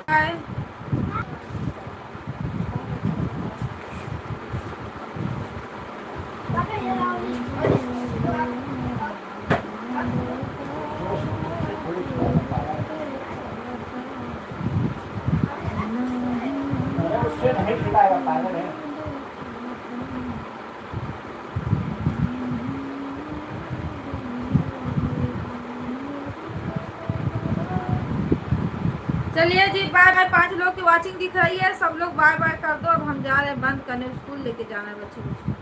Speaker 1: बाय।
Speaker 3: उससे नहीं खिलाएगा पागल है।
Speaker 1: चलिए जी बाय बाय। 5 लोग की वाचिंग दिख रही है। सब लोग बाय बाय कर दो। अब हम जा रहे हैं बंद करने। स्कूल लेके जाना है बच्चों को।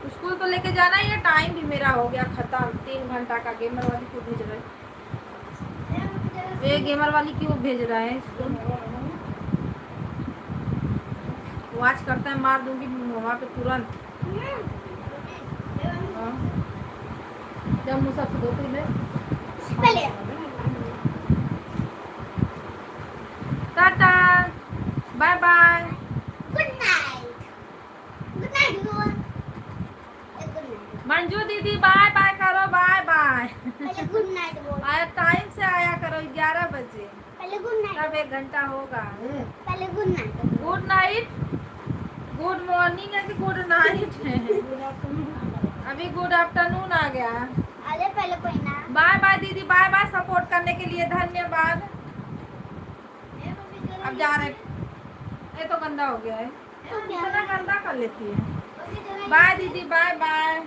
Speaker 1: स्कूल तो लेके जाना ही है। टाइम भी मेरा हो गया खत्म। 3 घंटा का। गेमर वाली क्यों भेज रहे हैं? ये गेमर वाली क्यों भेज रहा है स्कूल? वॉच करता है, मार दूंगी वहाँ पे तुरंत। जब मुझसे दो ले tata, bye bye,
Speaker 2: good night. Good night good
Speaker 1: Manju दीदी बाय बाय करो। Bye bye.
Speaker 2: पहले गुड नाइट बोल।
Speaker 1: आया टाइम से आया करो 11 बजे।
Speaker 2: पहले गुड नाइट।
Speaker 1: तब 1 घंटा होगा।
Speaker 2: पहले good night.
Speaker 1: Good night. Good morning है कि गुड नाइट है? अभी गुड आफ्टरनून आ गया।
Speaker 2: अरे पहले कोई ना।
Speaker 1: बाय बाय दीदी, बाय बाय। सपोर्ट करने के लिए धन्यवाद। अब जा रहे। ये तो गंदा हो गया है। इतना गंदा कर लेती है। बाय दीदी, बाय बाय।